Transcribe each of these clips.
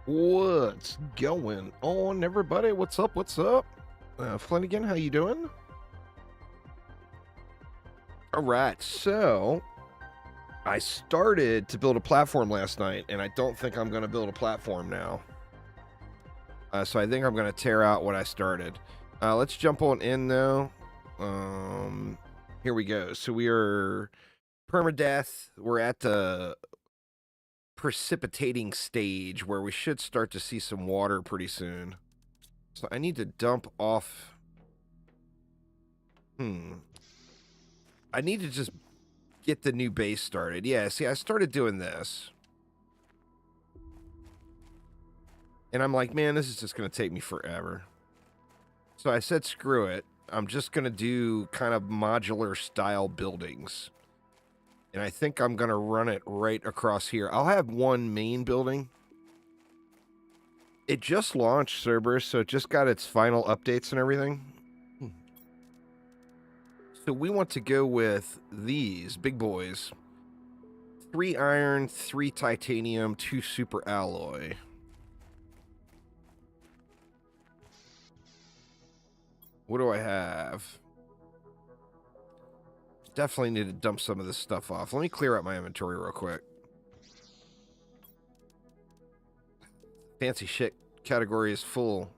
What's going on, everybody? What's up? What's up? Flanagan, how you doing? All right, so I started to build a platform last night, and I don't think I'm going to build a platform now. So I think I'm going to tear out what I started. Let's jump on in, though. Here we go. So we are permadeath. We're at the precipitating stage where we should start to see some water pretty soon. So I need to dump off. I need to just get the new base started. Yeah, see, I started doing this. And I'm like, man, this is just going to take me forever. So I said, screw it. I'm just going to do kind of modular style buildings. And I think I'm going to run it right across here. I'll have one main building. It just launched, Cerberus, so it just got its final updates and everything. So we want to go with these big boys. 3 iron, 3 titanium, 2 super alloy. What do I have? Definitely need to dump some of this stuff off. Let me clear out my inventory real quick. Fancy shit category is full.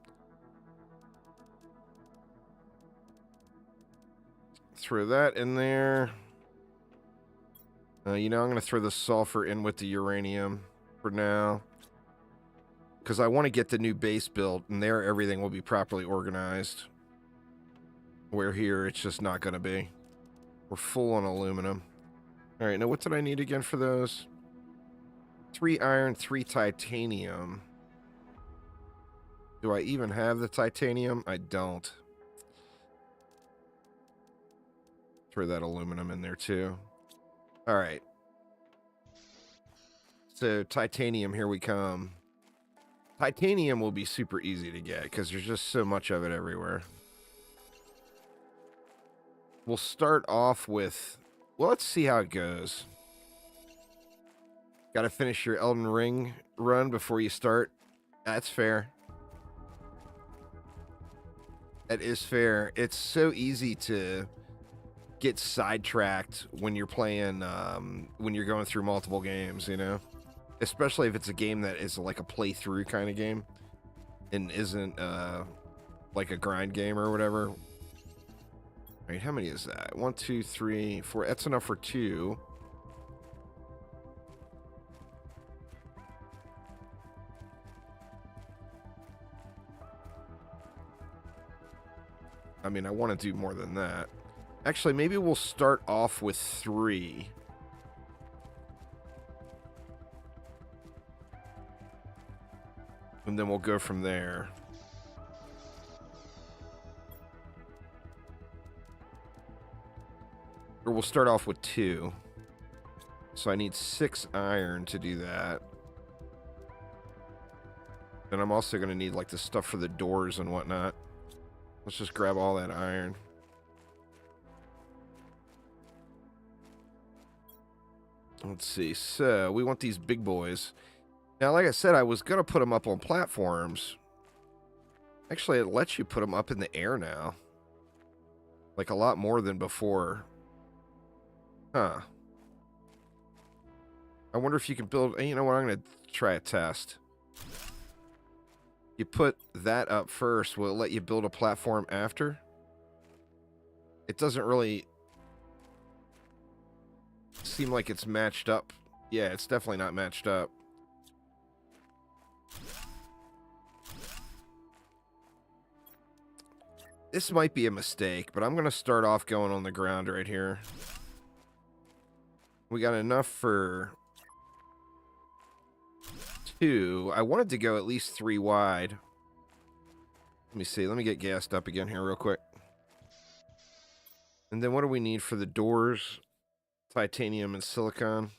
Throw that in there. I'm going to throw the sulfur in with the uranium for now. Because I want to get the new base built, and there everything will be properly organized. Where here, it's just not going to be. We're full on aluminum. All right, now what did I need again for those? 3 iron, 3 titanium. Do I even have the titanium? I don't. Throw that aluminum in there too. All right. So titanium, here we come. Titanium will be super easy to get because there's just so much of it everywhere. We'll start off with, well, let's see how it goes. Got to finish your Elden Ring run before you start. That's fair. That is fair. It's so easy to get sidetracked when you're playing, when you're going through multiple games, you know? Especially if it's a game that is like a playthrough kind of game and isn't like a grind game or whatever. All right, how many is that? 1, 2, 3, 4. That's enough for 2. I mean, I want to do more than that. Actually, maybe we'll start off with 3. And then we'll go from there. Or we'll start off with 2. So I need 6 iron to do that. And I'm also going to need like the stuff for the doors and whatnot. Let's just grab all that iron. Let's see. So we want these big boys. Now, like I said, I was going to put them up on platforms. Actually, it lets you put them up in the air now. Like a lot more than before. Huh. I wonder if you can build... You know what? I'm going to try a test. You put that up first. Will it let you build a platform after? It doesn't really seem like it's matched up. Yeah, it's definitely not matched up. This might be a mistake, but I'm going to start off going on the ground right here. We got enough for 2. I wanted to go at least 3 wide. Let me see. Let me get gassed up again here real quick. And then what do we need for the doors? Titanium and silicon.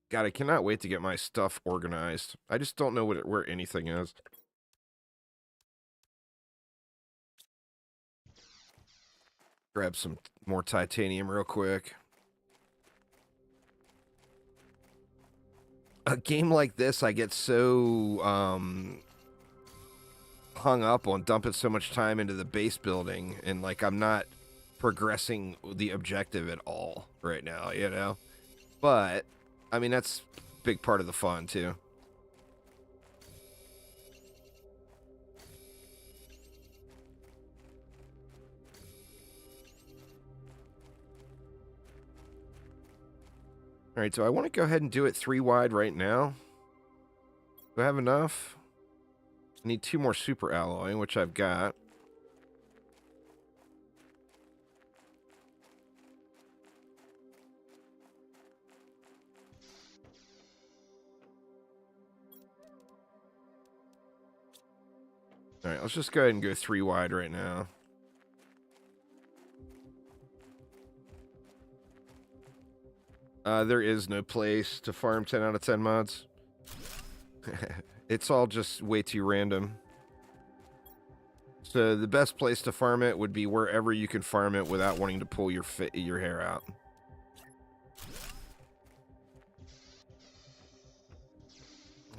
God, I cannot wait to get my stuff organized. I just don't know where anything is. Grab some more titanium real quick. a game like this, I get so hung up on dumping so much time into the base building, and like I'm not progressing the objective at all right now, you know? But I mean, that's a big part of the fun too. All right, so I want to go ahead and do it 3 wide right now. Do I have enough? I need 2 more super alloy, which I've got. All right, let's just go ahead and go 3 wide right now. There is no place to farm 10 out of 10 mods. It's all just way too random. So the best place to farm it would be wherever you can farm it without wanting to pull your hair out.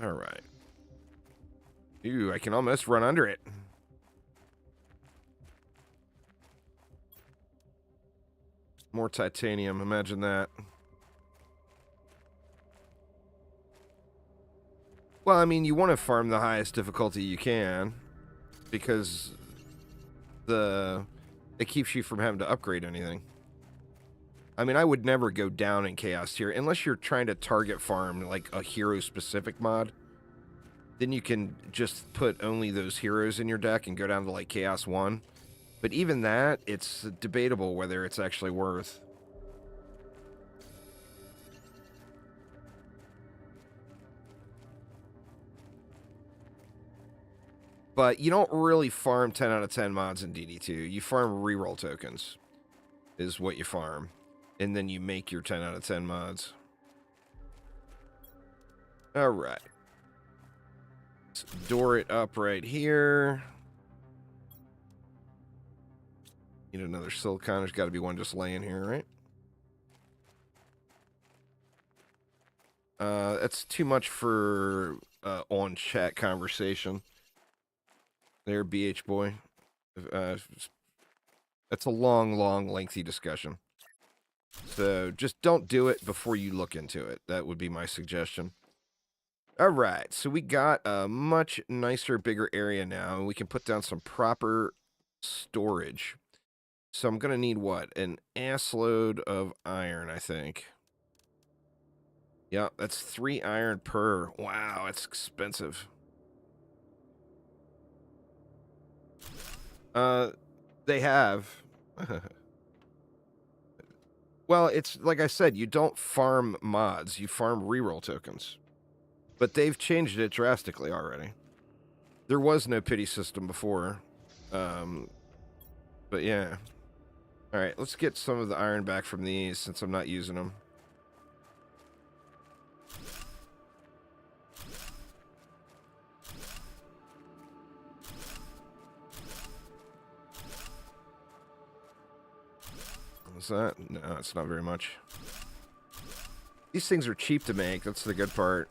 All right. Ooh, I can almost run under it. More titanium, imagine that. Well, I mean, you want to farm the highest difficulty you can, because it keeps you from having to upgrade anything. I mean, I would never go down in Chaos Tier unless you're trying to target farm like a hero-specific mod. Then you can just put only those heroes in your deck and go down to like Chaos 1. But even that, it's debatable whether it's actually worth. But you don't really farm 10 out of 10 mods in DD2. You farm reroll tokens is what you farm. And then you make your 10 out of 10 mods. All right. Let's door it up right here. Need another silicon. There's got to be one just laying here, right? That's too much for on chat conversation. There, BH boy. That's a long, lengthy discussion. So just don't do it before you look into it. That would be my suggestion. All right, so we got a much nicer, bigger area now, and we can put down some proper storage. So I'm going to need what? An assload of iron, I think. Yeah, that's 3 iron per. Wow, it's expensive. They have. Well, it's like I said, you don't farm mods, you farm reroll tokens. But they've changed it drastically already. There was no pity system before. But yeah. All right, let's get some of the iron back from these since I'm not using them. What's that? No, it's not very much. These things are cheap to make. That's the good part.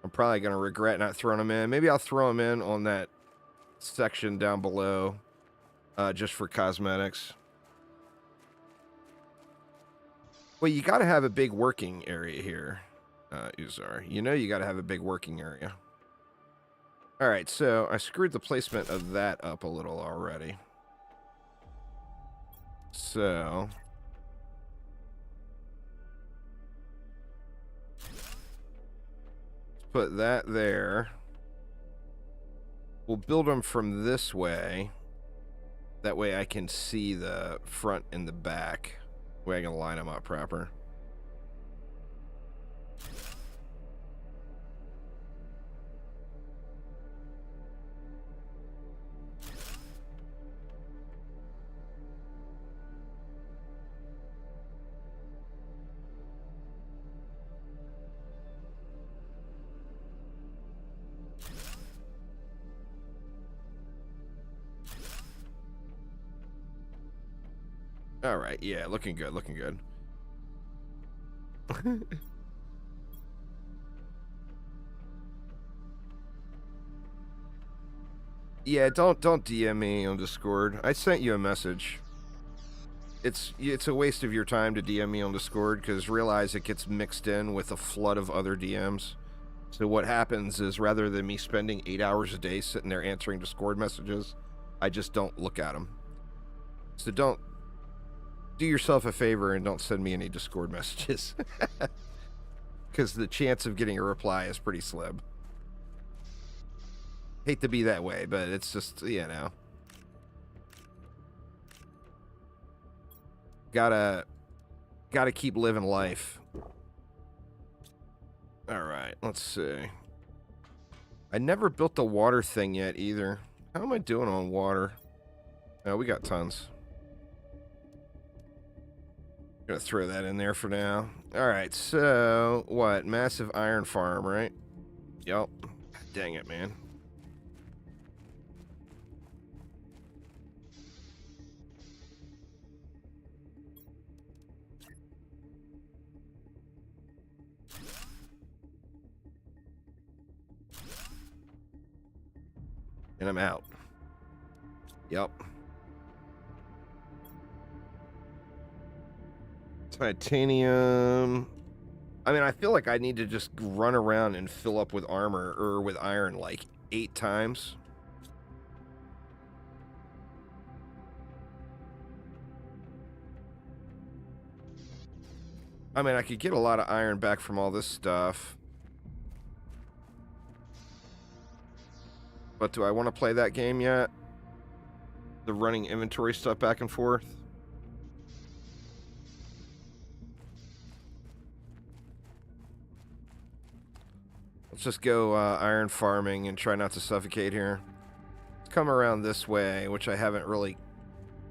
I'm probably going to regret not throwing them in. Maybe I'll throw them in on that section down below just for cosmetics. Well, you got to have a big working area here, Uzar. You know you got to have a big working area. All right, so I screwed the placement of that up a little already. So let's put that there. We'll build them from this way. That way I can see the front and the back. That way I can line them up proper. All right, yeah, looking good, looking good. Yeah, don't DM me on Discord. I sent you a message. It's a waste of your time to DM me on Discord because realize it gets mixed in with a flood of other DMs. So what happens is rather than me spending 8 hours a day sitting there answering Discord messages, I just don't look at them. So don't do yourself a favor and don't send me any Discord messages. Because the chance of getting a reply is pretty slim. Hate to be that way, but it's just, you know. Gotta keep living life. Alright, let's see. I never built the water thing yet either. How am I doing on water? Oh, we got tons. Gonna throw that in there for now. Alright, so what? Massive iron farm, right? Yup. Dang it, man. And I'm out. Yep. Titanium. I mean, I feel like I need to just run around and fill up with armor or with iron like 8 times. I mean, I could get a lot of iron back from all this stuff. But do I want to play that game yet? The running inventory stuff back and forth? Let's just go iron farming and try not to suffocate here. Let's come around this way, which I haven't really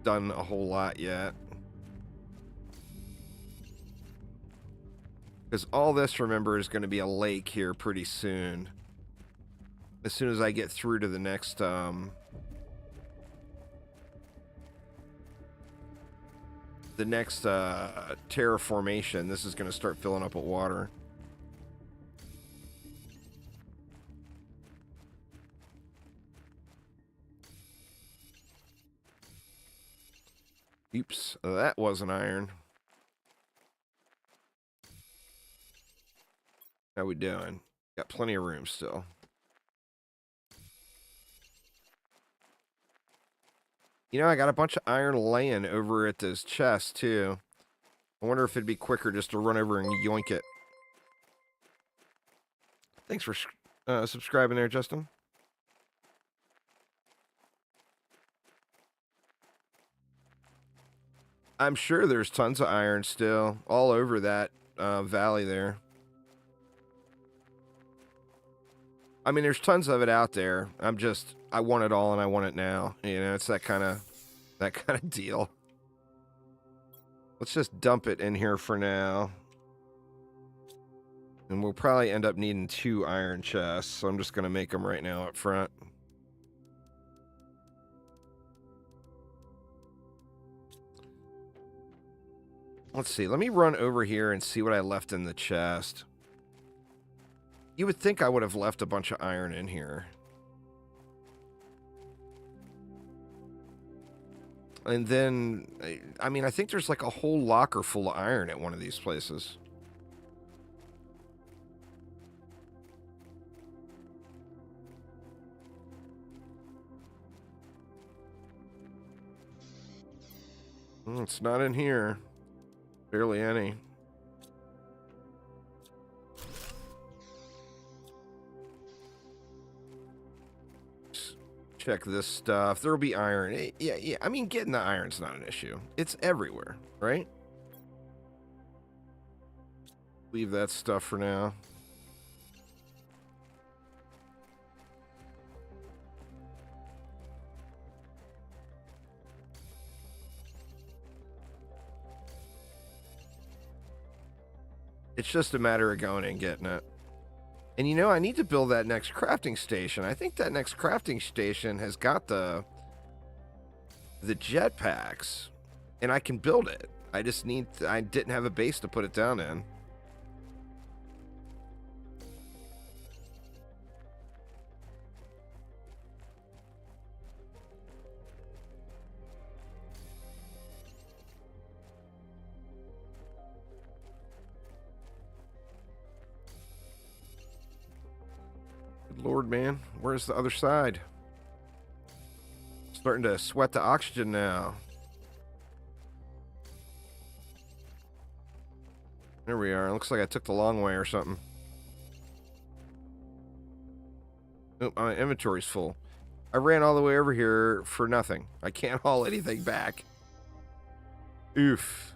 done a whole lot yet. Because all this, remember, is going to be a lake here pretty soon. As soon as I get through to the next, terraformation, this is going to start filling up with water. Oops, that wasn't iron. How we doing? Got plenty of room still. You know, I got a bunch of iron laying over at this chest, too. I wonder if it'd be quicker just to run over and yoink it. Thanks for subscribing there, Justin. I'm sure there's tons of iron still all over that valley there. I mean, there's tons of it out there. I want it all and I want it now. You know, it's that kind of deal. Let's just dump it in here for now. And we'll probably end up needing 2 iron chests, so I'm just going to make them right now up front. Let's see. Let me run over here and see what I left in the chest. You would think I would have left a bunch of iron in here. And then, I mean, I think there's like a whole locker full of iron at one of these places. It's not in here. Barely any. Check this stuff. There'll be iron. Yeah. I mean, getting the iron's not an issue. It's everywhere, right? Leave that stuff for now. It's just a matter of going and getting it. And you know, I need to build that next crafting station. I think that next crafting station has got the jetpacks. and I can build it. I just I didn't have a base to put it down in. Good Lord, man. Where's the other side? Starting to sweat the oxygen now. There we are. Looks like I took the long way or something. Oh, my inventory's full. I ran all the way over here for nothing. I can't haul anything back. Oof.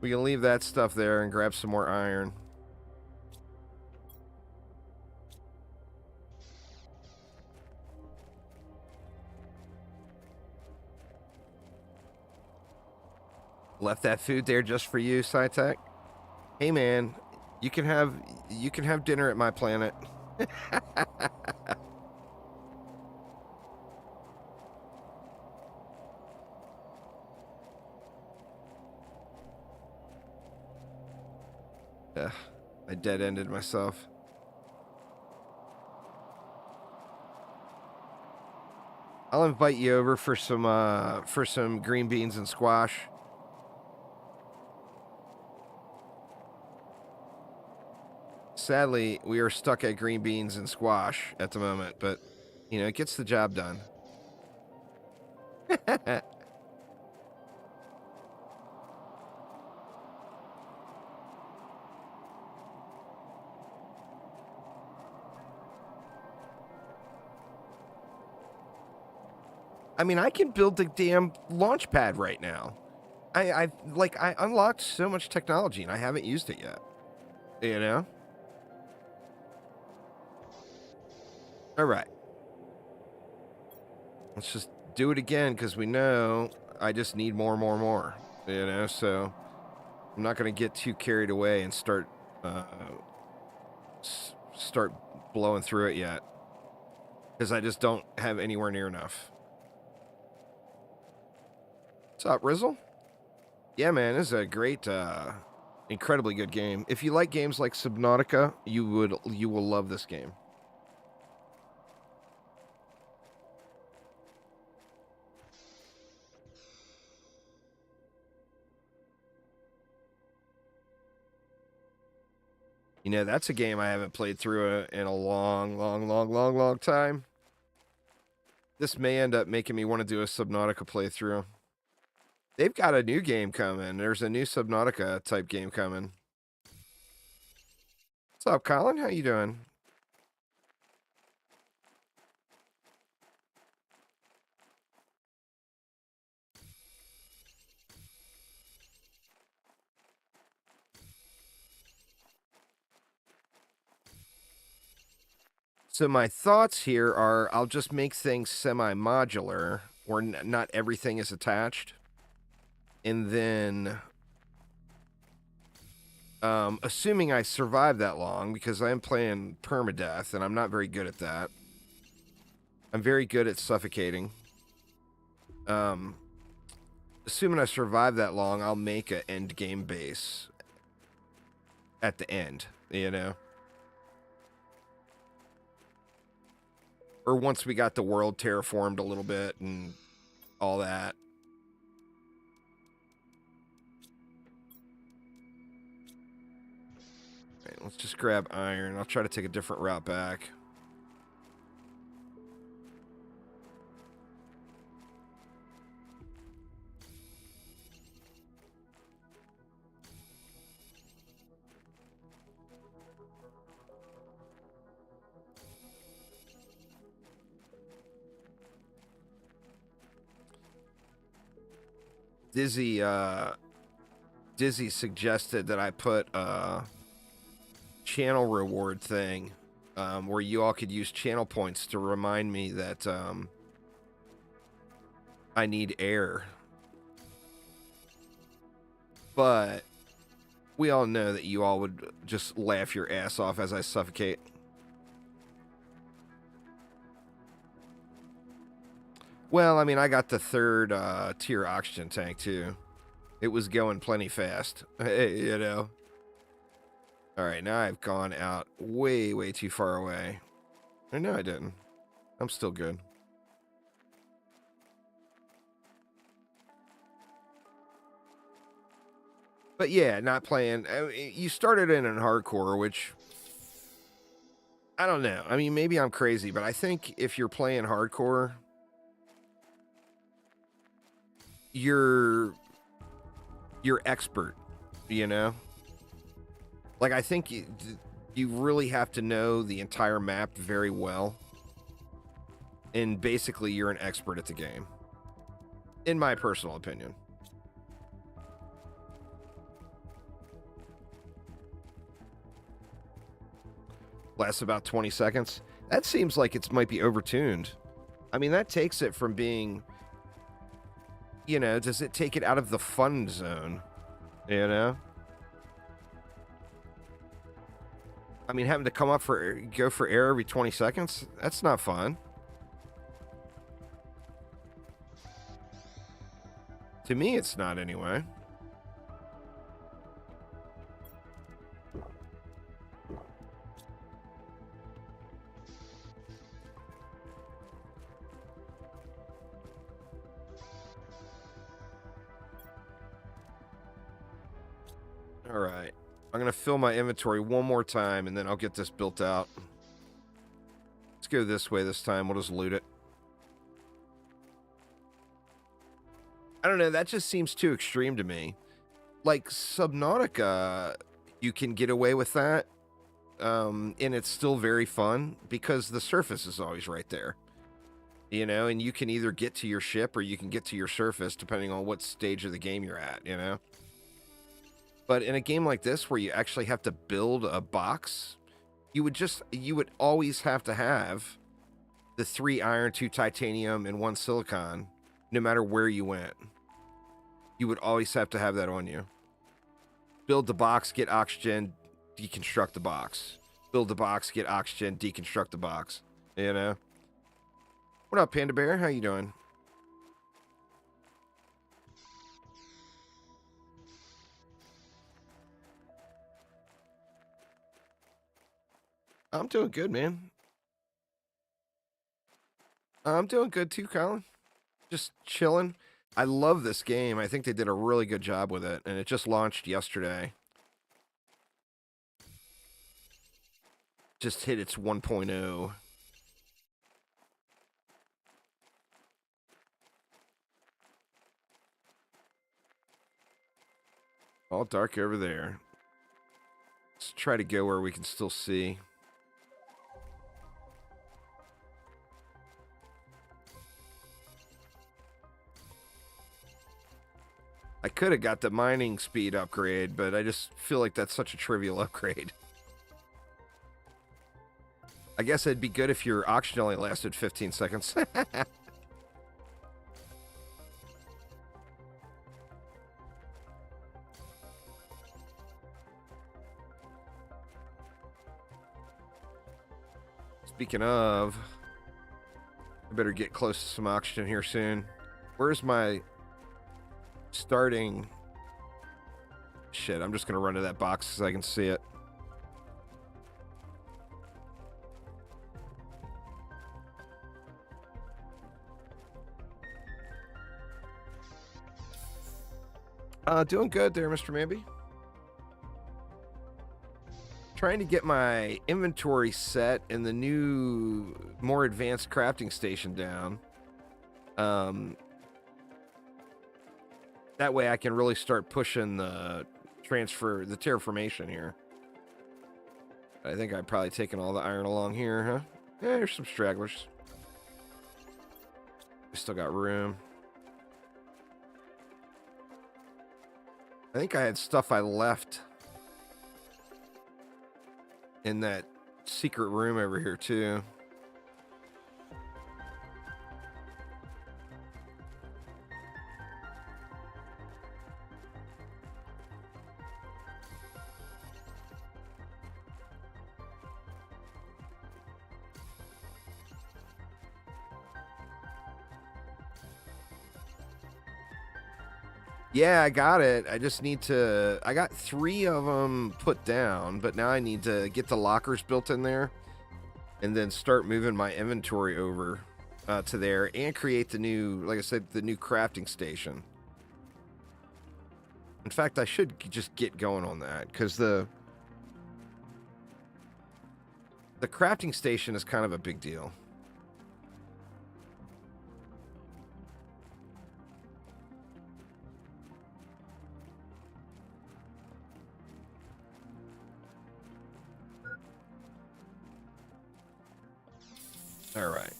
We can leave that stuff there and grab some more iron. Left that food there just for you, SciTech. Hey man, you can have dinner at my planet. I dead-ended myself. I'll invite you over for some green beans and squash. Sadly, we are stuck at green beans and squash at the moment, but, you know, it gets the job done. I mean, I can build the damn launch pad right now. I unlocked so much technology and I haven't used it yet. You know? All right. Let's just do it again because we know I just need more. You know, so I'm not going to get too carried away and start blowing through it yet because I just don't have anywhere near enough. What's up, Rizzle? Yeah, man, this is a great, incredibly good game. If you like games like Subnautica, you will love this game. You know, that's a game I haven't played through in a long time. This may end up making me want to do a Subnautica playthrough. They've got a new game coming. There's a new Subnautica type game coming. What's up, Colin? How you doing? So my thoughts here are I'll just make things semi-modular where not everything is attached. And then, assuming I survive that long, because I am playing permadeath and I'm not very good at that. I'm very good at suffocating. Assuming I survive that long, I'll make an end game base at the end, you know? Or once we got the world terraformed a little bit and all that. Right, let's just grab iron. I'll try to take a different route back. Dizzy suggested that I put a channel reward thing where you all could use channel points to remind me that I need air. But we all know that you all would just laugh your ass off as I suffocate. Well, I mean, I got the third tier oxygen tank too. It was going plenty fast, you know. All right, now I've gone out way, way too far away. Or no, I didn't. I'm still good. But yeah, not playing. I mean, you started in hardcore, which I don't know. I mean, maybe I'm crazy, but I think if you're playing hardcore, you're expert, you know? Like I think you really have to know the entire map very well. And basically you're an expert at the game. In my personal opinion. Lasts about 20 seconds. That seems like it might be overtuned. I mean, that takes it from being, you know, does it take it out of the fun zone? You know? I mean, having to go for air every 20 seconds? That's not fun. To me, it's not anyway. All right. I'm going to fill my inventory one more time, and then I'll get this built out. Let's go this way this time. We'll just loot it. I don't know. That just seems too extreme to me. Like, Subnautica, you can get away with that. And it's still very fun because the surface is always right there. You know, and you can either get to your ship or you can get to your surface depending on what stage of the game you're at, you know? But in a game like this where you actually have to build a box, you would always have to have the 3 iron, 2 titanium, and 1 silicon, no matter where you went. You would always have to have that on you. Build the box, get oxygen, deconstruct the box. Build the box, get oxygen, deconstruct the box. You know? What up, Panda Bear? How you doing? I'm doing good, man. I'm doing good too, Colin. Just chilling. I love this game. I think they did a really good job with it, and it just launched yesterday. Just hit its 1.0. All dark over there. Let's try to go where we can still see. I could have got the mining speed upgrade, but I just feel like that's such a trivial upgrade. I guess it'd be good if your oxygen only lasted 15 seconds. Speaking of, I better get close to some oxygen here soon. Where's my starting? Shit, I'm just going to run to that box so I can see it. Doing good there, Mr. Mamby. Trying to get my inventory set and the new, more advanced crafting station down. That way I can really start pushing the terraformation here. I think I've probably taken all the iron along here, huh? Yeah, there's some stragglers. We still got room. I think I had stuff I left in that secret room over here, too. Yeah, I got it. I just need to... I got 3 of them put down, but now I need to get the lockers built in there and then start moving my inventory over to there and create the new, like I said, the new crafting station. In fact, I should just get going on that because the crafting station is kind of a big deal. All right.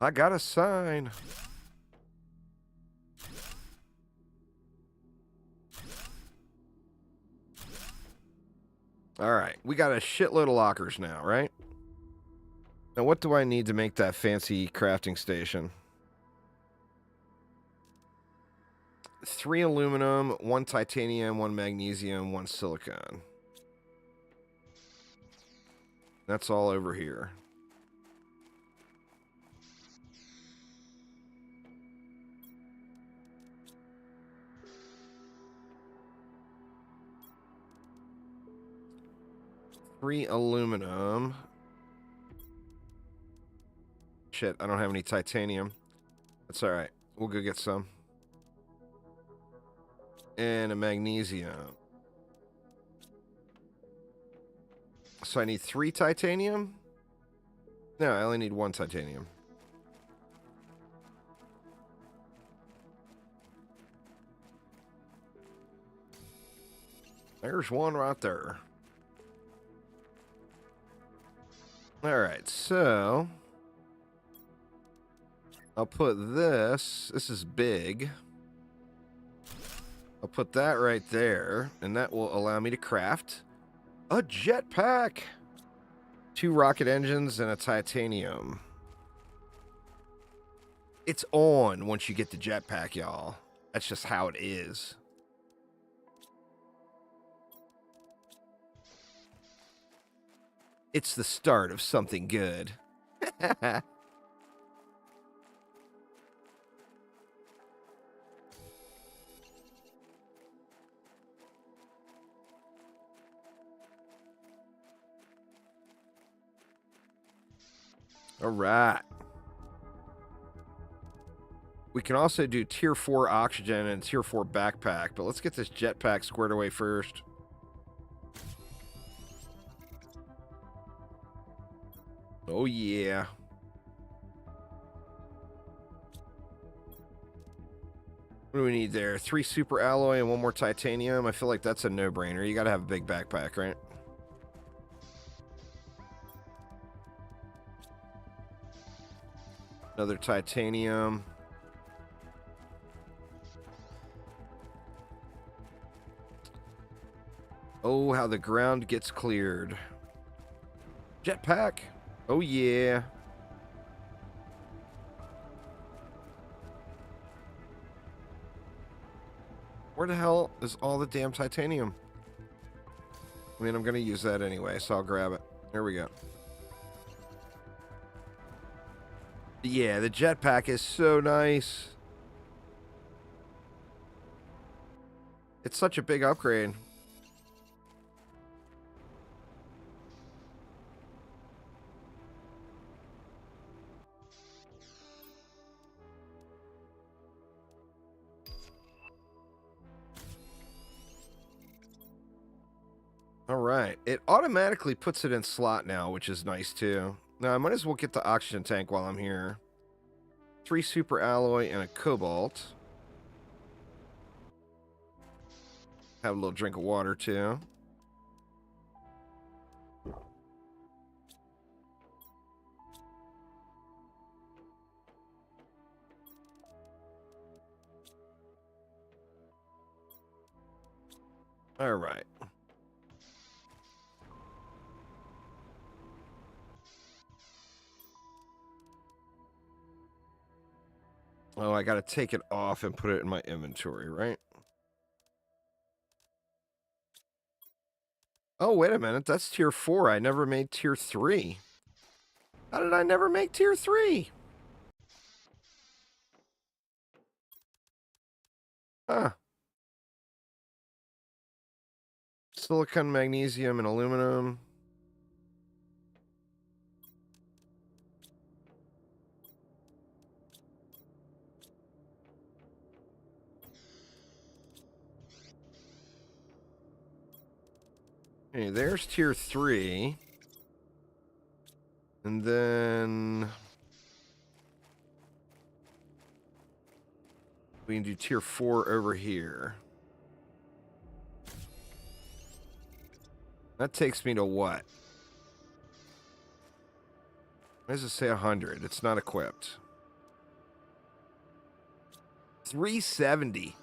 I got a sign. All right. We got a shitload of lockers now, right? Now, what do I need to make that fancy crafting station? 3 aluminum, 1 titanium, 1 magnesium, 1 silicon. That's all over here. Three aluminum. Shit, I don't have any titanium. That's all right. We'll go get some. And a magnesium. So I need 3 titanium? No, I only need 1 titanium. There's one right there. All right, so I'll put this. This is big. I'll put that right there, and that will allow me to craft a jetpack. 2 rocket engines and a titanium. It's on once you get the jetpack, y'all. That's just how it is. It's the start of something good. All right. We can also do tier 4 oxygen and tier 4 backpack, but let's get this jetpack squared away first. Oh, yeah. What do we need there? 3 super alloy and 1 more titanium. I feel like that's a no-brainer. You got to have a big backpack, right? Another titanium. Oh, how the ground gets cleared. Jetpack. Oh, yeah. Where the hell is all the damn titanium? I mean, I'm going to use that anyway, so I'll grab it. There we go. Yeah, the jetpack is so nice. It's such a big upgrade. All right. It automatically puts it in slot now, which is nice too. Now, I might as well get the oxygen tank while I'm here. 3 super alloy and a cobalt. Have a little drink of water too. All right. Oh, I gotta take it off and put it in my inventory, right? Oh, wait a minute. That's tier 4. I never made tier 3. How did I never make tier 3? Huh. Silicon, magnesium, and aluminum. Okay, there's tier 3. And then we can do tier 4 over here. That takes me to what? Why does it say 100? It's not equipped. 370.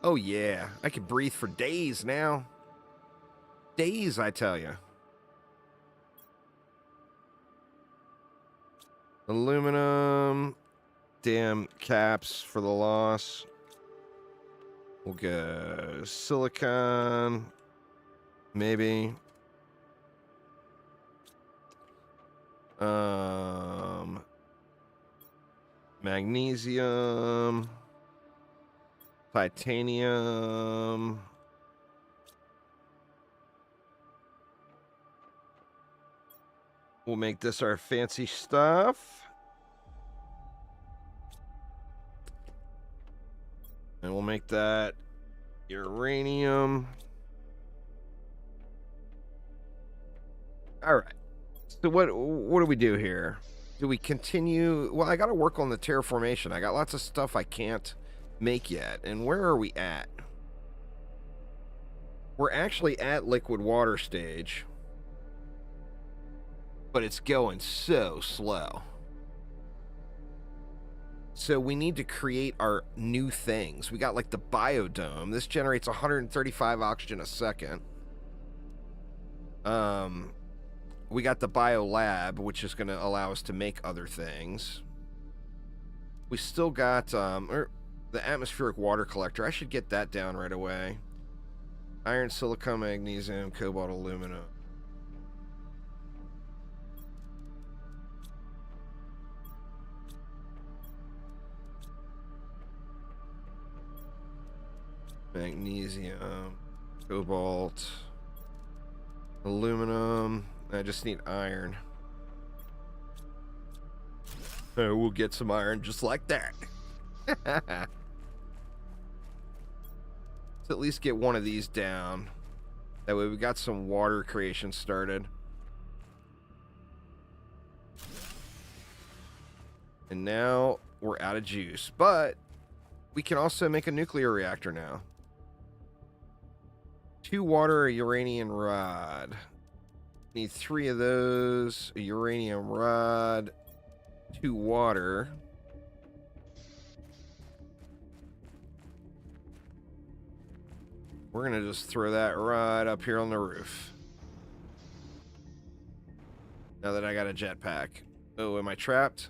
Oh, yeah. I can breathe for days now. Days, I tell you. Aluminum. Damn caps for the loss. We'll go silicon. Maybe. Magnesium. Titanium. We'll make this our fancy stuff. And we'll make that uranium. All right. So what do we do here? Do we continue? Well, I got to work on the terraformation. I got lots of stuff I can't make yet. And where are we at? We're actually at liquid water stage. But it's going so slow. So we need to create our new things. We got like the biodome. This generates 135 oxygen a second. We got the biolab, which is going to allow us to make other things. We still got the atmospheric water collector. I should get that down right away. Iron, silicon, magnesium, cobalt, aluminum. Magnesium, cobalt, aluminum. I just need iron. Oh, we'll get some iron just like that. Let's at least get one of these down. That way we got some water creation started. And now we're out of juice. But we can also make a nuclear reactor now. 2 water, a uranium rod. Need 3 of those. A uranium rod. 2 water. We're going to just throw that right up here on the roof. Now that I got a jetpack. Oh, am I trapped?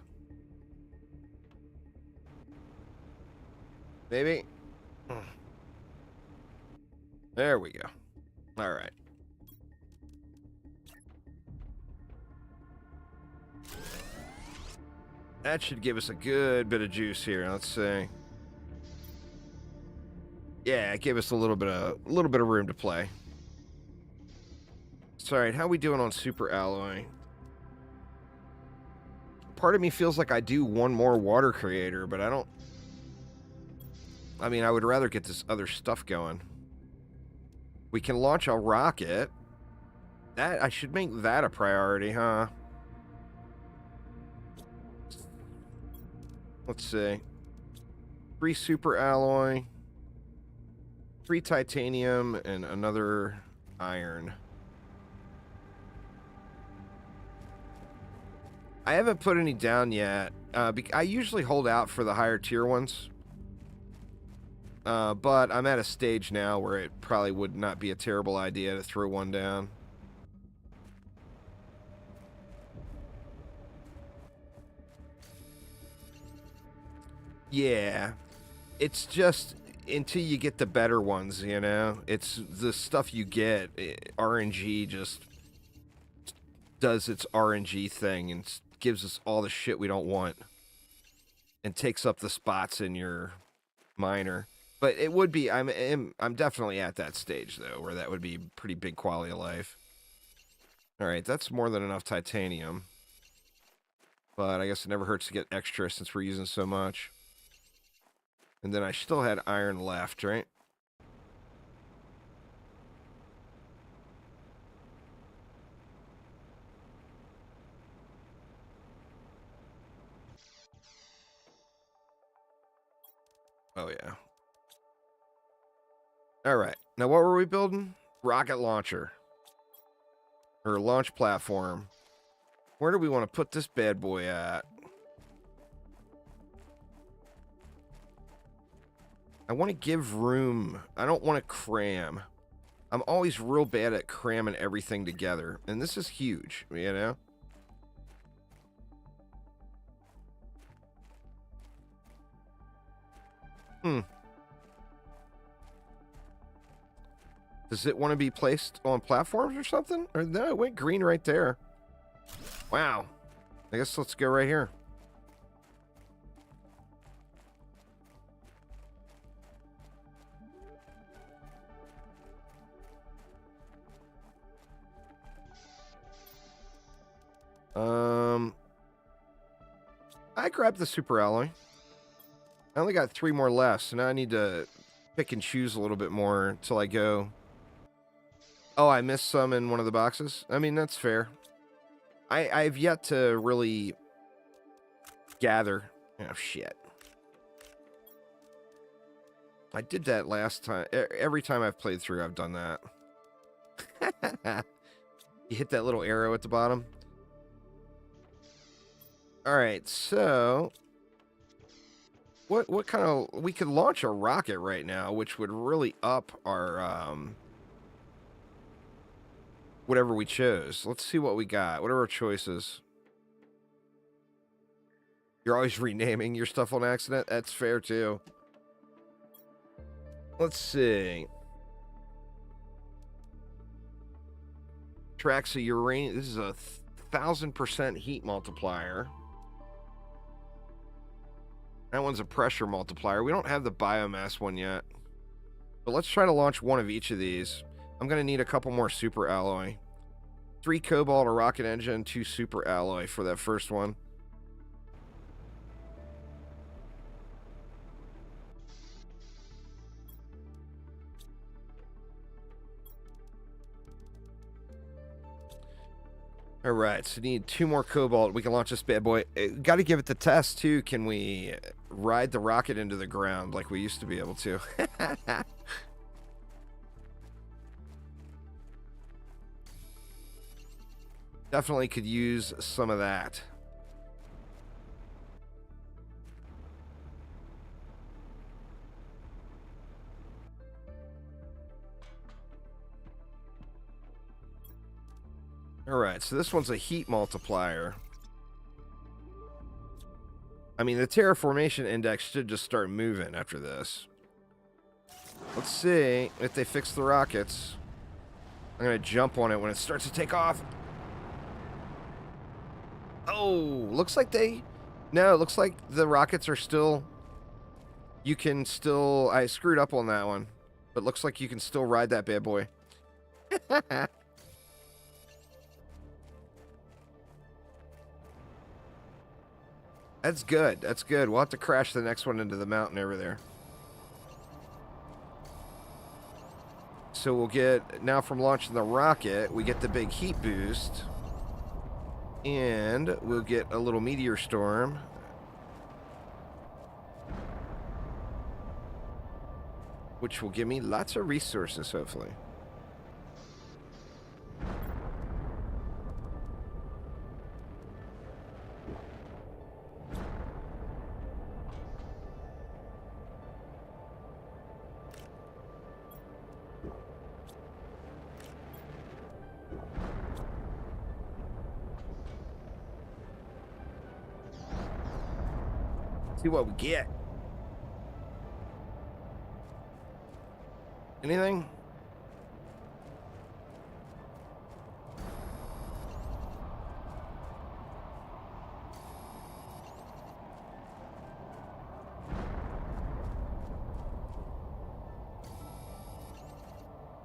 Maybe. There we go. All right. That should give us a good bit of juice here. Let's see. Yeah, it gave us a little bit of room to play. Sorry, how we doing on super alloy? Part of me feels like I do one more water creator, but I don't. I mean, I would rather get this other stuff going. We can launch a rocket. That I should make that a priority, huh? Let's see. 3 super alloy, 3 titanium, and another iron. I haven't put any down yet. I usually hold out for the higher tier ones. But I'm at a stage now where it probably would not be a terrible idea to throw one down. Yeah. It's just until you get the better ones, you know? It's the stuff you get. RNG just does its RNG thing and gives us all the shit we don't want and takes up the spots in your miner. But it would be, I'm definitely at that stage, though, where that would be pretty big quality of life. All right, that's more than enough titanium. But I guess it never hurts to get extra since we're using so much. And then I still had iron left, right? Oh, yeah. All right. Now, what were we building? Rocket launcher. Or launch platform. Where do we want to put this bad boy at? I want to give room. I don't want to cram. I'm always real bad at cramming everything together. And this is huge, you know? Does it want to be placed on platforms or something? Or no, it went green right there. Wow. I guess let's go right here. I grabbed the super alloy. I only got 3 more left, so now I need to pick and choose a little bit more until I go. Oh, I missed some in one of the boxes? I mean, that's fair. I've yet to really gather. Oh, shit. I did that last time. Every time I've played through, I've done that. You hit that little arrow at the bottom. All right, so what kind of, we could launch a rocket right now, which would really up our whatever we chose. Let's see what we got. What are our choices? You're always renaming your stuff on accident. That's fair too. Let's see. Tracks a uranium. This is a 1000% heat multiplier. That one's a pressure multiplier. We don't have the biomass one yet. But let's try to launch one of each of these. I'm going to need a couple more super alloy. 3 cobalt, a rocket engine, 2 super alloy for that first one. All right, so need 2 more cobalt. We can launch this bad boy. Got to give it the test, too. Can we ride the rocket into the ground like we used to be able to? Definitely could use some of that. All right, so this one's a heat multiplier. I mean, the terraformation index should just start moving after this. Let's see if they fix the rockets. I'm going to jump on it when it starts to take off. Oh, looks like they... No, it looks like the rockets are still... You can still... I screwed up on that one. But looks like you can still ride that bad boy. That's good. That's good. We'll have to crash the next one into the mountain over there. So we'll get... Now from launching the rocket, we get the big heat boost. And we'll get a little meteor storm. Which will give me lots of resources, hopefully. See what we get. Anything?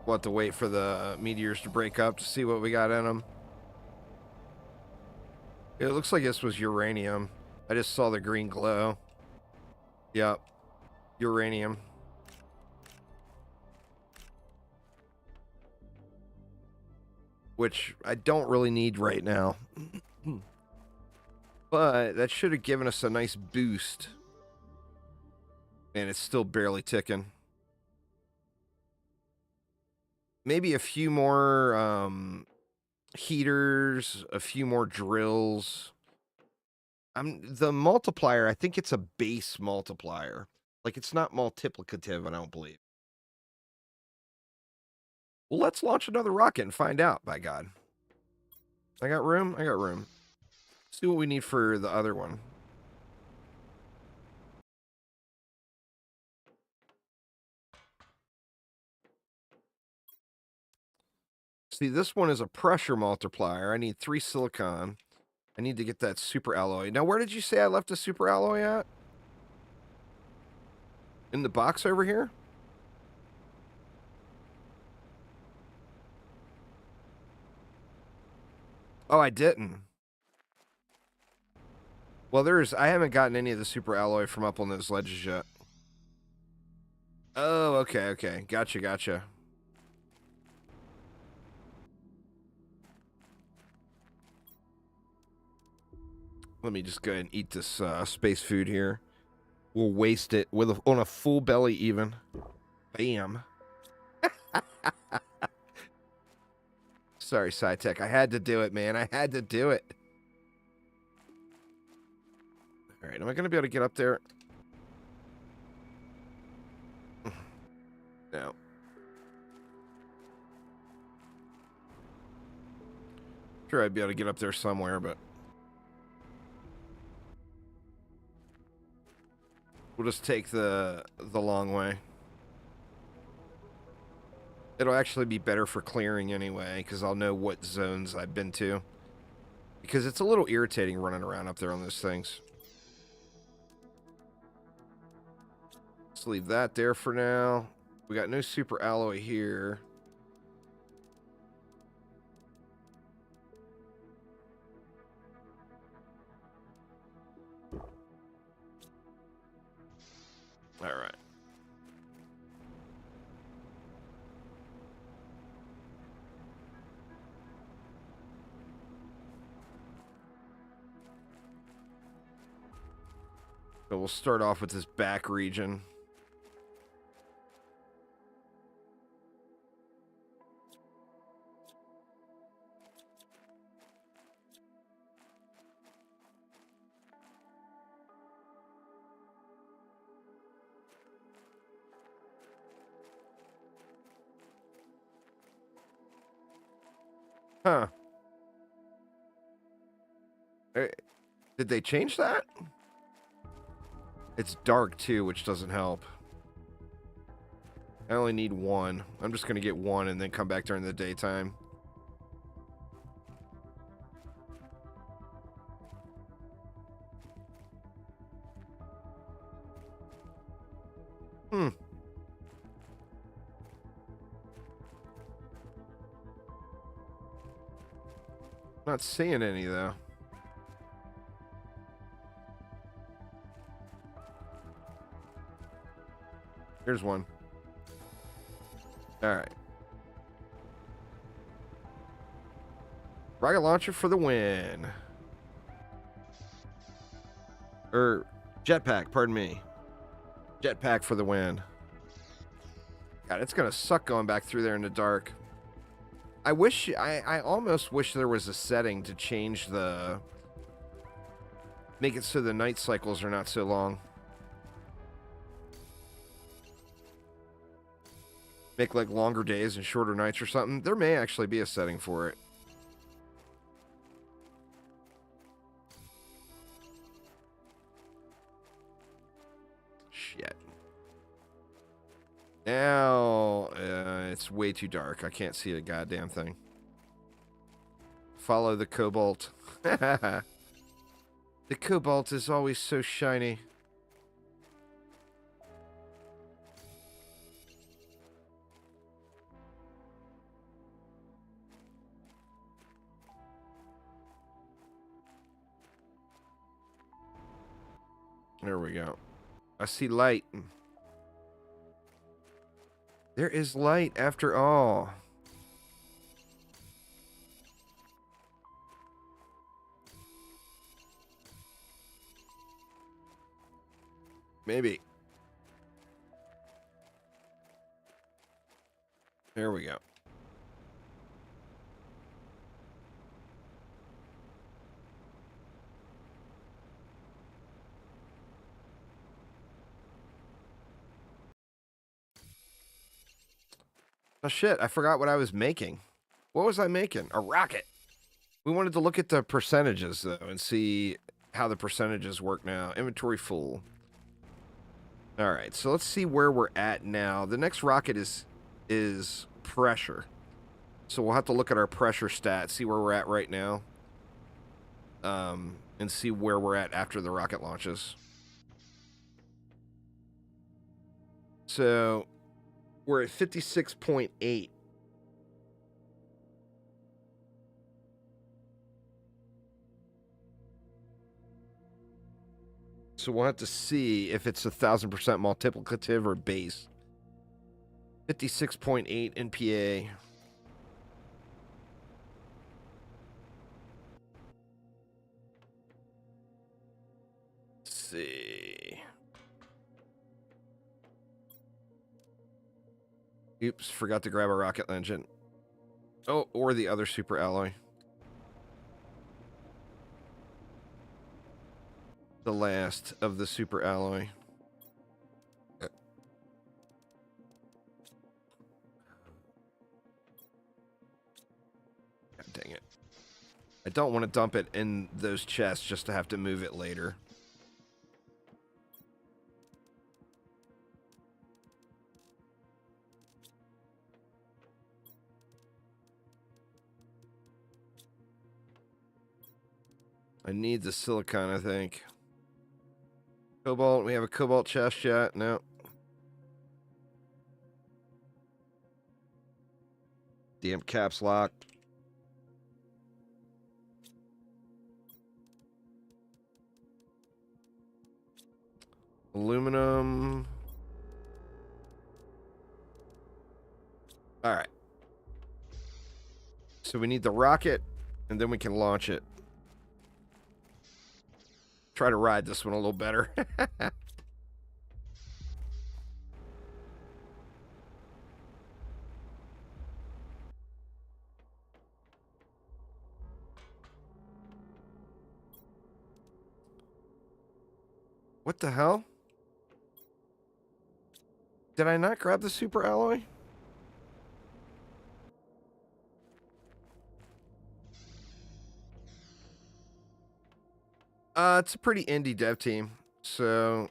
We'll have to wait for the meteors to break up to see what we got in them. It looks like this was uranium. I just saw the green glow. Yep. Uranium. Which I don't really need right now. But that should have given us a nice boost. And it's still barely ticking. Maybe a few more heaters, a few more drills. The multiplier, I think it's a base multiplier. Like, it's not multiplicative, I don't believe. Well, let's launch another rocket and find out, by God. I got room? I got room. See what we need for the other one. See, this one is a pressure multiplier. I need 3 silicon. I need to get that super alloy. Now, where did you say I left a super alloy at? In the box over here? Oh, I didn't. Well, I haven't gotten any of the super alloy from up on those ledges yet. Oh, okay. Gotcha. Let me just go ahead and eat this space food here. We'll waste it on a full belly even. Bam. Sorry, SciTech. I had to do it, man. I had to do it. All right, am I going to be able to get up there? No. Sure, I'd be able to get up there somewhere, but we'll just take the long way. It'll actually be better for clearing anyway, because I'll know what zones I've been to. Because it's a little irritating running around up there on those things. Let's leave that there for now. We got no super alloy here. All right. So we'll start off with this back region. Huh. Did they change that? It's dark too, which doesn't help. I only need 1. I'm just going to get 1 and then come back during the daytime. Not seeing any, though. Here's one. All right. Rocket launcher for the win. Or jetpack, pardon me. Jetpack for the win. God, it's going to suck going back through there in the dark. I almost wish there was a setting to change make it so the night cycles are not so long. Make like longer days and shorter nights or something. There may actually be a setting for it. Shit. Now, it's way too dark. I can't see a goddamn thing. Follow the cobalt. The cobalt is always so shiny. There we go. I see light. There is light after all. Maybe. There we go. Oh shit, I forgot what I was making. What was I making? A rocket. We wanted to look at the percentages though and see how the percentages work now. Inventory full. All right, so let's see where we're at now. The next rocket is pressure. So we'll have to look at our pressure stats, see where we're at right now. And see where we're at after the rocket launches. So we're at 56.8. So we'll have to see if it's 1,000% multiplicative or base. 56.8 NPA. Let's see. Oops, forgot to grab a rocket engine. Oh, or the other super alloy. The last of the super alloy. God dang it. I don't want to dump it in those chests just to have to move it later. I need the silicon, I think. Cobalt, we have a cobalt chest yet? No. Damn caps lock. Aluminum. All right. So we need the rocket, and then we can launch it. Try to ride this one a little better. What the hell? Did I not grab the super alloy? It's a pretty indie dev team, so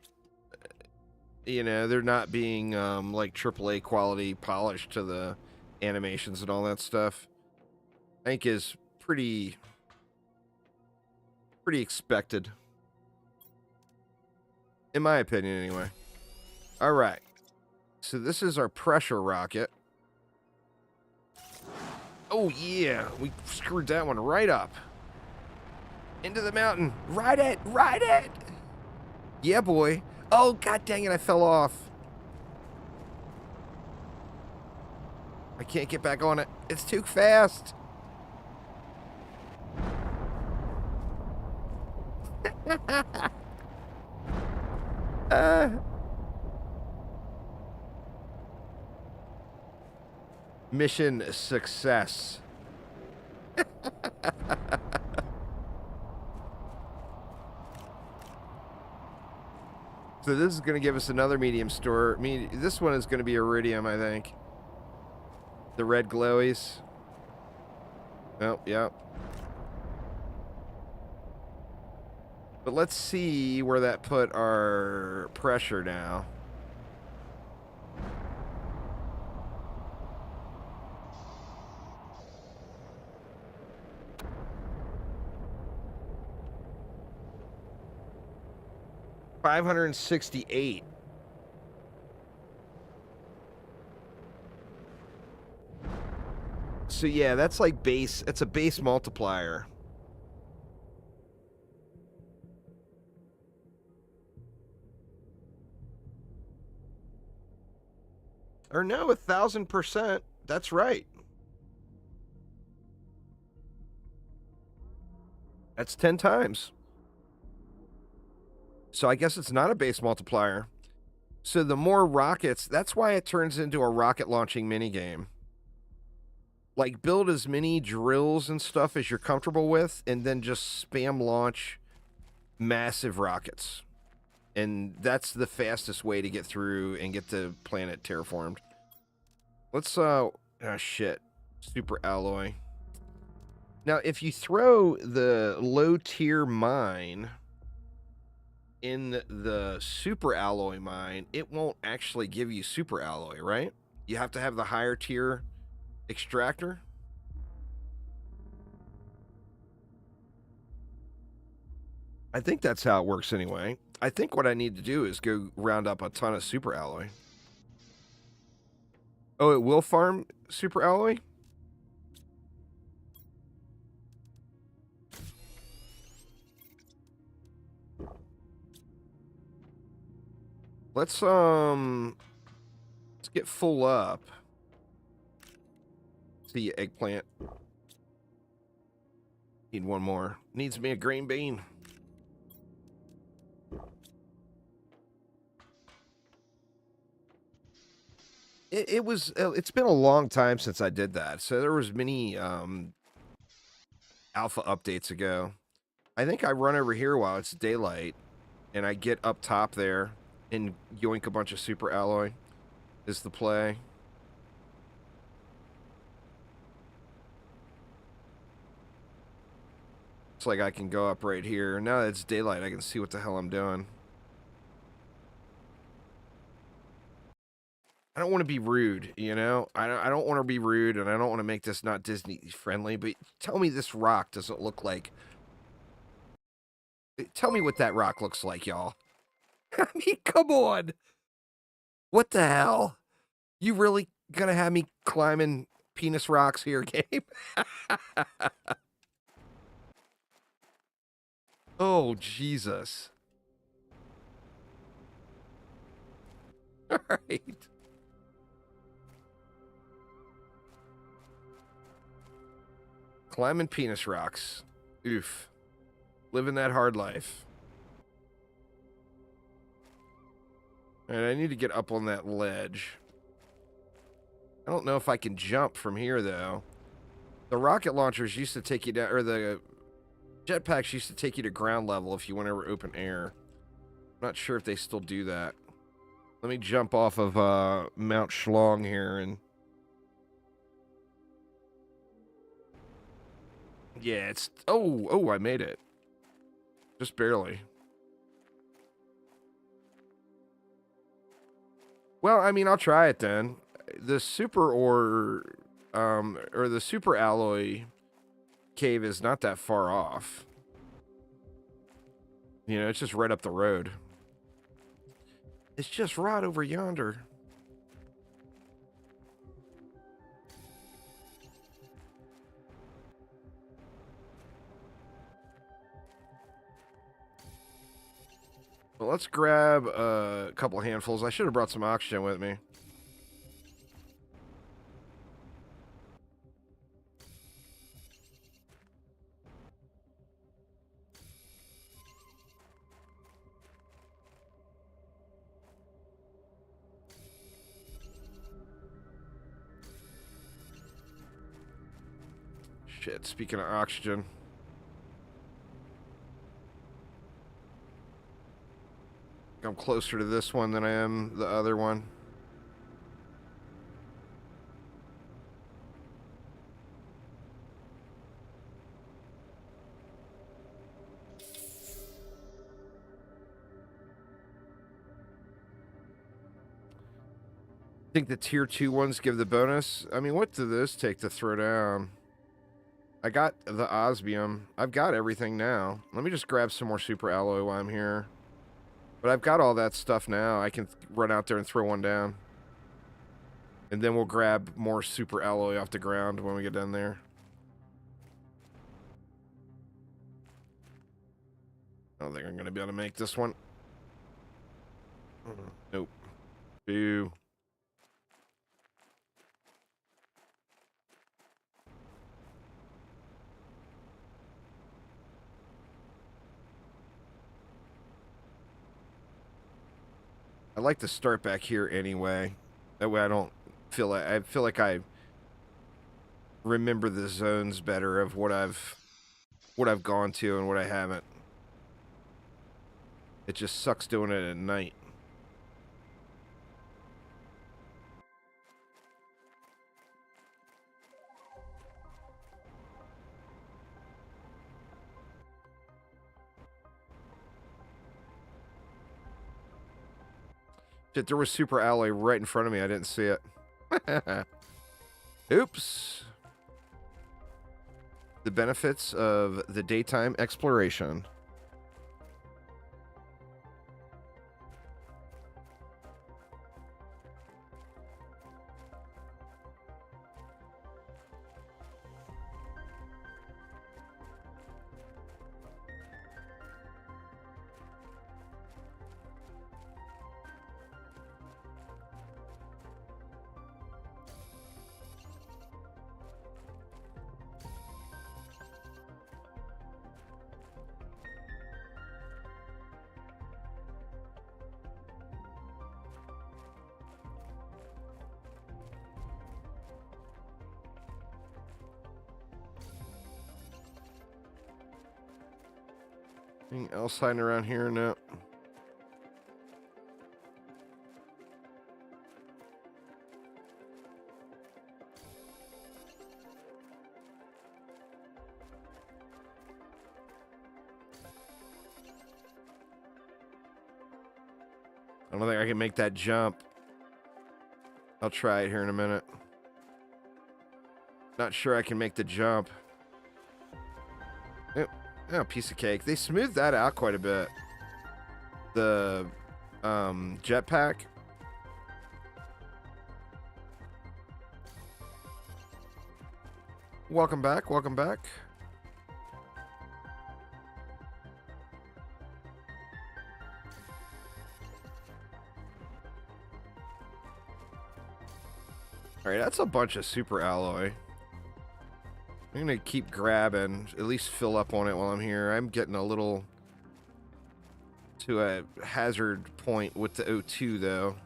you know they're not being like AAA quality polished to the animations and all that stuff. I think is pretty expected, in my opinion, anyway. All right, so this is our pressure rocket. Oh yeah, we screwed that one right up. Into the mountain. Ride it! Ride it! Yeah, boy. Oh, god dang it, I fell off. I can't get back on it. It's too fast. Mission success. So this is going to give us another medium store. This one is going to be iridium, I think. The red glowies. Oh, yeah. But let's see where that put our pressure now. 568. So yeah, that's like base. It's a base multiplier. Or no, 1,000%. That's right. That's 10 times. So I guess it's not a base multiplier. So the more rockets, that's why it turns into a rocket launching minigame. Like, build as many drills and stuff as you're comfortable with, and then just spam launch massive rockets. And that's the fastest way to get through and get the planet terraformed. Let's, oh shit. Super alloy. Now, if you throw the low tier mine in the super alloy mine, it won't actually give you super alloy, right? You have to have the higher tier extractor. I think that's how it works anyway. I think what I need to do is go round up a ton of super alloy. Oh, it will farm super alloy? Let's get full up. See, eggplant. Need one more. Needs me a green bean. It's been a long time since I did that. So there was many alpha updates ago. I think I run over here while it's daylight, and I get up top there and yoink a bunch of super alloy is the play. It's like I can go up right here. Now that it's daylight, I can see what the hell I'm doing. I don't want to be rude, you know? I don't want to be rude, and I don't want to make this not Disney friendly, but tell me this rock doesn't look like... Tell me what that rock looks like, y'all. I mean, come on. What the hell? You really gonna have me climbing penis rocks here, Gabe? Oh, Jesus. All right. Climbing penis rocks. Oof. Living that hard life. And I need to get up on that ledge. I don't know if I can jump from here, though. The rocket launchers used to take you down, or the jetpacks used to take you to ground level if you went over open air. I'm not sure if they still do that. Let me jump off of Mount Schlong here and... Yeah, it's... Oh, I made it. Just barely. Well, I mean, I'll try it then. The super ore, or the super alloy cave is not that far off. You know, it's just right up the road. It's just right over yonder. Well, let's grab a couple handfuls. I should have brought some oxygen with me. Shit, speaking of oxygen. I'm closer to this one than I am the other one. Think the tier 2 ones give the bonus? I mean, what do those take to throw down? I got the osmium. I've got everything now. Let me just grab some more super alloy while I'm here. But I've got all that stuff now. I can run out there and throw one down. And then we'll grab more super alloy off the ground when we get down there. I don't think I'm going to be able to make this one. Nope. Boo. I like to start back here anyway. That way I don't feel like I remember the zones better of what I've gone to and what I haven't. It just sucks doing it at night. Shit, there was super alloy right in front of me. I didn't see it. Oops. The benefits of the daytime exploration. Anything else hiding around here? No. I don't think I can make that jump. I'll try it here in a minute. Not sure I can make the jump. Oh, piece of cake. They smoothed that out quite a bit. The jetpack. Welcome back. Welcome back. All right, that's a bunch of super alloy. I'm going to keep grabbing, at least fill up on it while I'm here. I'm getting a little to a hazard point with the O2, though.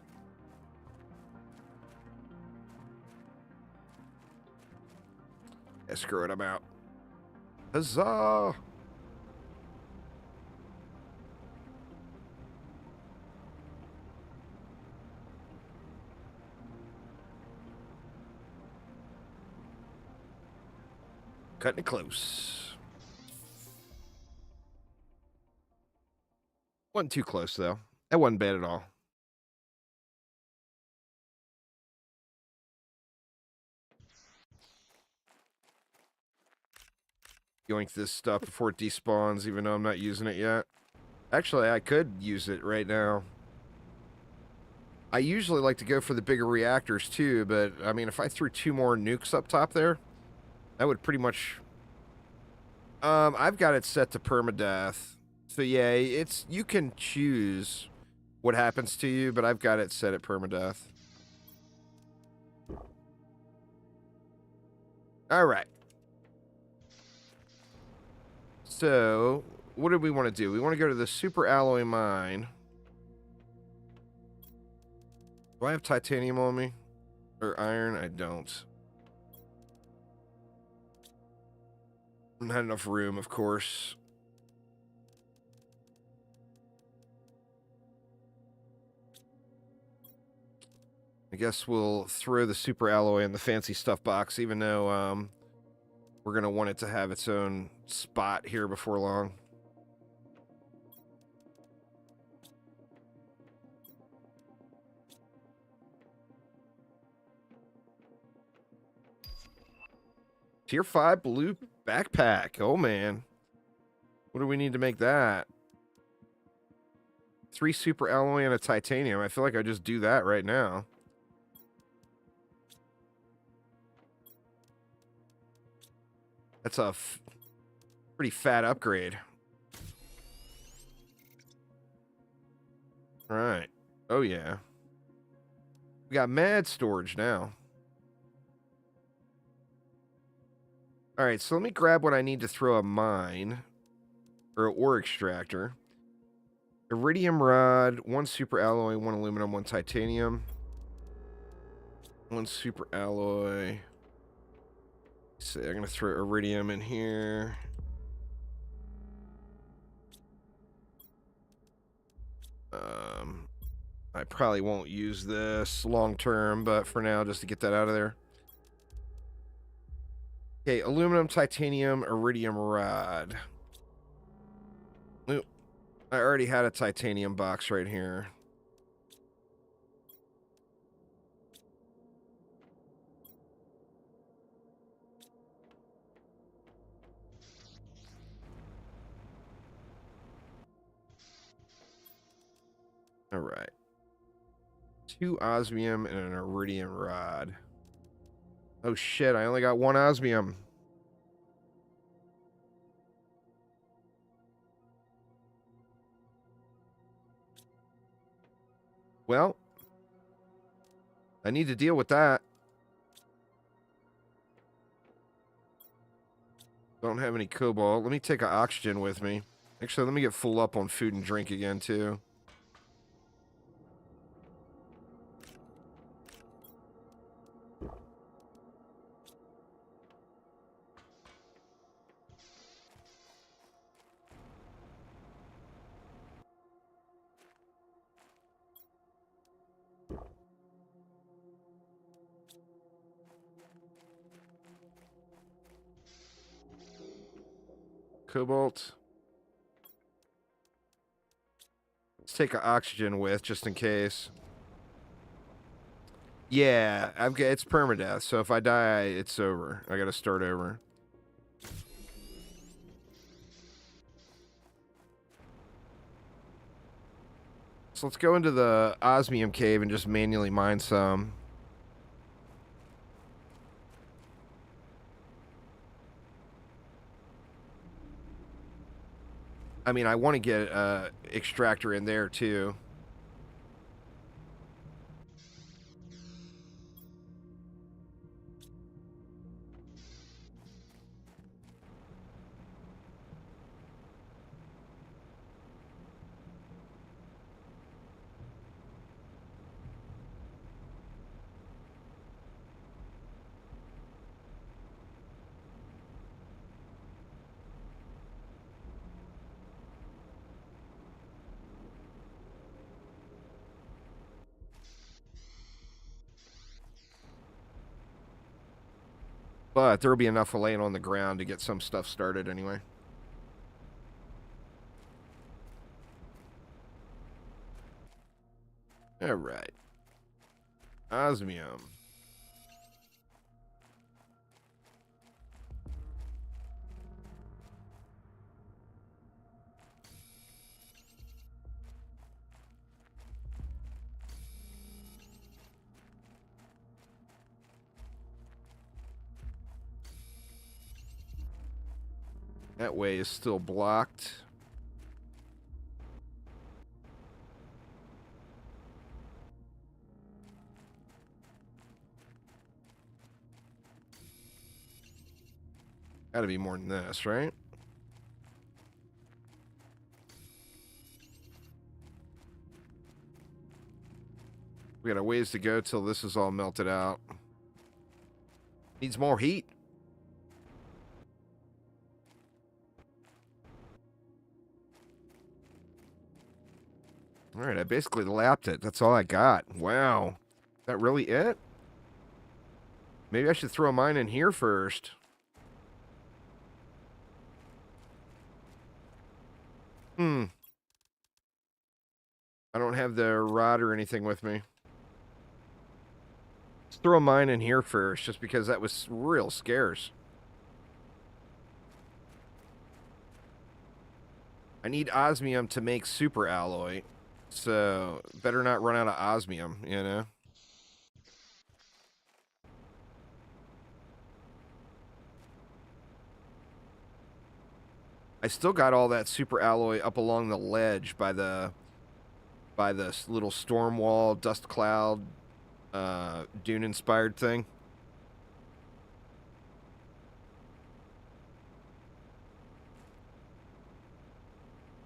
Yeah, screw it, I'm out. Huzzah! Cutting it close. Wasn't too close, though. That wasn't bad at all. Yoink this stuff before it despawns, even though I'm not using it yet. Actually, I could use it right now. I usually like to go for the bigger reactors, too, but, I mean, if I threw 2 more nukes up top there, that would pretty much... I've got it set to permadeath. So, yeah, it's... You can choose what happens to you, but I've got it set at permadeath. Alright. So, what do we want to do? We want to go to the super alloy mine. Do I have titanium on me? Or iron? I don't. Not enough room, of course. I guess we'll throw the super alloy in the fancy stuff box, even though we're going to want it to have its own spot here before long. Tier 5 blue backpack. Oh, man. What do we need to make that? 3 super alloy and a titanium. I feel like I just do that right now. That's a pretty fat upgrade. All right. Oh, yeah. We got mad storage now. All right, so let me grab what I need to throw a mine or an ore extractor. Iridium rod, 1 super alloy, 1 aluminum, 1 titanium. 1 super alloy. Let's see, I'm going to throw iridium in here. I probably won't use this long term, but for now, just to get that out of there. Okay, aluminum, titanium, iridium rod. Oop, I already had a titanium box right here. All right. 2 osmium and an iridium rod. Oh shit, I only got 1 osmium. Well, I need to deal with that. Don't have any cobalt. Let me take an oxygen with me. Actually, let me get full up on food and drink again, too. Cobalt. Let's take an oxygen with, just in case. Yeah, it's permadeath, so if I die, it's over. I gotta start over. So let's go into the osmium cave and just manually mine some. I mean, I want to get an extractor in there, too. But there will be enough of laying on the ground to get some stuff started anyway. All right. Osmium. That way is still blocked. Gotta be more than this, right? We got a ways to go till this is all melted out. Needs more heat. All right, I basically lapped it. That's all I got. Wow. Is that really it? Maybe I should throw mine in here first. I don't have the rod or anything with me. Let's throw mine in here first, just because that was real scarce. I need osmium to make super alloy. So, better not run out of osmium, you know? I still got all that super alloy up along the ledge by the little storm wall, dust cloud, dune inspired thing.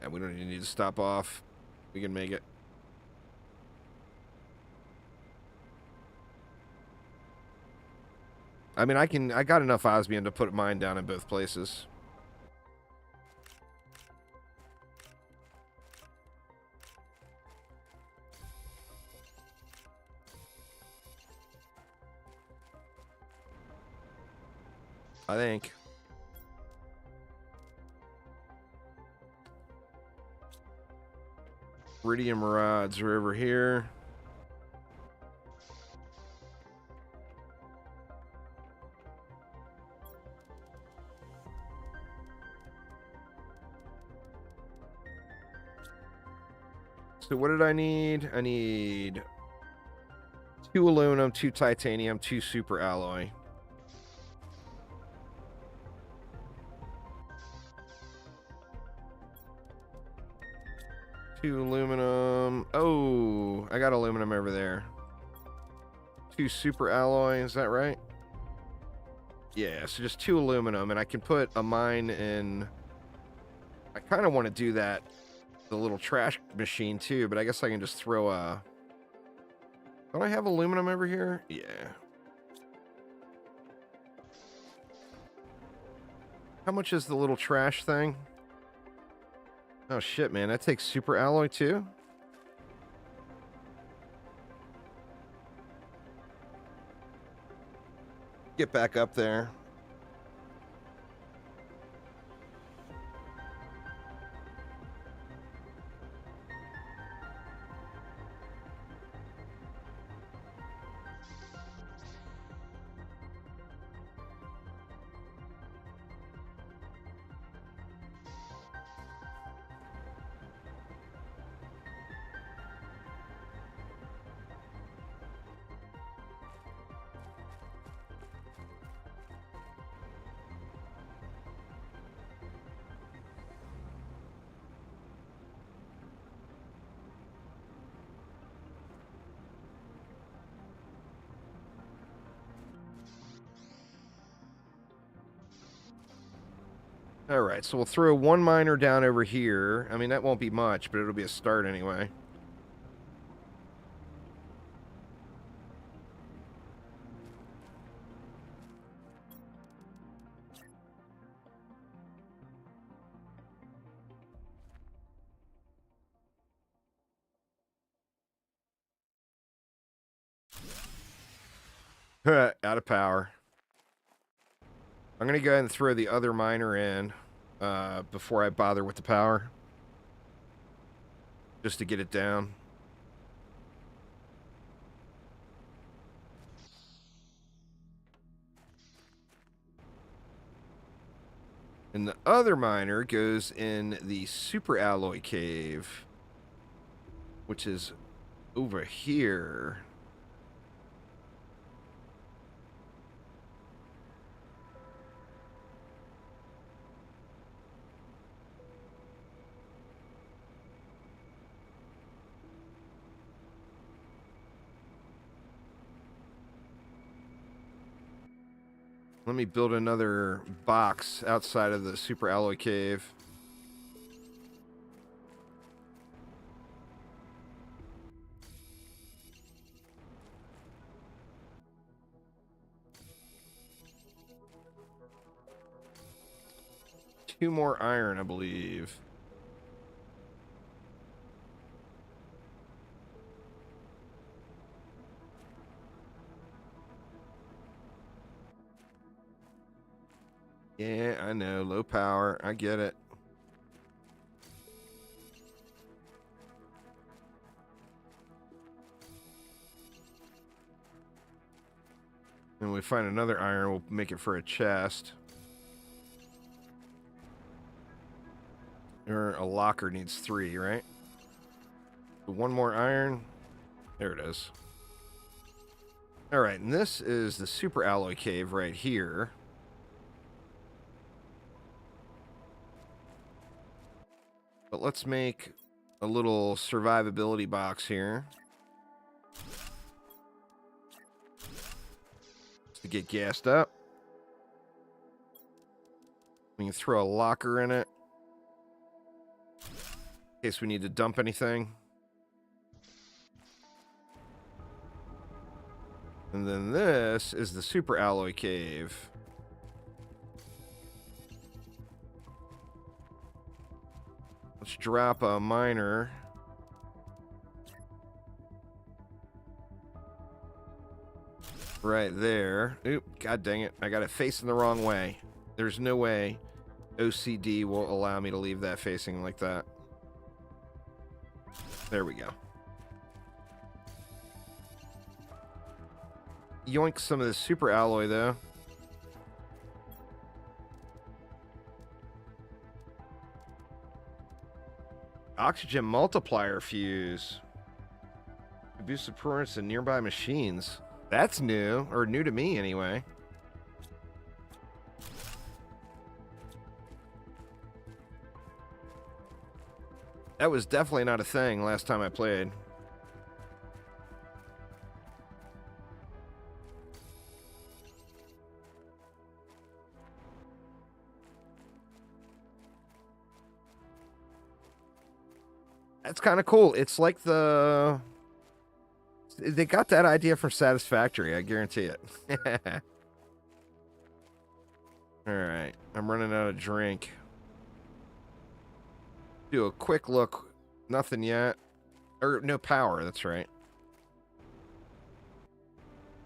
And we don't even need to stop off. We can make it. I mean, I got enough osmium to put mine down in both places. I think. Iridium rods are over here. So what did I need? I need 2 aluminum, 2 titanium, 2 super alloy. Two aluminum. Oh, I got aluminum over there. 2 super alloy, is that right? Yeah, so just 2 aluminum, and I can put a mine in. I kind of want to do that, the little trash machine too, but I guess I can just throw a. Don't I have aluminum over here? Yeah. How much is the little trash thing? Oh shit, man, that takes super alloy too? Get back up there. All right, so we'll throw 1 miner down over here. I mean, that won't be much, but it'll be a start anyway. Out of power. I'm going to go ahead and throw the other miner in before I bother with the power. Just to get it down. And the other miner goes in the super alloy cave, which is over here. Let me build another box outside of the super alloy cave. Two more iron, I believe. Yeah, I know. Low power. I get it. And we find another iron, we'll make it for a chest. Or a locker needs 3, right? One more iron. There it is. All right, and this is the super alloy cave right here. But let's make a little survivability box here. To get gassed up. We can throw a locker in it. In case we need to dump anything. And then this is the super alloy cave. Let's drop a miner. Right there. Oop, god dang it. I got it facing the wrong way. There's no way OCD will allow me to leave that facing like that. There we go. Yoink some of this super alloy, though. Oxygen multiplier fuse. Boost the performance in nearby machines. That's new, or new to me anyway. That was definitely not a thing last time I played. That's kind of cool. It's like they got that idea from Satisfactory, I guarantee it. Alright, I'm running out of drink. Do a quick look. Nothing yet. Or no power, that's right.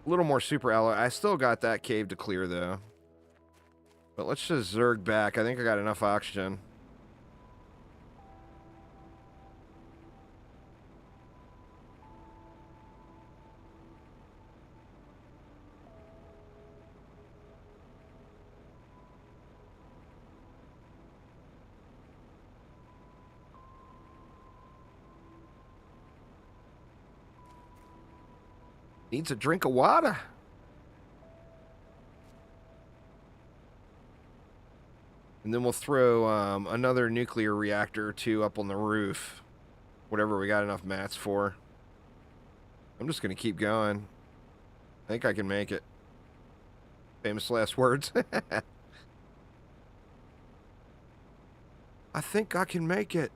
A little more super alloy. I still got that cave to clear, though. But let's just zerg back. I think I got enough oxygen. Needs a drink of water. And then we'll throw another nuclear reactor or two up on the roof. Whatever we got enough mats for. I'm just going to keep going. I think I can make it. Famous last words. I think I can make it.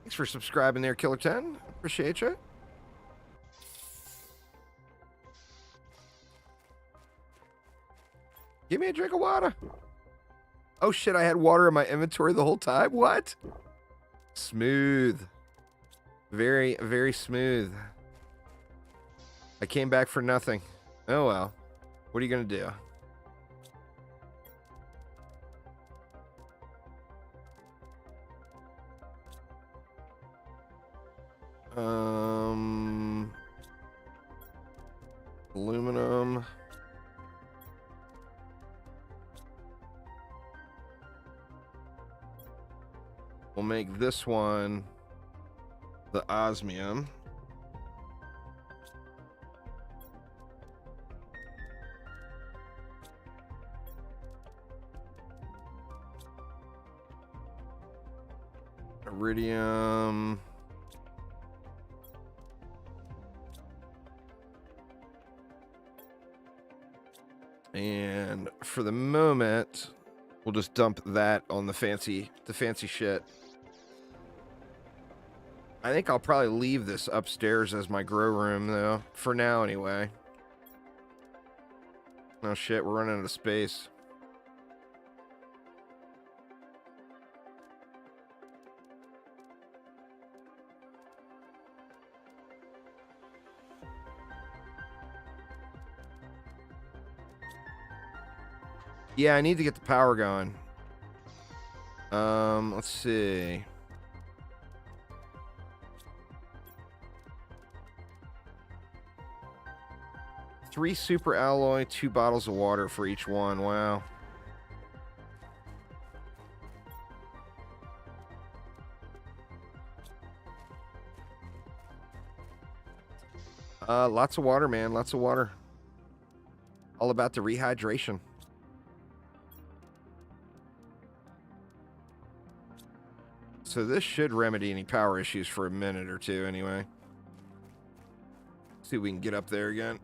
Thanks for subscribing there, Killer10. Appreciate you. Give me a drink of water. Oh shit, I had water in my inventory the whole time? What? Smooth. Very, very smooth. I came back for nothing. Oh well. What are you gonna do? Aluminum. We'll make this one the osmium. Iridium. And for the moment, we'll just dump that on the fancy shit. I think I'll probably leave this upstairs as my grow room, though. For now, anyway. Oh shit, we're running out of space. Yeah, I need to get the power going. Let's see. 3 super alloy, 2 bottles of water for each one. Wow. Lots of water, man. Lots of water. All about the rehydration. So this should remedy any power issues for a minute or two anyway. See if we can get up there again.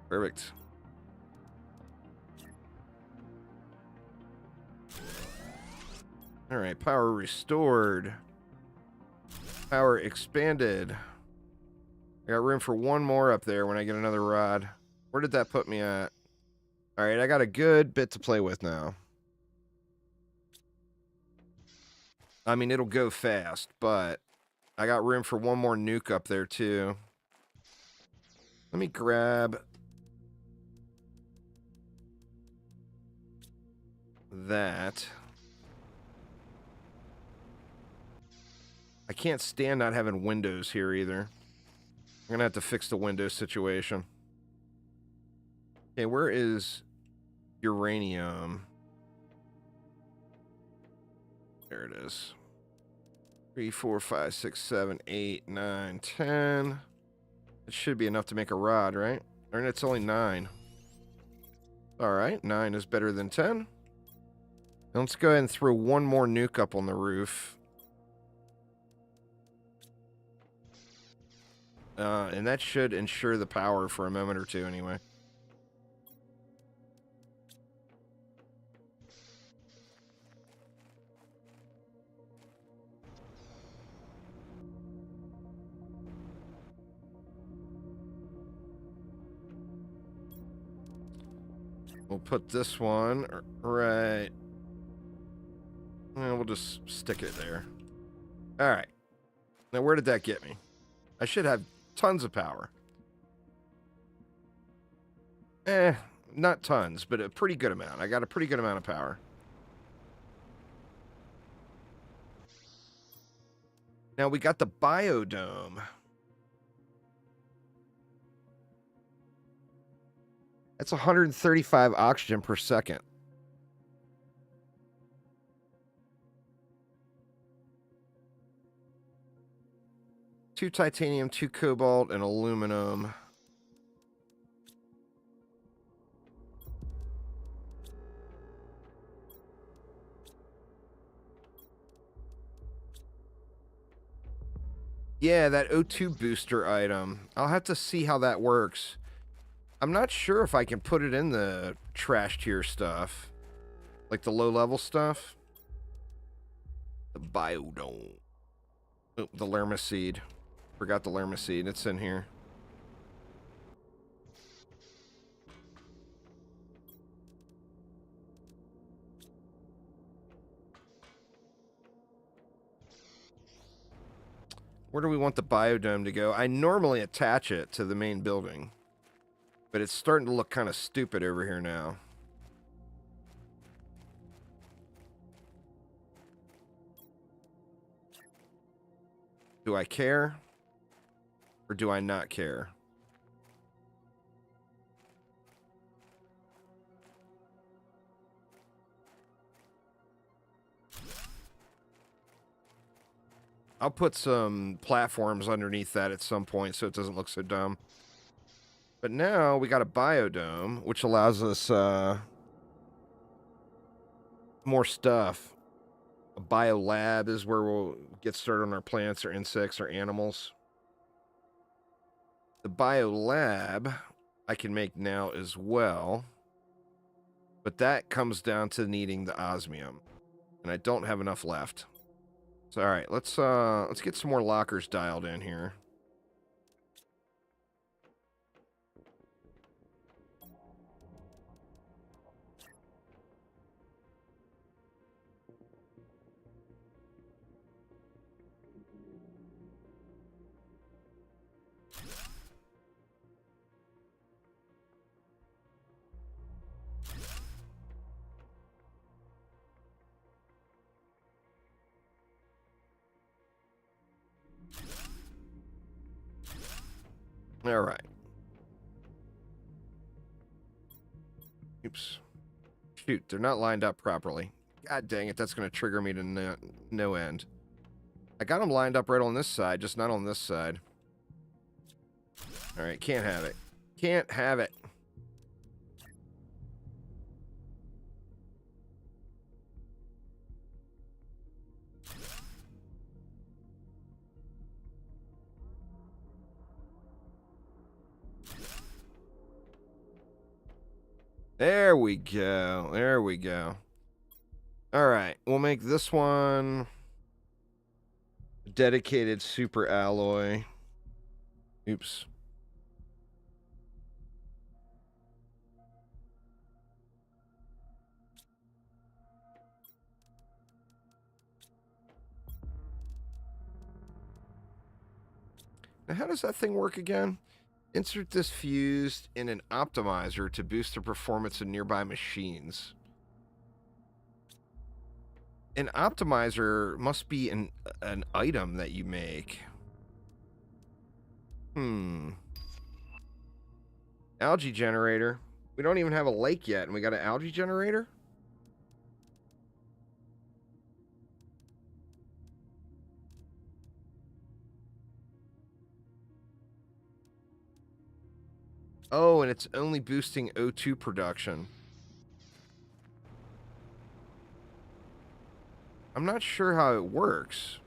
Perfect. All right, power restored. Power expanded. I got room for one more up there when I get another rod. Where did that put me at? All right, I got a good bit to play with now. I mean, it'll go fast, but I got room for one more nuke up there, too. Let me grab that. I can't stand not having windows here either. I'm going to have to fix the window situation. Okay, where is uranium? There it is. 3, 4, 5, 6, 7, 8, 9, 10. It should be enough to make a rod, right? Or it's only 9. All right, 9 is better than 10. And let's go ahead and throw one more nuke up on the roof. And that should ensure the power for a moment or two anyway. We'll put this one right. And we'll just stick it there. All right. Now, where did that get me? I should have tons of power. Not tons, but a pretty good amount. I got a pretty good amount of power. Now we got the biodome. That's 135 oxygen per second. Two titanium, 2 cobalt, and aluminum. Yeah, that O2 booster item. I'll have to see how that works. I'm not sure if I can put it in the trash tier stuff. Like the low-level stuff. The biodome. Oh, the lerma seed. Forgot the lerma seed. It's in here. Where do we want the biodome to go? I normally attach it to the main building. But it's starting to look kind of stupid over here now. Do I care? Or do I not care? I'll put some platforms underneath that at some point so it doesn't look so dumb. But now we got a biodome, which allows us more stuff. A biolab is where we'll get started on our plants or insects or animals. The biolab I can make now as well. But that comes down to needing the osmium. And I don't have enough left. So, all right, let's get some more lockers dialed in here. All right. Oops. Shoot, they're not lined up properly. God dang it, that's going to trigger me to no end. I got them lined up right on this side, just not on this side. All right, can't have it. Can't have it. There we go. There we go. All right, we'll make this one dedicated super alloy. Oops. Now, how does that thing work again? Insert this fused in an optimizer to boost the performance of nearby machines. An optimizer must be an item that you make. Algae generator. We don't even have a lake yet, and we got an algae generator? Oh, and it's only boosting O2 production. I'm not sure how it works.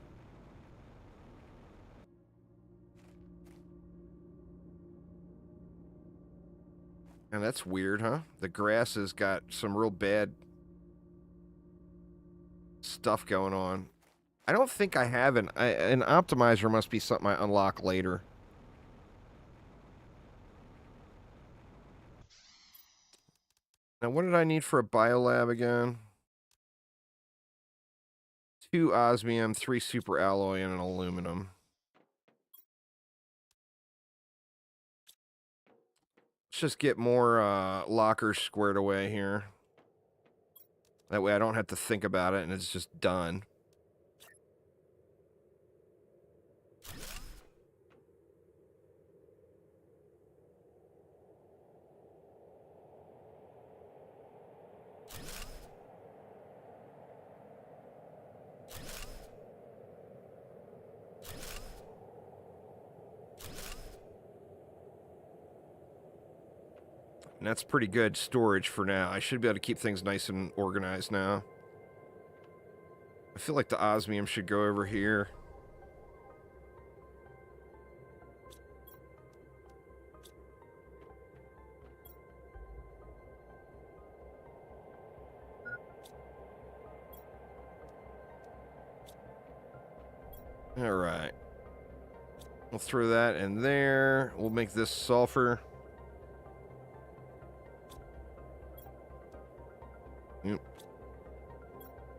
And that's weird, huh? The grass has got some real bad stuff going on. I don't think I have an optimizer. Must be something I unlock later. Now, what did I need for a biolab again? 2 osmium, 3 super alloy, and an aluminum. Let's just get more lockers squared away here. That way I don't have to think about it and it's just done. And that's pretty good storage for now. I should be able to keep things nice and organized now. I feel like the osmium should go over here. All right. We'll throw that in there. We'll make this sulfur. Yep.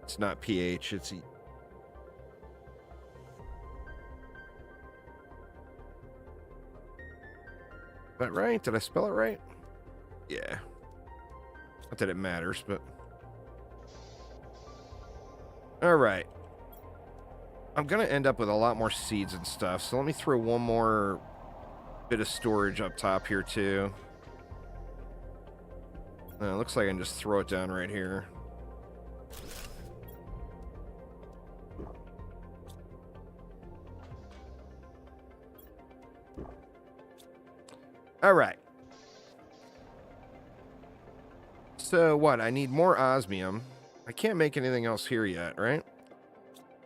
It's not pH, it's E. Is that right? Did I spell it right? Yeah. Not that it matters, but... Alright. I'm going to end up with a lot more seeds and stuff, so let me throw one more bit of storage up top here, too. Looks like I can just throw it down right here. Alright. So, what? I need more osmium. I can't make anything else here yet, right?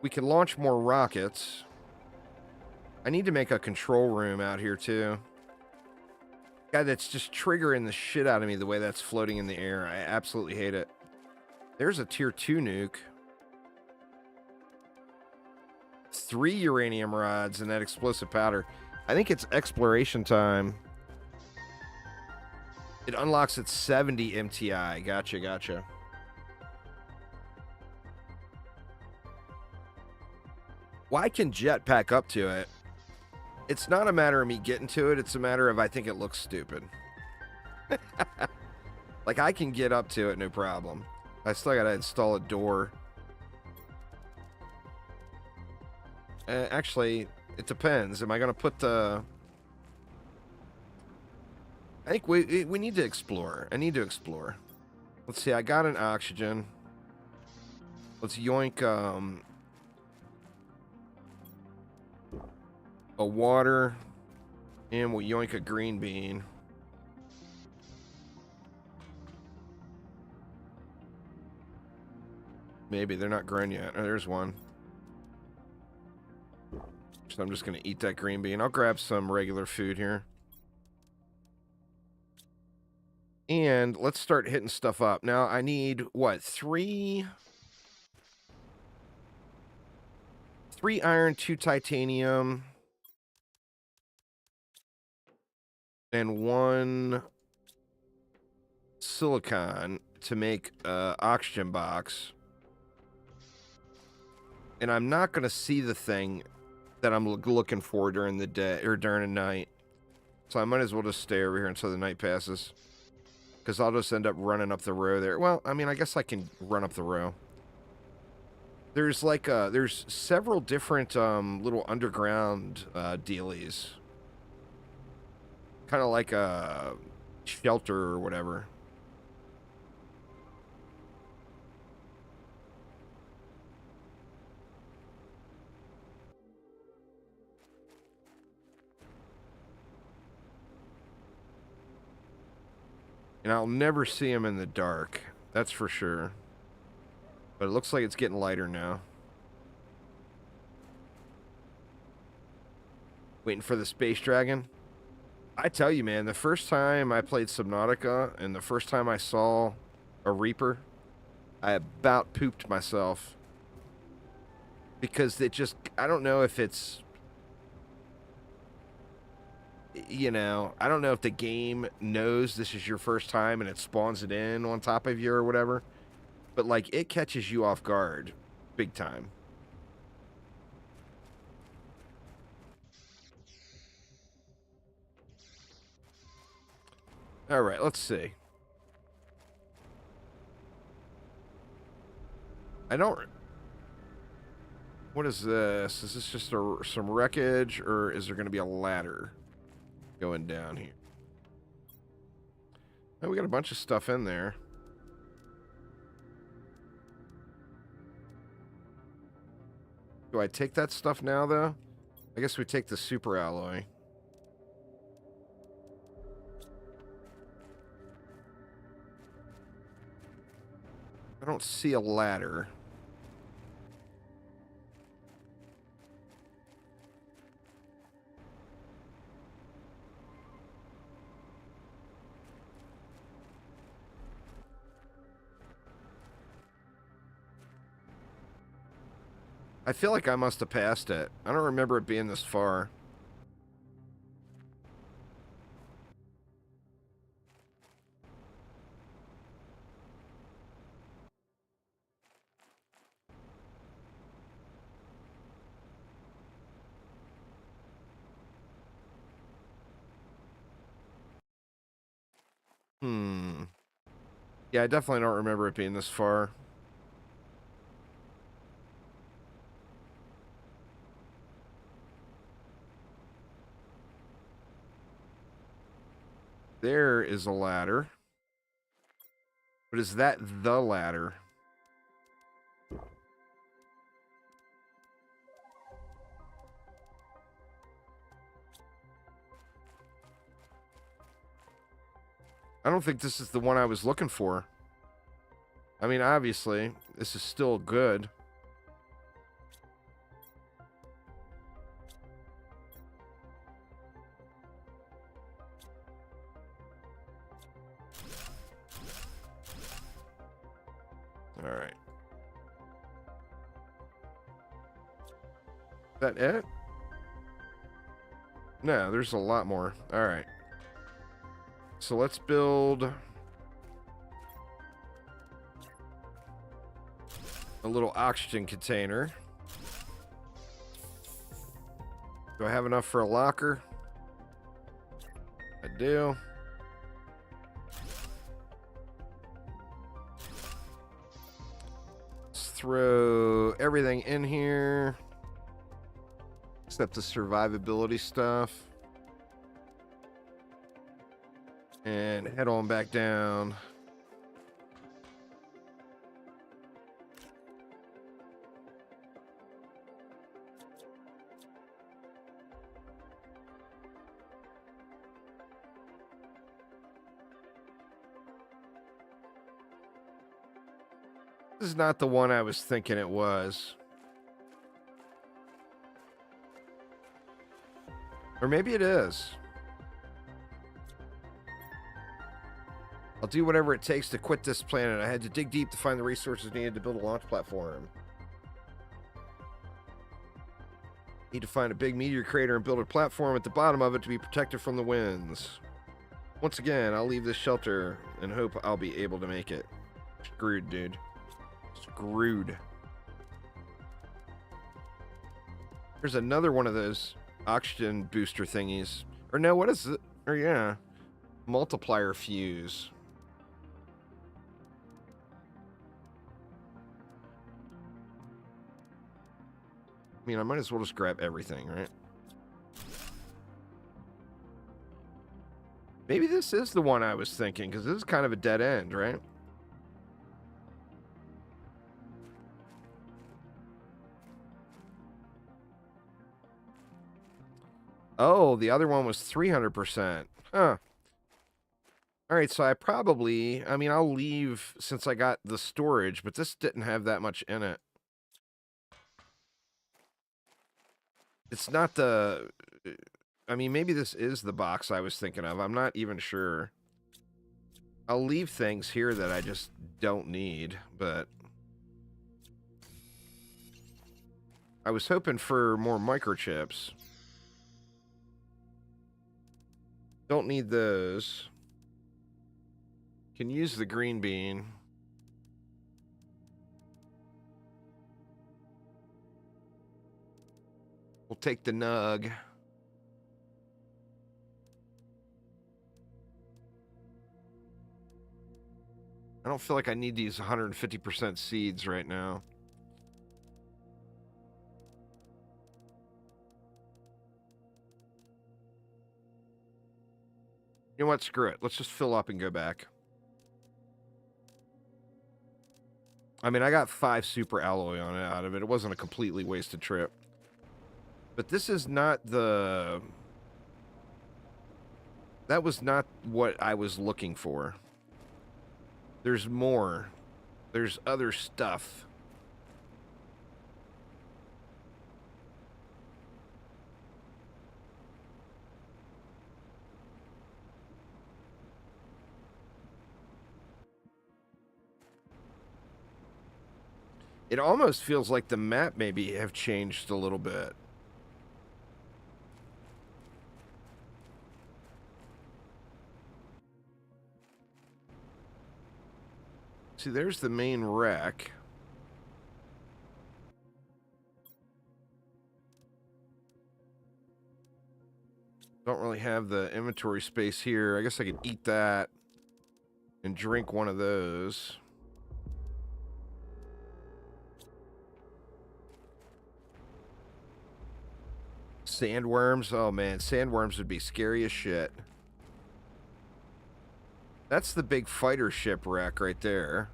We can launch more rockets. I need to make a control room out here, too. God, that's just triggering the shit out of me the way that's floating in the air. I absolutely hate it. There's a tier 2 nuke. 3 uranium rods and that explosive powder. I think it's exploration time. It unlocks at 70 MTI. Gotcha. Well, I can jetpack up to it. It's not a matter of me getting to it. It's a matter of I think it looks stupid. Like, I can get up to it, no problem. I still gotta install a door. Actually, it depends. Am I gonna put the... I think we need to explore. I need to explore. Let's see. I got an oxygen. Let's yoink a water, and we'll yoink a green bean. Maybe they're not grown yet. Oh, there's one. So I'm just gonna eat that green bean. I'll grab some regular food here. And let's start hitting stuff up. Now, I need, what, 3 iron, 2 titanium, and 1 silicon to make an oxygen box. And I'm not going to see the thing that I'm looking for during the day, or during the night. So I might as well just stay over here until the night passes. Because I'll just end up running up the row there. Well, I mean, I guess I can run up the row. There's like there's several different little underground dealies. Kind of like a shelter or whatever. And I'll never see him in the dark. That's for sure. But it looks like it's getting lighter now. Waiting for the space dragon. I tell you, man, the first time I played Subnautica and the first time I saw a Reaper, I about pooped myself. Because it just, I don't know if it's, you know, I don't know if the game knows this is your first time and it spawns it in on top of you or whatever. But, like, it catches you off guard big time. All right, let's see. I don't... What is this? Is this just some wreckage, or is there going to be a ladder going down here? Oh, we got a bunch of stuff in there. Do I take that stuff now, though? I guess we take the super alloy. I don't see a ladder. I feel like I must have passed it. I don't remember it being this far. Yeah, I definitely don't remember it being this far. There is a ladder. But is that the ladder? I don't think this is the one I was looking for. I mean, obviously, this is still good. All right. Is that it? No, there's a lot more. All right. So let's build a little oxygen container. Do I have enough for a locker? I do. Let's throw everything in here except the survivability stuff. Head on back down. This is not the one I was thinking it was. Or maybe it is. I'll do whatever it takes to quit this planet. I had to dig deep to find the resources needed to build a launch platform. Need to find a big meteor crater and build a platform at the bottom of it to be protected from the winds. Once again, I'll leave this shelter and hope I'll be able to make it. Screwed, dude. Screwed. There's another one of those oxygen booster thingies. Or no, what is it? Or yeah. Multiplier fuse. I mean, I might as well just grab everything, right? Maybe this is the one I was thinking, because this is kind of a dead end, right? Oh, the other one was 300%. Huh. Alright, so I mean, I'll leave since I got the storage, but this didn't have that much in it. It's not the... I mean, maybe this is the box I was thinking of. I'm not even sure. I'll leave things here that I just don't need, but... I was hoping for more microchips. Don't need those. Can use the green bean. We'll take the nug. I don't feel like I need to use 150% seeds right now. You know what? Screw it. Let's just fill up and go back. I mean, I got 5 super alloy on it out of it. It wasn't a completely wasted trip. But this is not the... That was not what I was looking for. There's more. There's other stuff. It almost feels like the map maybe have changed a little bit. See, there's the main wreck. Don't really have the inventory space here. I guess I could eat that and drink one of those. Sandworms? Oh man, sandworms would be scary as shit. That's the big fighter ship wreck right there.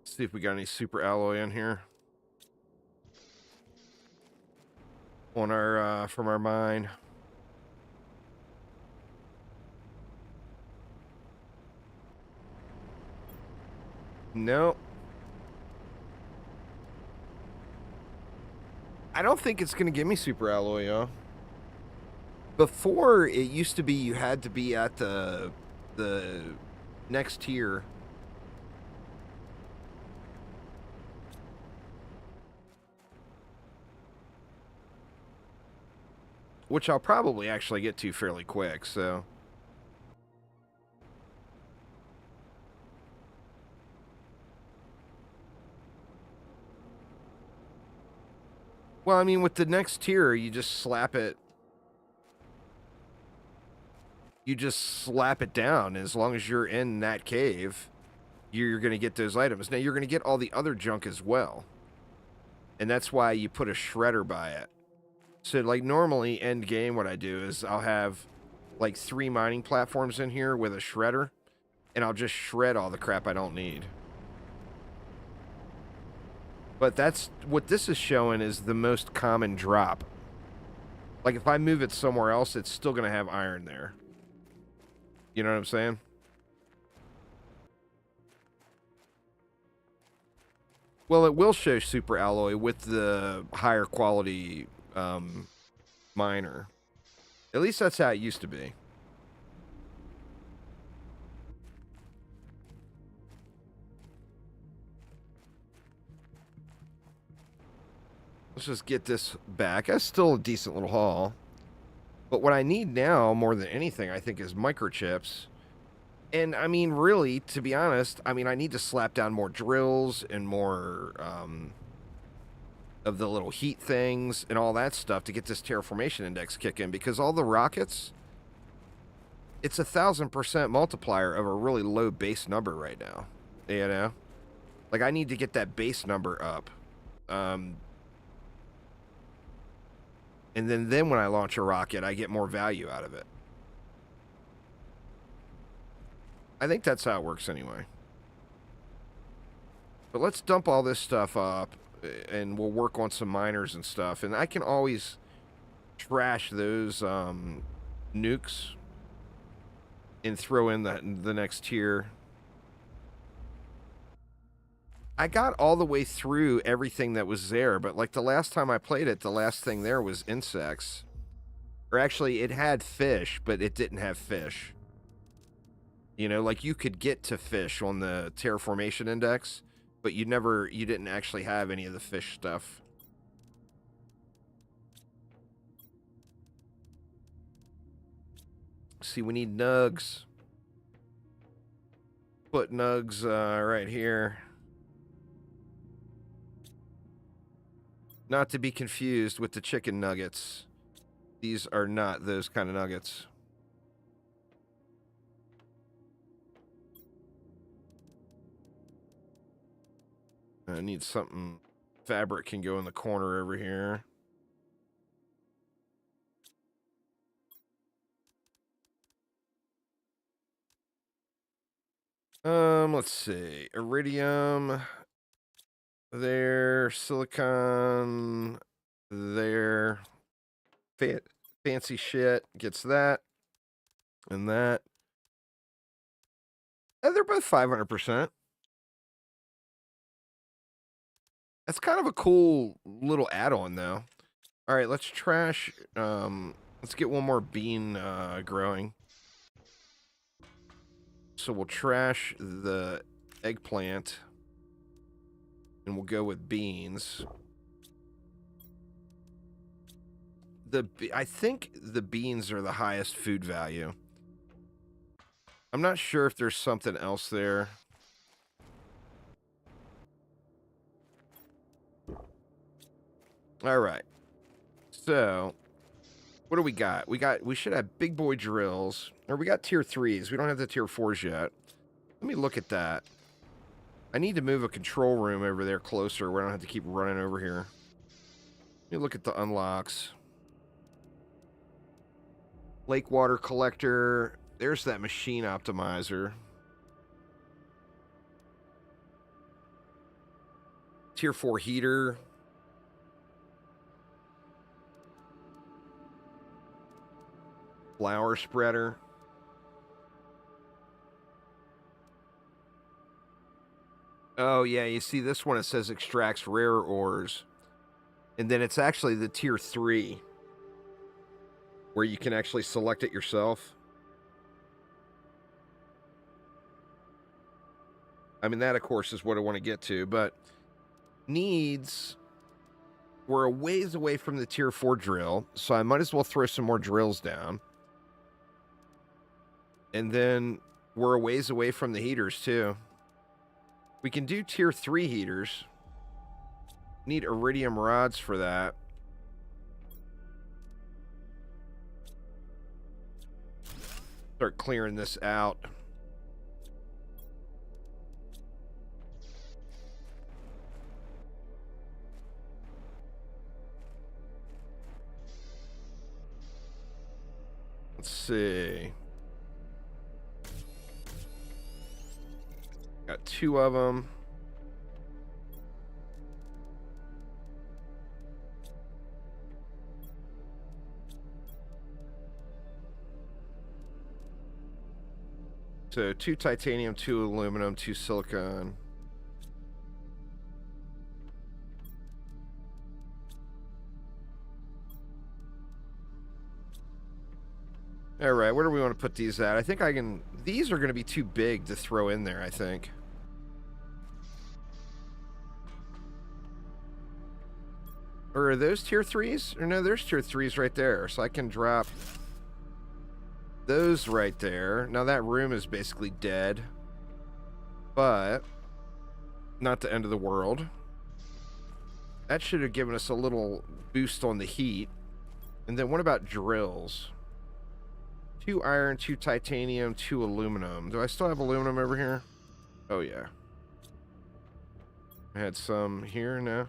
Let's see if we got any super alloy in here. On our, from our mine. Nope. I don't think it's going to give me super alloy, yo. Before, it used to be you had to be at the next tier. Which I'll probably actually get to fairly quick, so... Well, I mean, with the next tier, you just slap it. You just slap it down as long as you're in that cave. you're going to get those items. Now, you're going to get all the other junk as well. And that's why you put a shredder by it. So, like, normally, end game, what I do is I'll have, like, 3 mining platforms in here with a shredder, and I'll just shred all the crap I don't need. But that's what this is showing is the most common drop. Like, if I move it somewhere else, it's still going to have iron there. You know what I'm saying? Well, it will show super alloy with the higher quality miner. At least that's how it used to be. Let's just get this back. That's still a decent little haul. But what I need now, more than anything, I think, is microchips. And, I mean, really, to be honest, I mean, I need to slap down more drills and more of the little heat things and all that stuff to get this terraformation index kicking. Because all the rockets, it's 1,000% multiplier of a really low base number right now. You know? Like, I need to get that base number up. And then when I launch a rocket, I get more value out of it. I think that's how it works anyway. But let's dump all this stuff up, and we'll work on some miners and stuff. And I can always trash those nukes and throw in the next tier. I got all the way through everything that was there, but like the last time I played it, the last thing there was insects. Or actually, it had fish, but it didn't have fish. You know, like you could get to fish on the terraformation index, but you didn't actually have any of the fish stuff. See, we need nugs. Put nugs right here. Not to be confused with the chicken nuggets. These are not those kind of nuggets. I need something. Fabric can go in the corner over here. Let's see. Iridium. There. Silicon. There. Fancy shit. Gets that. And that. And they're both 500%. That's kind of a cool little add-on, though. All right, let's trash. Let's get one more bean growing. So we'll trash the eggplant, and we'll go with beans. I think the beans are the highest food value. I'm not sure if there's something else there. All right. So, what do we got? We should have big boy drills. Or we got tier 3s. We don't have the tier 4s yet. Let me look at that. I need to move a control room over there closer where I don't have to keep running over here. Let me look at the unlocks. Lake water collector. There's that machine optimizer. Tier 4 heater. Flower spreader. Oh, yeah, you see this one, it says extracts rare ores. And then it's actually the tier 3, where you can actually select it yourself. I mean, that, of course, is what I want to get to, but needs... We're a ways away from the tier 4 drill, so I might as well throw some more drills down. And then we're a ways away from the heaters, too. We can do tier 3 heaters. Need iridium rods for that. Start clearing this out. Let's see. Got 2 of them. So 2 titanium, 2 aluminum, 2 silicon. All right, where do we want to put these at? I think I can... These are going to be too big to throw in there, I think. Or are those tier 3s? Or no, there's tier 3s right there. So I can drop those right there. Now that room is basically dead. But not the end of the world. That should have given us a little boost on the heat. And then what about drills? 2 iron, 2 titanium, 2 aluminum. Do I still have aluminum over here? Oh, yeah. I had some here now.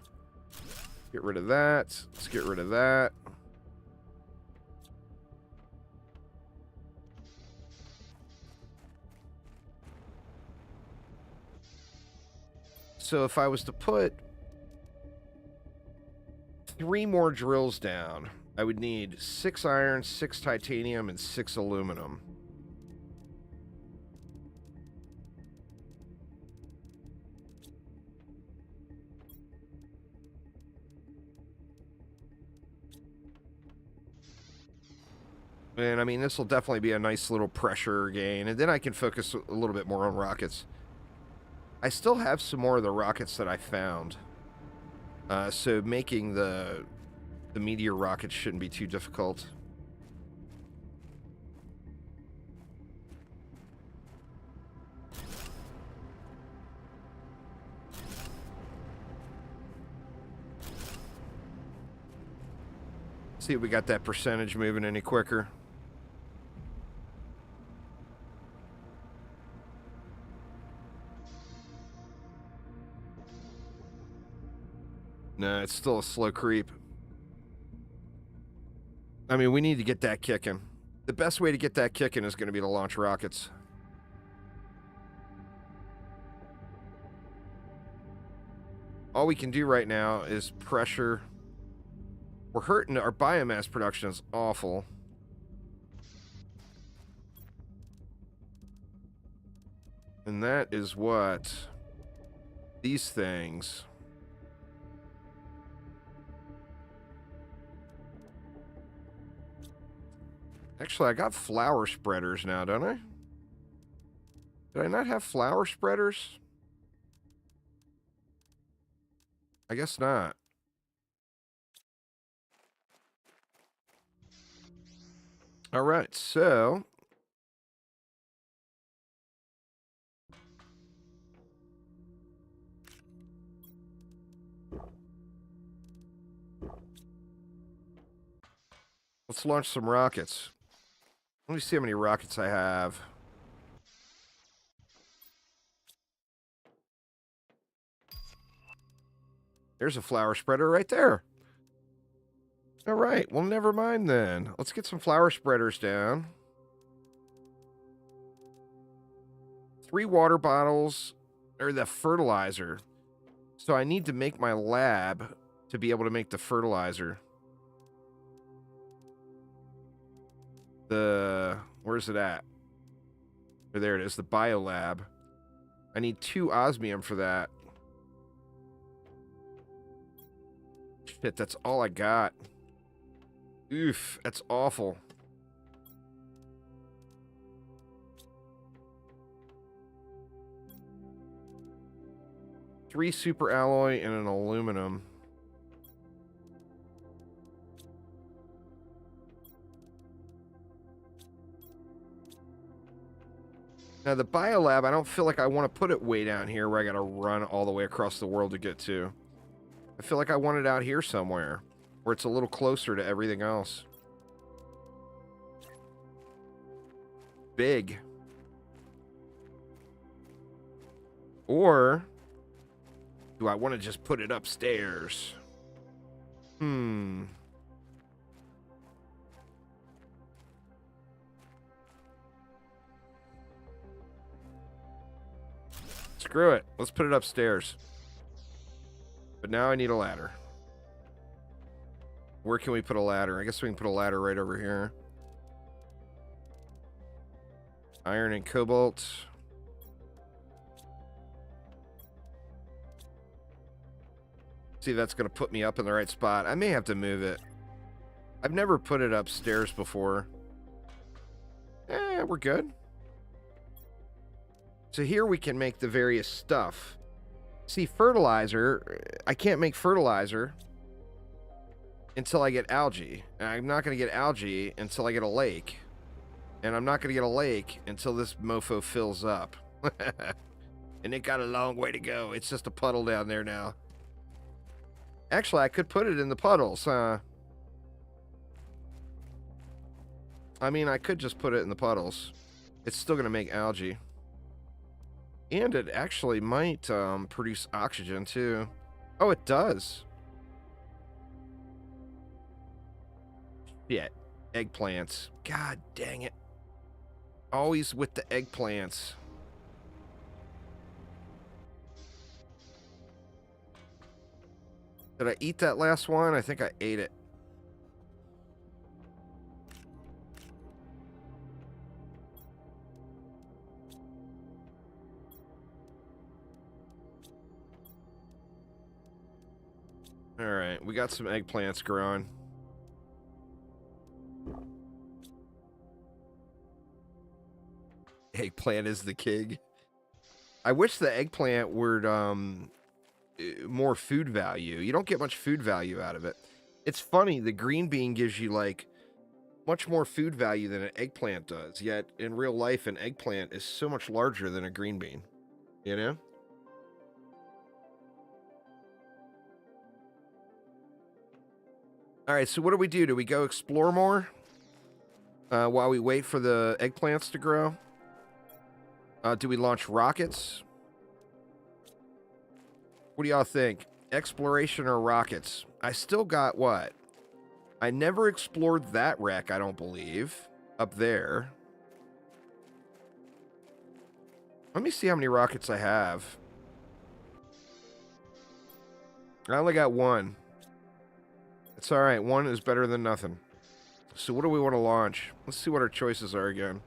Get rid of that. Let's get rid of that. So if I was to put 3 more drills down, I would need 6 iron, 6 titanium, and 6 aluminum. And I mean, this will definitely be a nice little pressure gain, and then I can focus a little bit more on rockets. I still have some more of the rockets that I found. So making the meteor rockets shouldn't be too difficult. See if we got that percentage moving any quicker. No, it's still a slow creep. I mean, we need to get that kicking. The best way to get that kicking is going to be to launch rockets. All we can do right now is pressure. We're hurting. Our biomass production is awful. And that is what these things... Actually, I got flower spreaders now, don't I? Did I not have flower spreaders? I guess not. All right, so... let's launch some rockets. Let me see how many rockets I have. There's a flower spreader right there. All right, well, never mind then. Let's get some flower spreaders down. 3 water bottles, or the fertilizer. So I need to make my lab to be able to make the fertilizer. Where's it at? Oh, there it is, the biolab. I need 2 osmium for that. Shit, that's all I got. Oof, that's awful. Three super alloy and an aluminum. Now, the biolab, I don't feel like I want to put it way down here where I got to run all the way across the world to get to. I feel like I want it out here somewhere where it's a little closer to everything else. Big. Or do I want to just put it upstairs? Screw it. Let's put it upstairs. But now I need a ladder. Where can we put a ladder? I guess we can put a ladder right over here. Iron and cobalt. See if that's going to put me up in the right spot. I may have to move it. I've never put it upstairs before. We're good. So here we can make the various stuff. See, fertilizer, I can't make fertilizer until I get algae. And I'm not going to get algae until I get a lake. And I'm not going to get a lake until this mofo fills up. And it got a long way to go. It's just a puddle down there now. Actually, I could put it in the puddles, huh? I mean, I could just put it in the puddles. It's still going to make algae. And it actually might produce oxygen, too. Oh, it does. Shit. Eggplants. God dang it. Always with the eggplants. Did I eat that last one? I think I ate it. All right, we got some eggplants growing. Eggplant is the king. I wish the eggplant were more food value. You don't get much food value out of it. It's funny, the green bean gives you like much more food value than an eggplant does, yet in real life an eggplant is so much larger than a green bean, you know? All right, so what do we do? Do we go explore more while we wait for the eggplants to grow? Do we launch rockets? What do y'all think? Exploration or rockets? I still got what? I never explored that wreck, I don't believe. Up there. Let me see how many rockets I have. I only got one. It's alright. One is better than nothing. So what do we want to launch? Let's see what our choices are again.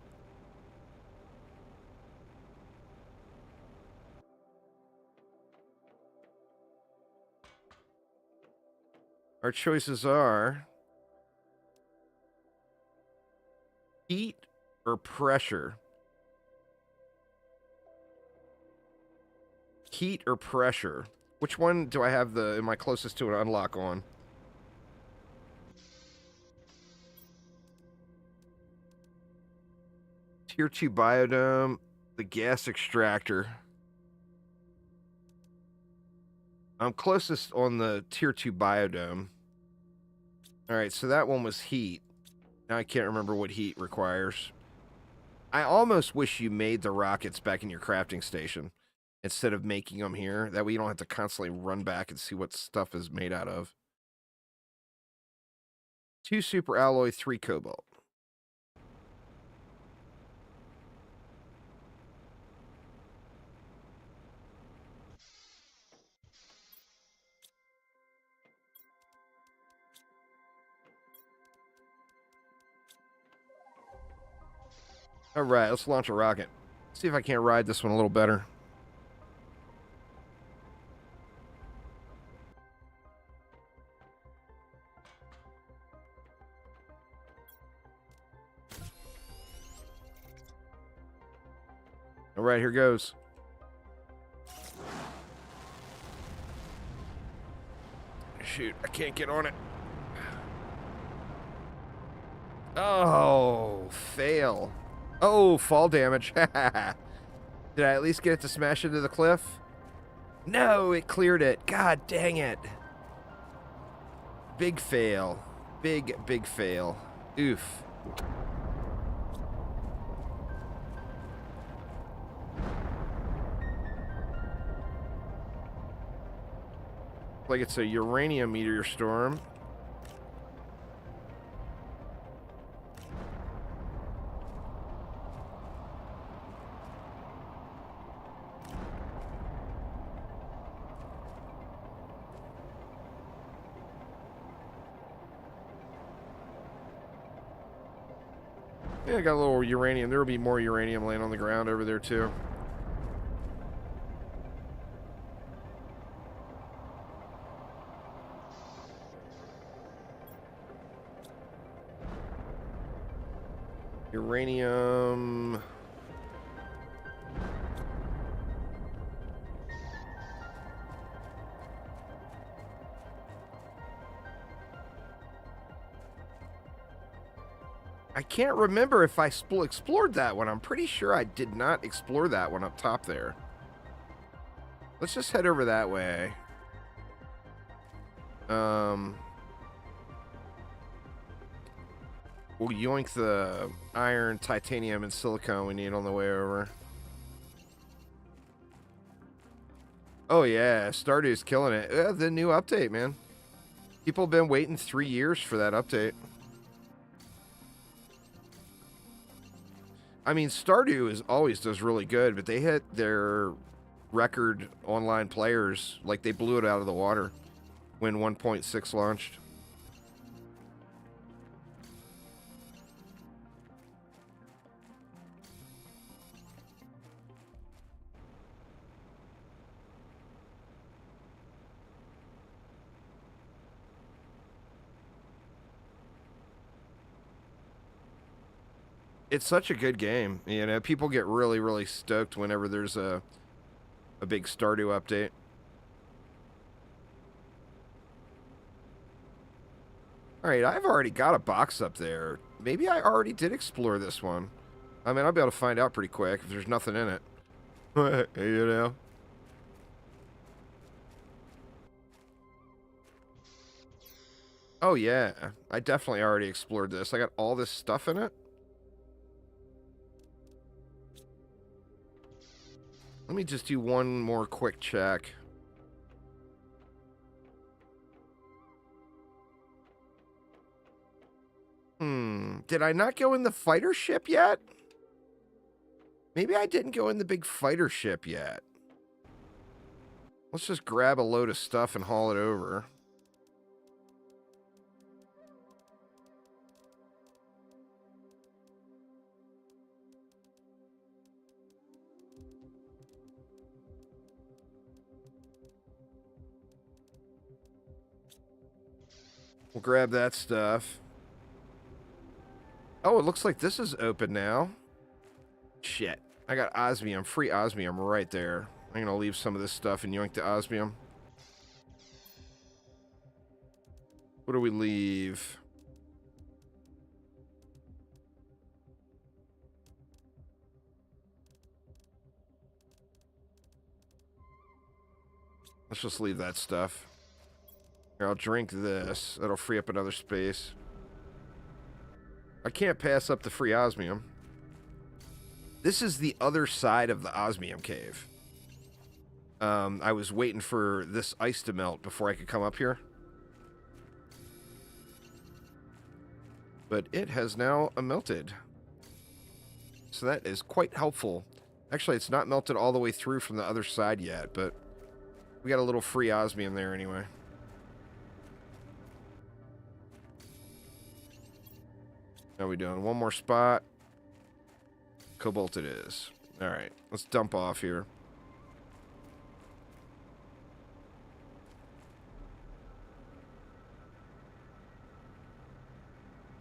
Our choices are heat or pressure. Heat or pressure. Which one do I have am I closest to an unlock on? Tier 2 biodome, the gas extractor. I'm closest on the tier 2 biodome. Alright, so that one was heat. Now I can't remember what heat requires. I almost wish you made the rockets back in your crafting station instead of making them here. That way you don't have to constantly run back and see what stuff is made out of. 2 super alloy, 3 cobalt. All right, let's launch a rocket. See if I can't ride this one a little better. All right, here goes. Shoot, I can't get on it. Oh, fail. Oh, fall damage. Did I at least get it to smash into the cliff? No, it cleared it. God dang it. Big fail. Big fail. Oof. Like it's a uranium meteor storm. Yeah, I got a little uranium. There will be more uranium laying on the ground over there, too. Uranium. I can't remember if I explored that one. I'm pretty sure I did not explore that one up top there. Let's just head over that way. We'll yoink the iron, titanium, and silicone we need on the way over. Oh, yeah. Stardew's killing it. The new update, man. People have been waiting 3 years for that update. I mean, Stardew always does really good, but they hit their record online players. Like, they blew it out of the water when 1.6 launched. It's such a good game. You know, people get really, really stoked whenever there's a big Stardew update. All right, I've already got a box up there. Maybe I already did explore this one. I mean, I'll be able to find out pretty quick if there's nothing in it. You know? Oh, yeah. I definitely already explored this. I got all this stuff in it. Let me just do one more quick check. Did I not go in the fighter ship yet? Maybe I didn't go in the big fighter ship yet. Let's just grab a load of stuff and haul it over. We'll grab that stuff. Oh, it looks like this is open now. Shit. I got osmium, free osmium right there. I'm going to leave some of this stuff and yoink the osmium. What do we leave? Let's just leave that stuff. Here, I'll drink this. That'll free up another space. I can't pass up the free osmium. This is the other side of the osmium cave. I was waiting for this ice to melt before I could come up here. But it has now melted. So that is quite helpful. Actually, it's not melted all the way through from the other side yet, but we got a little free osmium there anyway. How are we doing? One more spot. Cobalt it is. All right, let's dump off here.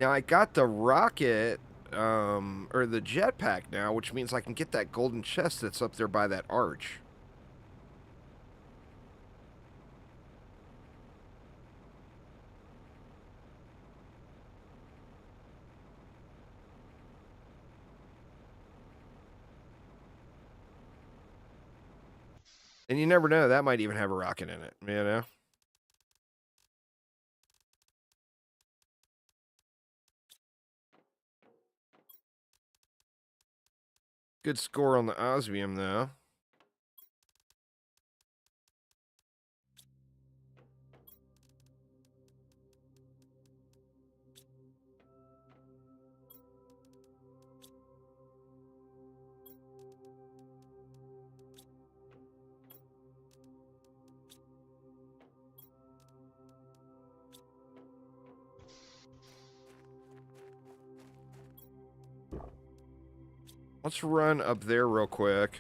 Now, I got the rocket, or the jetpack now, which means I can get that golden chest that's up there by that arch. And you never know, that might even have a rocket in it, you know? Good score on the osmium, though. Let's run up there real quick.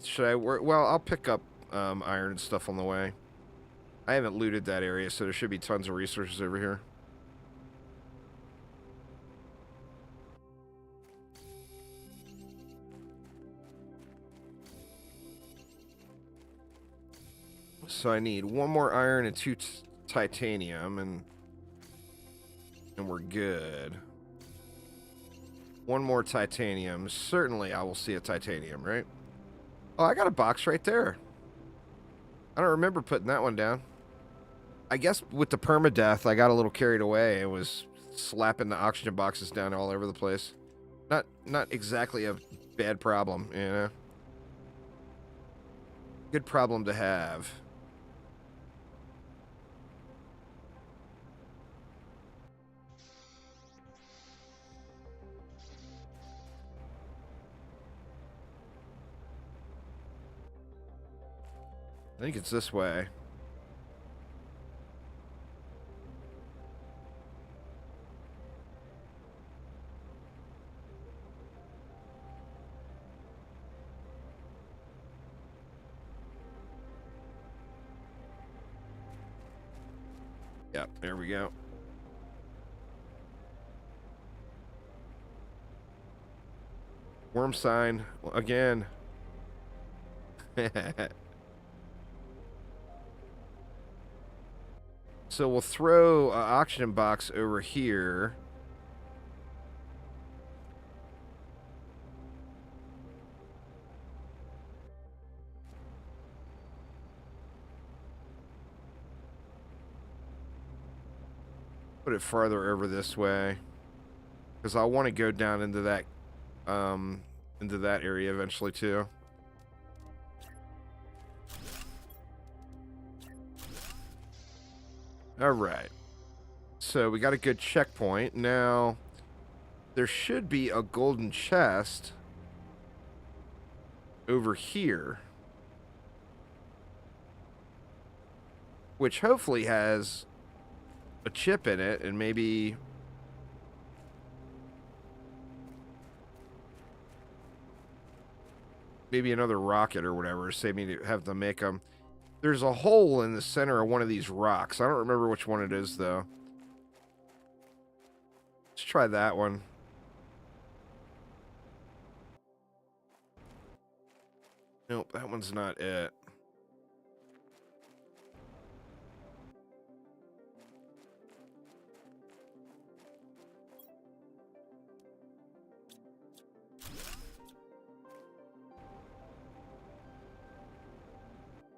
Should I work? Well, I'll pick up iron and stuff on the way. I haven't looted that area, so there should be tons of resources over here. So I need one more iron and two titanium, and we're good. One more titanium. Certainly I will see a titanium, right? Oh, I got a box right there. I don't remember putting that one down. I guess with the permadeath, I got a little carried away and was slapping the oxygen boxes down all over the place. Not exactly a bad problem, you know? Good problem to have. I think it's this way. Yep, there we go. Worm sign again. So we'll throw an oxygen box over here. Put it farther over this way, because I want to go down into that area eventually too. All right. So we got a good checkpoint. Now, there should be a golden chest over here, which hopefully has a chip in it, and maybe another rocket or whatever. Save me to have to make them. There's a hole in the center of one of these rocks. I don't remember which one it is, though. Let's try that one. Nope, that one's not it.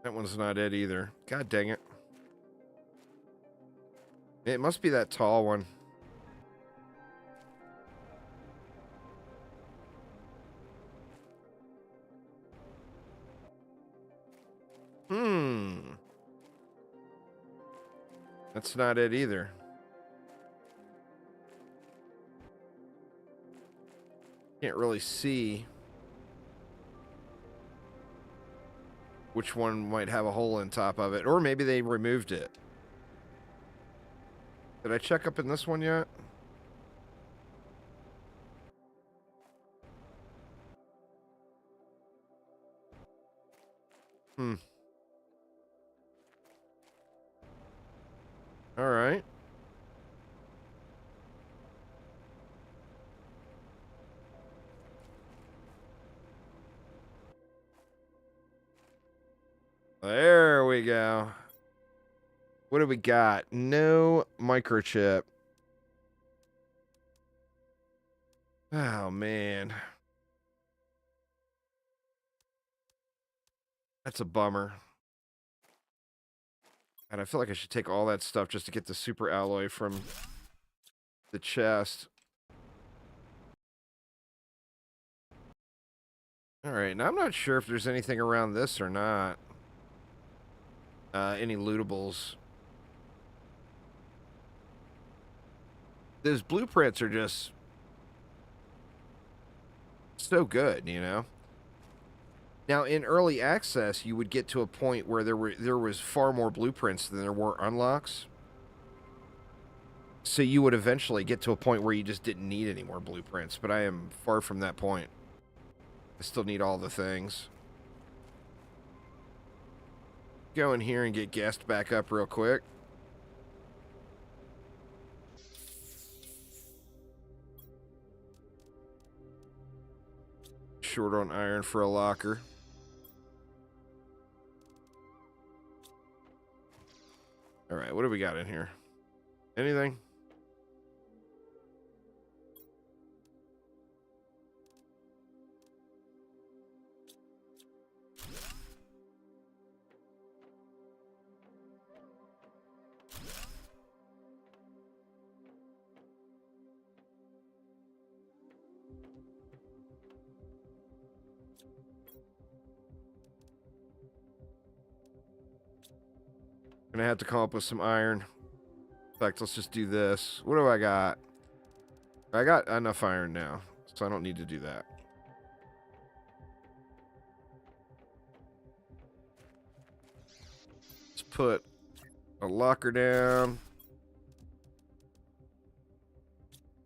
That one's not it either. God dang it. It must be that tall one. That's not it either. Can't really see which one might have a hole in top of it. Or maybe they removed it. Did I check up in this one yet? All right. There we go. What do we got? No microchip. Oh, man. That's a bummer. And I feel like I should take all that stuff just to get the super alloy from the chest. Alright, now I'm not sure if there's anything around this or not. Any lootables. Those blueprints are just so good, you know? Now, in early access, you would get to a point where there was far more blueprints than there were unlocks. So you would eventually get to a point where you just didn't need any more blueprints, but I am far from that point. I still need all the things. Go in here and get gassed back up real quick. Short on iron for a locker. All right, what do we got in here? Anything? Gonna have to come up with some iron. In fact, let's just do this. What do I got? I got enough iron now, so I don't need to do that. Let's put a locker down.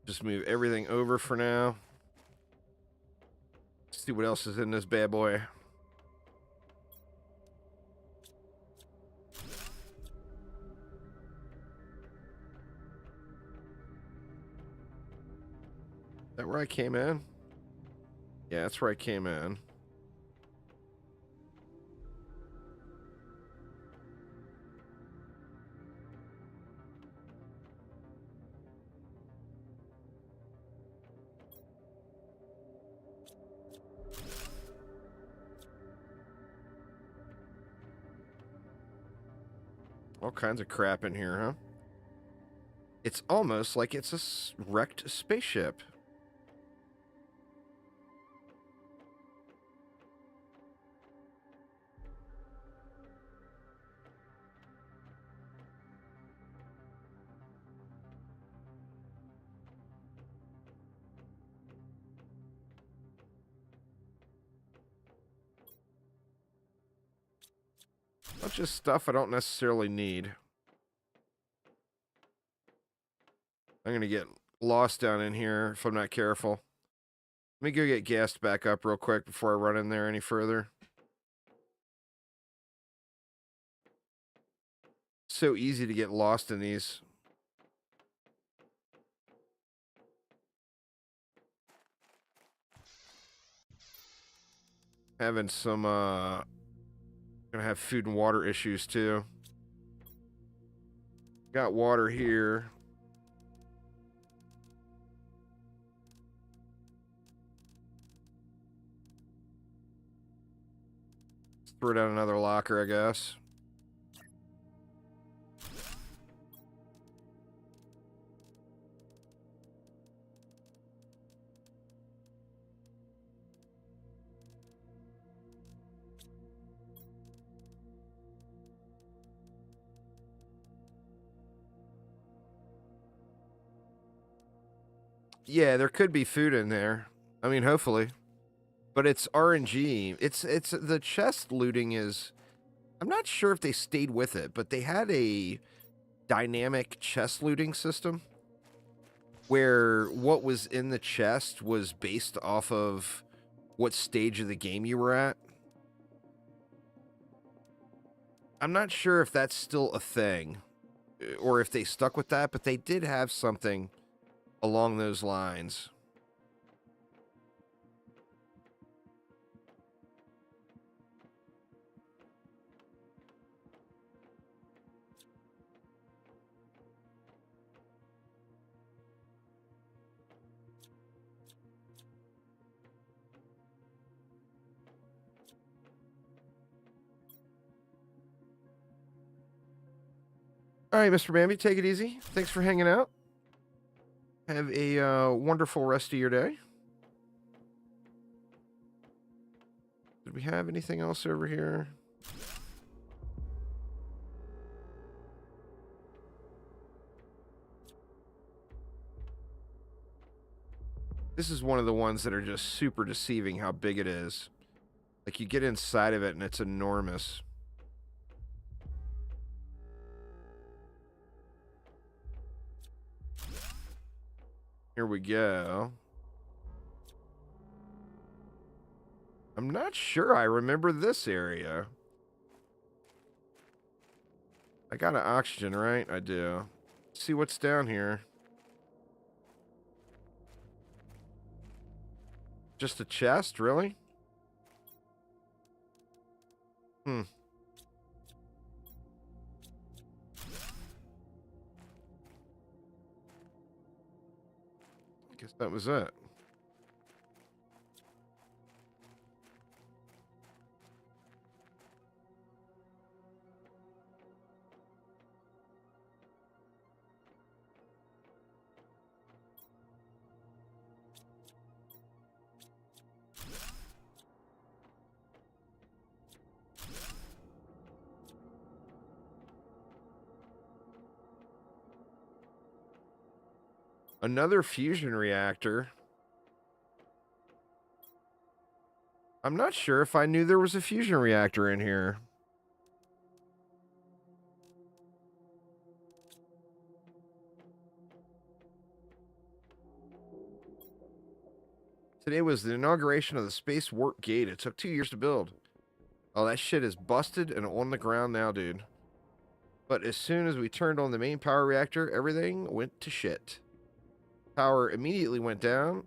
Just move everything over for now. Let's see what else is in this bad boy. Is that where I came in? Yeah, that's where I came in. All kinds of crap in here, huh? It's almost like it's a wrecked spaceship. Bunch of stuff I don't necessarily need. I'm going to get lost down in here if I'm not careful. Let me go get gassed back up real quick before I run in there any further. So easy to get lost in these. Having some, gonna have food and water issues too. Got water here. Let's throw down another locker, I guess. Yeah, there could be food in there. I mean, hopefully. But it's RNG. It's the chest looting is, I'm not sure if they stayed with it, but they had a dynamic chest looting system where what was in the chest was based off of what stage of the game you were at. I'm not sure if that's still a thing or if they stuck with that, but they did have something along those lines. All right, Mr. Bambi, take it easy. Thanks for hanging out. Have a wonderful rest of your day. Did we have anything else over here? This is one of the ones that are just super deceiving how big it is. Like, you get inside of it and it's enormous. Here we go. I'm not sure I remember this area. I got an oxygen, right? I do. Let's see what's down here. Just a chest, really? Hmm. Guess that was it. Another fusion reactor. I'm not sure if I knew there was a fusion reactor in here. Today was the inauguration of the Space Warp Gate. It took 2 years to build. Oh, that shit is busted and on the ground now, dude. But as soon as we turned on the main power reactor, everything went to shit. Power immediately went down.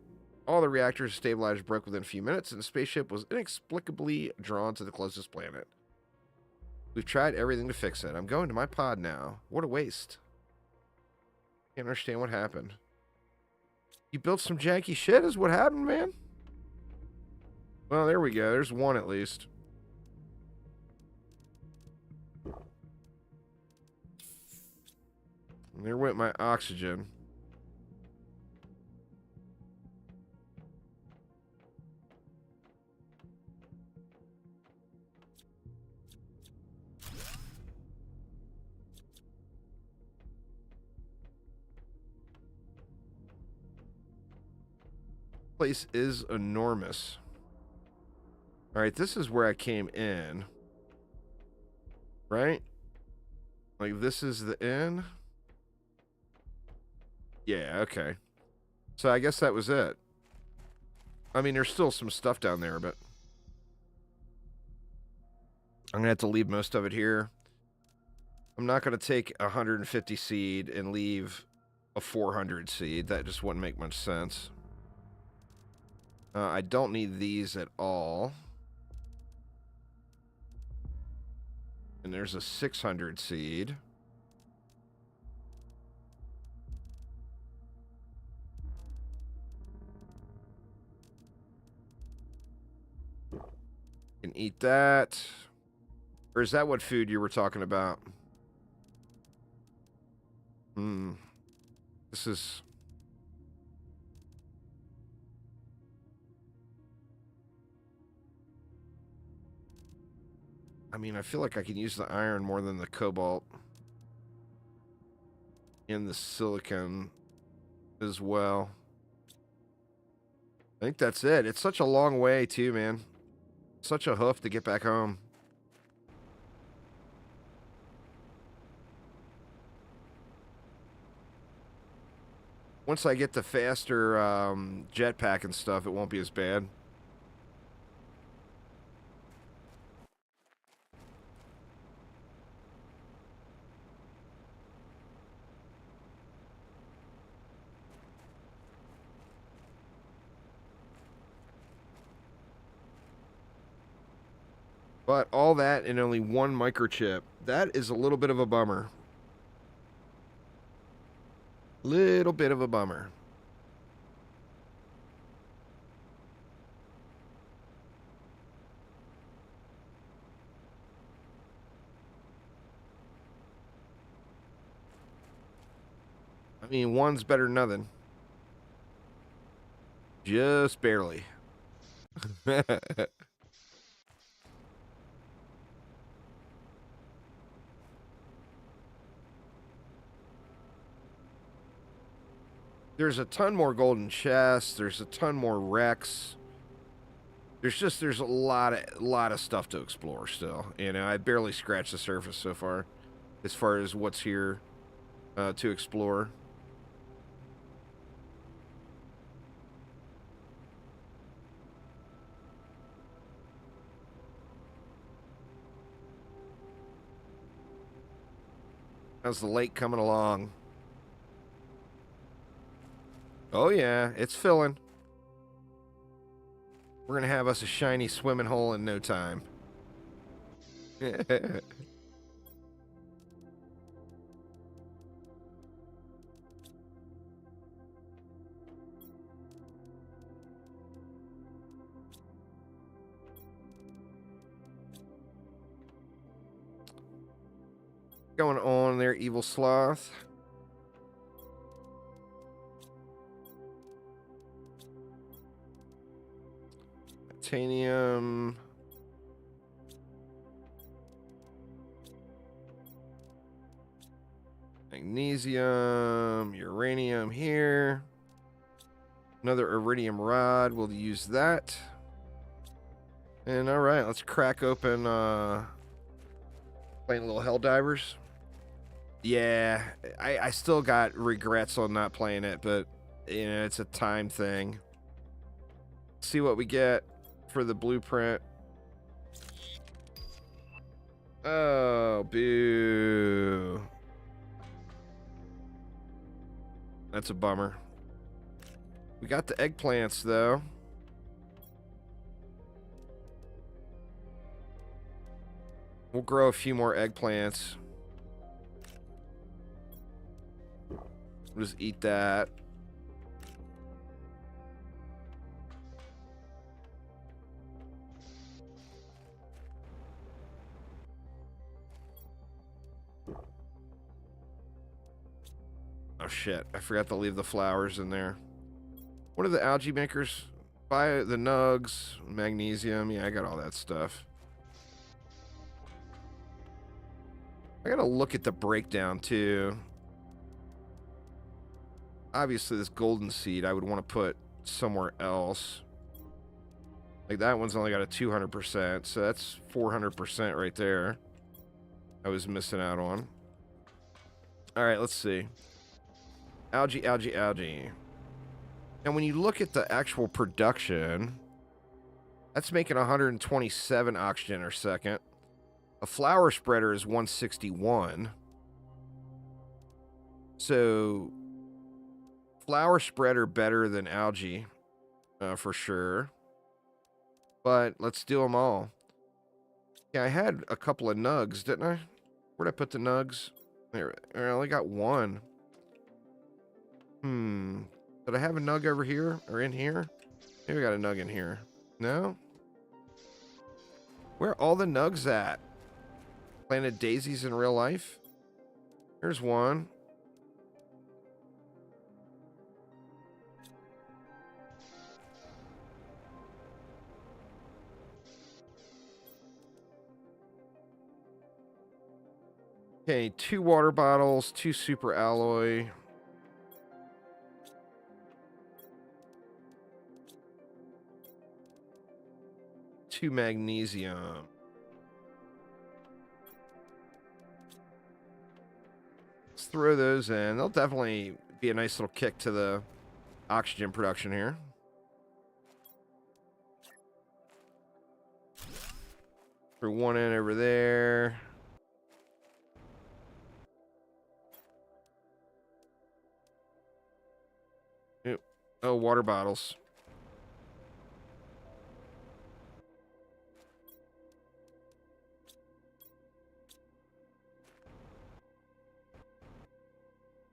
All the reactors stabilizers broke within a few minutes, and the spaceship was inexplicably drawn to the closest planet. We've tried everything to fix it. I'm going to my pod now. What a waste. Can't understand what happened. You built some janky shit is what happened, man? Well, there we go. There's one at least. And there went my oxygen. Place is enormous. All right, this is where I came in. Right? Like, this is the inn? Yeah, okay. So I guess that was it. I mean, there's still some stuff down there, but I'm going to have to leave most of it here. I'm not going to take 150 seed and leave a 400 seed. That just wouldn't make much sense. I don't need these at all. And there's a 600 seed. Can eat that. Or is that what food you were talking about? This is... I mean, I feel like I can use the iron more than the cobalt. And the silicon as well. I think that's it. It's such a long way, too, man. Such a hoof to get back home. Once I get the faster jetpack and stuff, it won't be as bad. But all that and only one microchip. That is a little bit of a bummer. Little bit of a bummer. I mean, one's better than nothing. Just barely. There's a ton more golden chests. There's a ton more wrecks. There's a lot of stuff to explore still. You know, I barely scratched the surface so far as what's here to explore. How's the lake coming along? Oh, yeah, it's filling. We're going to have us a shiny swimming hole in no time. Going on there, Evil Sloth. Titanium. Magnesium. Uranium here. Another iridium rod. We'll use that. And all right, let's crack open playing little Helldivers. Yeah, I still got regrets on not playing it, but you know, it's a time thing. See what we get for the blueprint. Oh, boo. That's a bummer. We got the eggplants, though. We'll grow a few more eggplants. We'll just eat that. Oh shit, I forgot to leave the flowers in there. What are the algae makers? Buy the nugs, magnesium. Yeah, I got all that stuff. I gotta look at the breakdown too. Obviously, this golden seed I would want to put somewhere else. Like that one's only got a 200%, so that's 400% right there. I was missing out on. All right, let's see. Algae, algae, algae. And when you look at the actual production, that's making 127 oxygen per second. A flower spreader is 161. So, flower spreader better than algae, for sure. But let's do them all. Yeah, I had a couple of nugs, didn't I? Where'd I put the nugs? There, I only got one. Did I have a nug over here or in here? Maybe I got a nug in here. No? Where are all the nugs at? Planted daisies in real life? Here's one. Okay, 2 water bottles, 2 super alloy. Two magnesium. Let's throw those in. They'll definitely be a nice little kick to the oxygen production here. Throw one in over there. Yep. Oh, water bottles.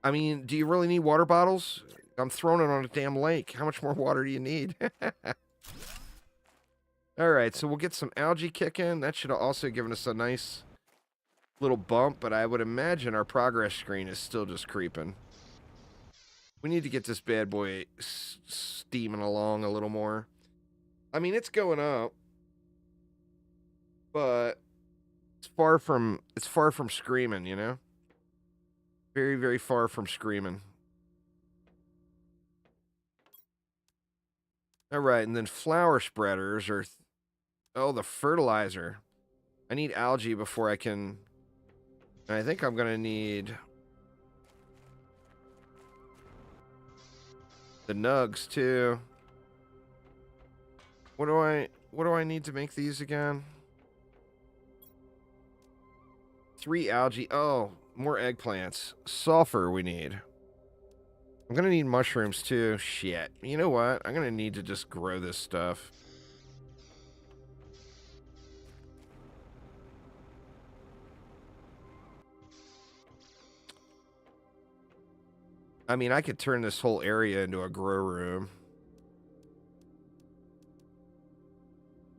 I mean, do you really need water bottles? I'm throwing it on a damn lake. How much more water do you need? All right, so we'll get some algae kicking. That should have also given us a nice little bump, but I would imagine our progress screen is still just creeping. We need to get this bad boy steaming along a little more. I mean, it's going up, but it's far from screaming, you know? Very, very far from screaming. All right, and then flower spreaders are... Oh, the fertilizer. I need algae before I can... I think I'm going to need... the nugs, too. What do I need to make these again? 3 algae. Oh, More eggplants. Sulfur we need. I'm gonna need mushrooms too. Shit. You know what? I'm gonna need to just grow this stuff. I mean, I could turn this whole area into a grow room.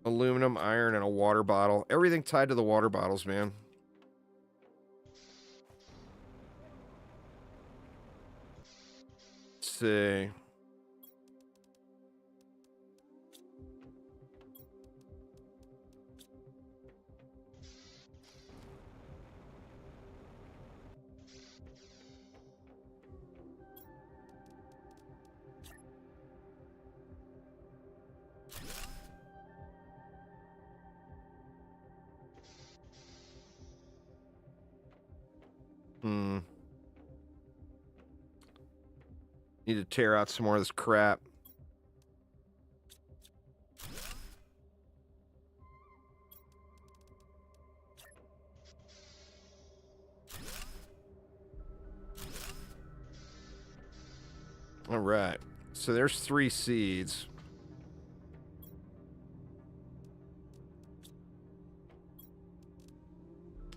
Aluminum, iron, and a water bottle. Everything tied to the water bottles, man. Let's see. Need to tear out some more of this crap. All right. So there's 3 seeds.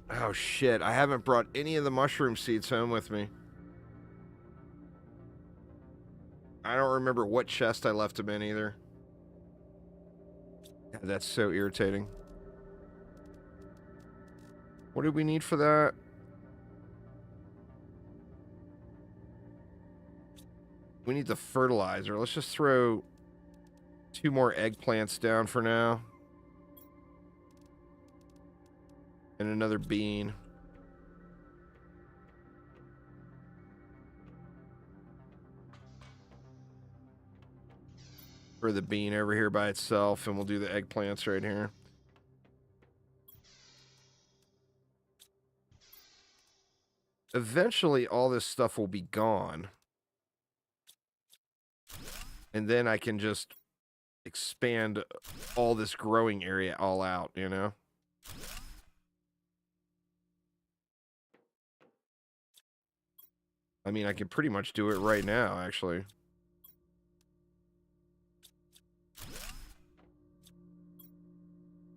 Oh, shit. I haven't brought any of the mushroom seeds home with me. I don't remember what chest I left them in either. God, that's so irritating. What do we need for that? We need the fertilizer. Let's just throw 2 more eggplants down for now. And another bean. For the bean over here by itself, and we'll do the eggplants right here. Eventually, all this stuff will be gone. And then I can just expand all this growing area all out, you know? I mean, I can pretty much do it right now, actually.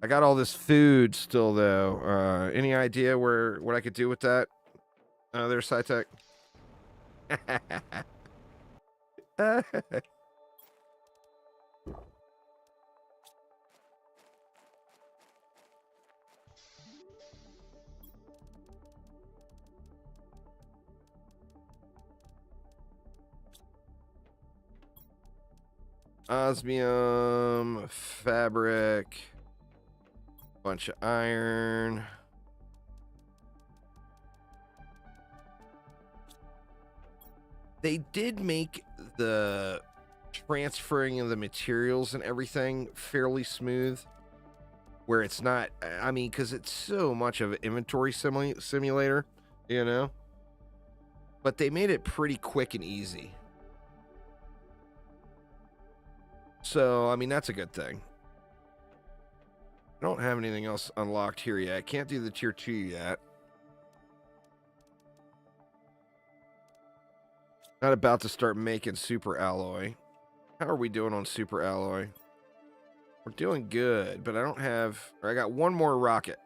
I got all this food still, though. Any idea what I could do with that? There's SciTech. Osmium, fabric, bunch of iron. They did make the transferring of the materials and everything fairly smooth, where it's not, I mean, because it's so much of an inventory simulator, you know? But they made it pretty quick and easy. So, I mean, that's a good thing. I don't have anything else unlocked here yet. I can't do the tier 2 yet. Not about to start making super alloy. How are we doing on super alloy? We're doing good, but I don't have... I got 1 more rocket.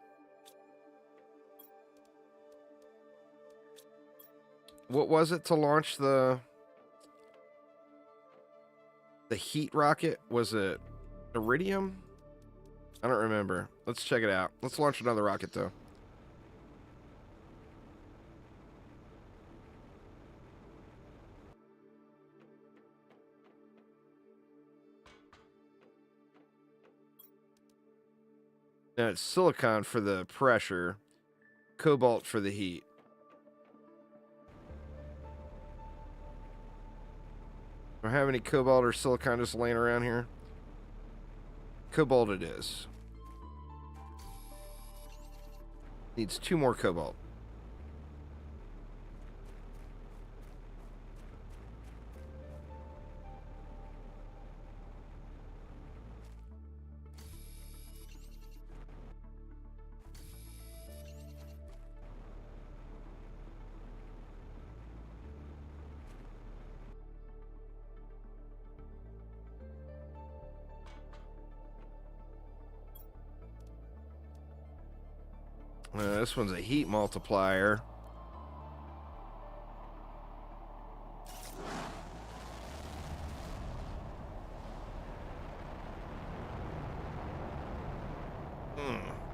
What was it to launch the heat rocket? Was it iridium? I don't remember. Let's check it out. Let's launch another rocket, though. Now it's silicon for the pressure, cobalt for the heat. Do I have any cobalt or silicon just laying around here? Cobalt it is. Needs 2 more cobalt. This one's a heat multiplier.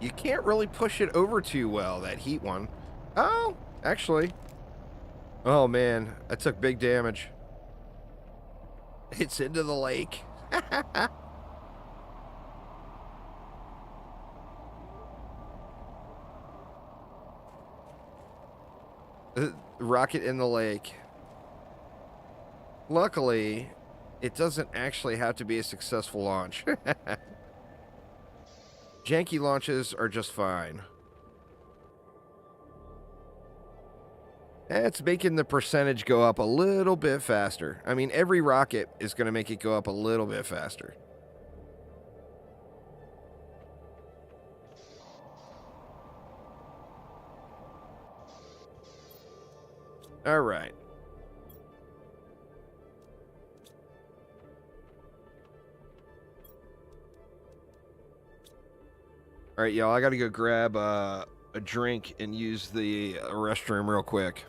You can't really push it over too well, that heat one. Oh, actually. Oh, man. I took big damage. It's into the lake. Rocket in the lake. Luckily, it doesn't actually have to be a successful launch. Janky launches are just fine. It's making the percentage go up a little bit faster. I mean, every rocket is going to make it go up a little bit faster. All right. All right, y'all, I got to go grab a drink and use the restroom real quick.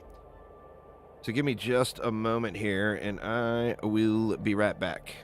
So give me just a moment here, and I will be right back.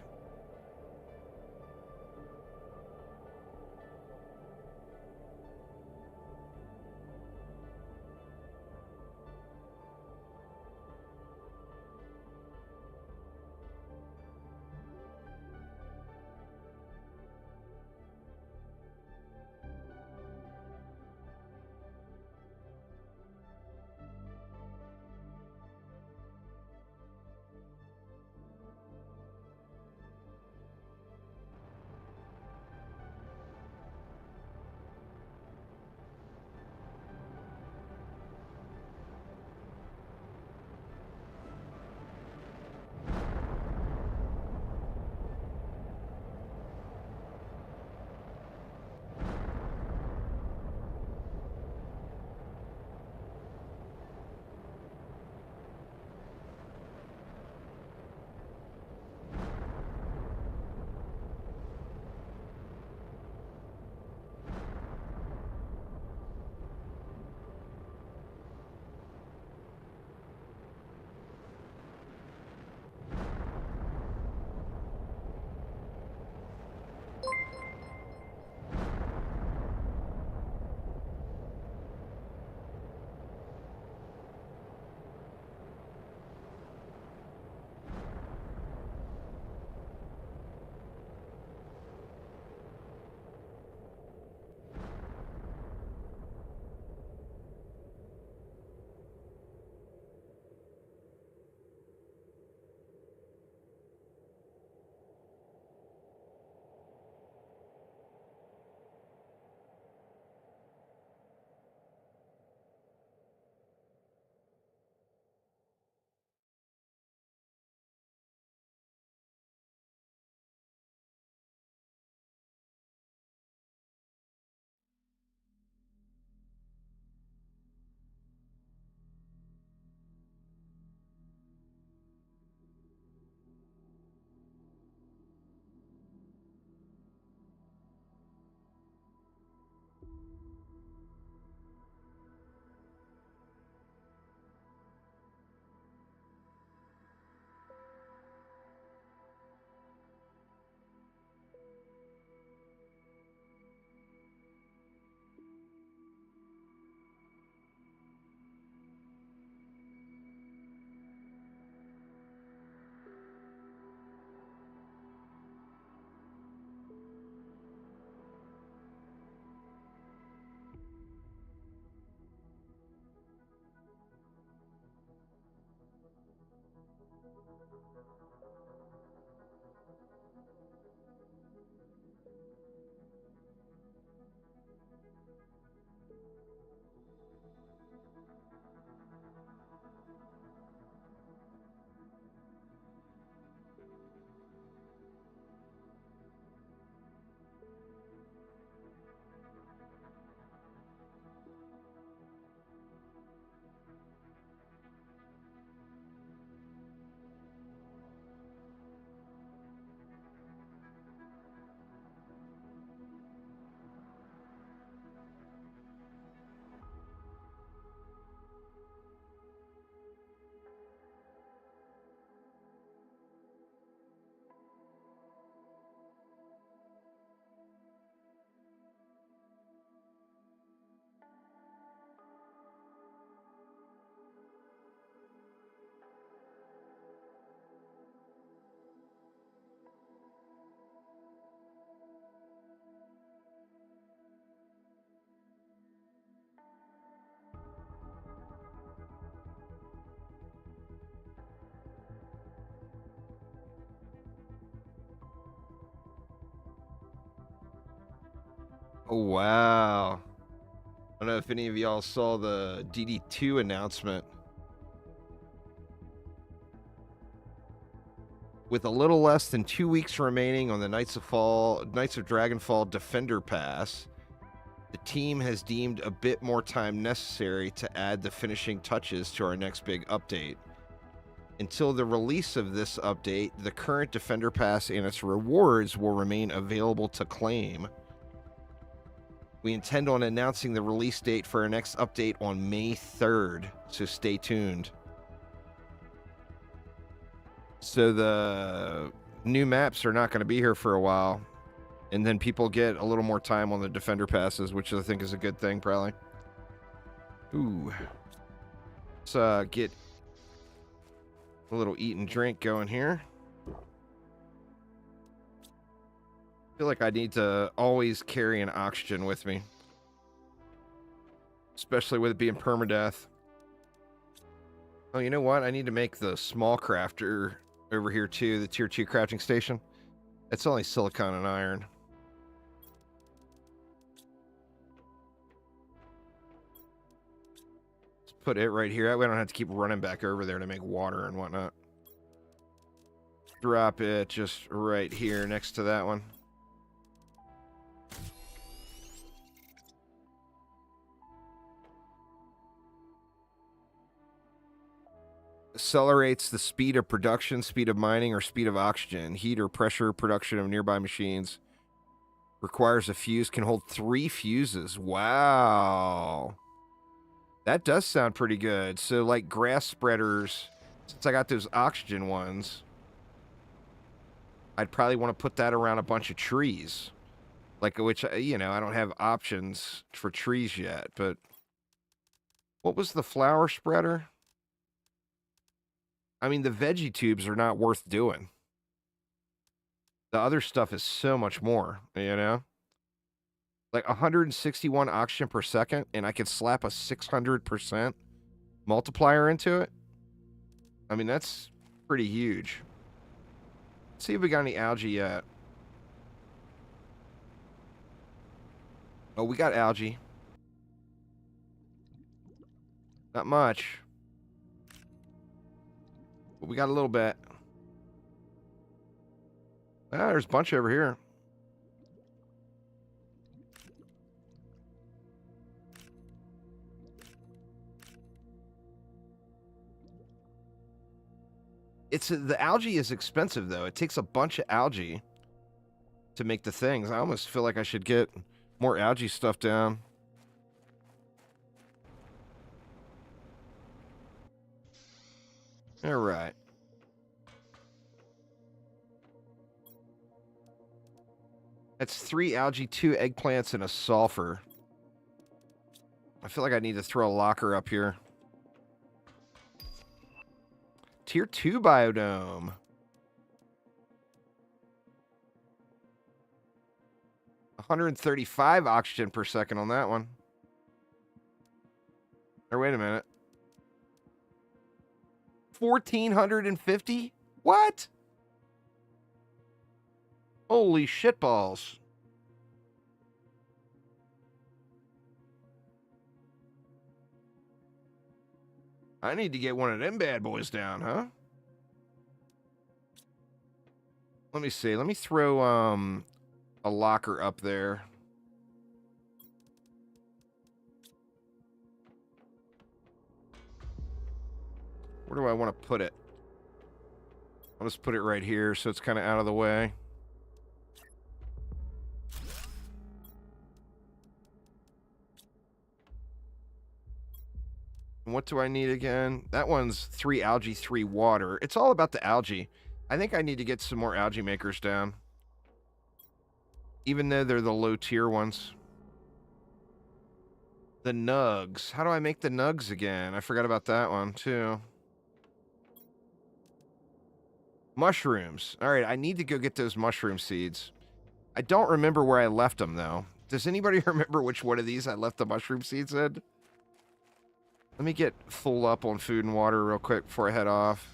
Oh, wow. I don't know if any of y'all saw the DD2 announcement. With a little less than 2 weeks remaining on the Knights of Dragonfall Defender Pass, the team has deemed a bit more time necessary to add the finishing touches to our next big update. Until the release of this update, the current Defender Pass and its rewards will remain available to claim. We intend on announcing the release date for our next update on May 3rd, so stay tuned. So the new maps are not going to be here for a while, and then people get a little more time on the Defender Passes, which I think is a good thing, probably. Ooh. Let's get a little eat and drink going here. I feel like I need to always carry an oxygen with me, especially with it being permadeath. Oh, you know what? I need to make the small crafter over here too, the tier 2 crafting station. It's only silicon and iron. Let's put it right here. That way I don't have to keep running back over there to make water and whatnot. Drop it just right here next to that one. Accelerates the speed of production, speed of mining, or speed of oxygen, heat or pressure production of nearby machines. Requires a fuse, can hold 3 fuses. Wow. That does sound pretty good. So, like grass spreaders, since I got those oxygen ones, I'd probably want to put that around a bunch of trees. Like, which, you know, I don't have options for trees yet, but what was the flower spreader? I mean, the veggie tubes are not worth doing. The other stuff is so much more, you know? Like 161 oxygen per second, and I could slap a 600% multiplier into it. I mean, that's pretty huge. Let's see if we got any algae yet. Oh, we got algae. Not much. But we got a little bit. Ah, there's a bunch over here. The algae is expensive though. It takes a bunch of algae to make the things. I almost feel like I should get more algae stuff down. All right. That's 3 algae, 2 eggplants, and a sulfur. I feel like I need to throw a locker up here. Tier 2 biodome. 135 oxygen per second on that one. Or wait a minute. 1,450? What? Holy shitballs. I need to get one of them bad boys down, huh? Let me see. Let me throw a locker up there. Where do I want to put it? I'll just put it right here so it's kind of out of the way. And what do I need again? That one's 3 algae, 3 water. It's all about the algae. I think I need to get some more algae makers down. Even though they're the low tier ones. The nugs. How do I make the nugs again? I forgot about that one too. Mushrooms. All right, I need to go get those mushroom seeds. I don't remember where I left them though. Does anybody remember which one of these I left the mushroom seeds in? Let me get full up on food and water real quick before I head off.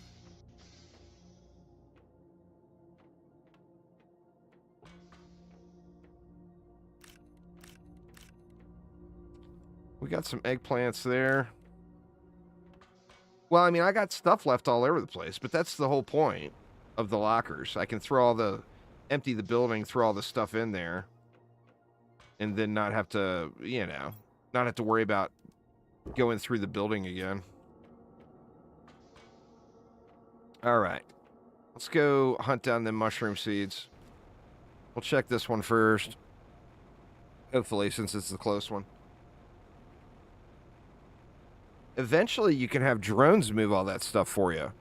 We got some eggplants there. Well, I mean, I got stuff left all over the place, but that's the whole point of the lockers. I can empty the building, throw all the stuff in there, and then not have to, not have to worry about going through the building again. All right. Let's go hunt down the mushroom seeds. We'll check this one first. Hopefully, since it's the close one. Eventually, you can have drones move all that stuff for you.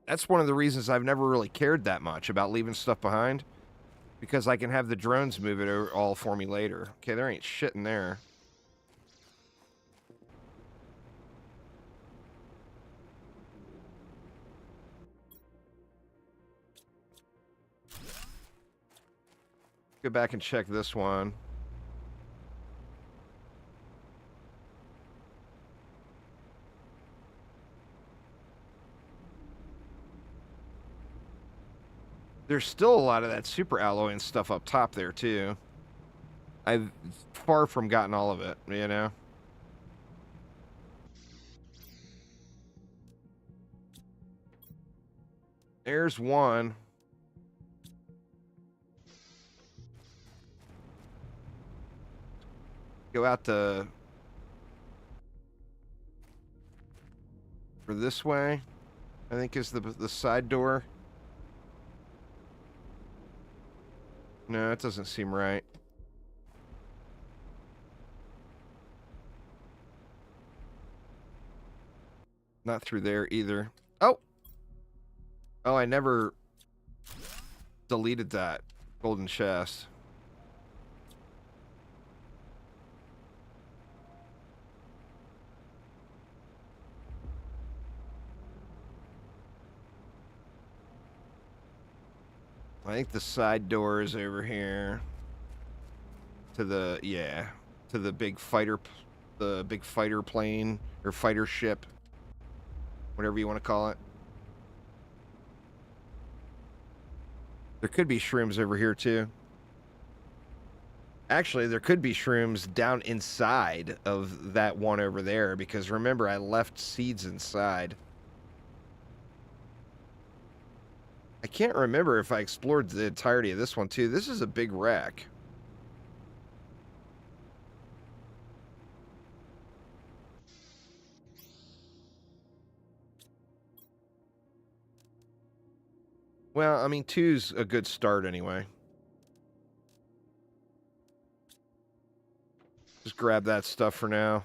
That's one of the reasons I've never really cared that much about leaving stuff behind. Because I can have the drones move it all for me later. Okay, there ain't shit in there. Go back and check this one. There's still a lot of that super alloy and stuff up top there, too. I've far from gotten all of it, you know? There's one. Go out for this way, I think is the side door. No, it doesn't seem right. Not through there either. Oh! Oh, I never deleted that golden chest. I think the side door is over here. To the big fighter plane or fighter ship. Whatever you want to call it. There could be shrooms over here too. Actually, there could be shrooms down inside of that one over there because remember I left seeds inside. I can't remember if I explored the entirety of this one, too. This is a big wreck. Well, I mean, 2's a good start anyway. Just grab that stuff for now.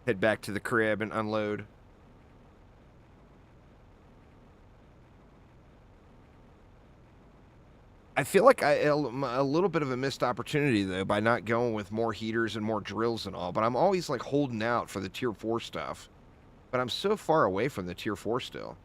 Head back to the crib and unload. I feel like a little bit of a missed opportunity, though, by not going with more heaters and more drills and all. But I'm always, like, holding out for the Tier 4 stuff. But I'm so far away from the Tier 4 still.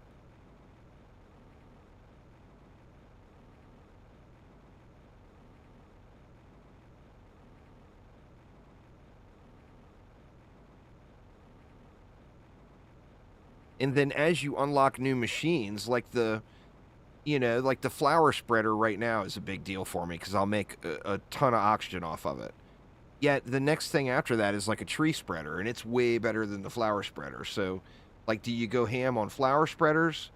And then as you unlock new machines, like the flower spreader right now is a big deal for me because I'll make a ton of oxygen off of it. Yet the next thing after that is like a tree spreader, and it's way better than the flower spreader. So, like, do you go ham on flower spreaders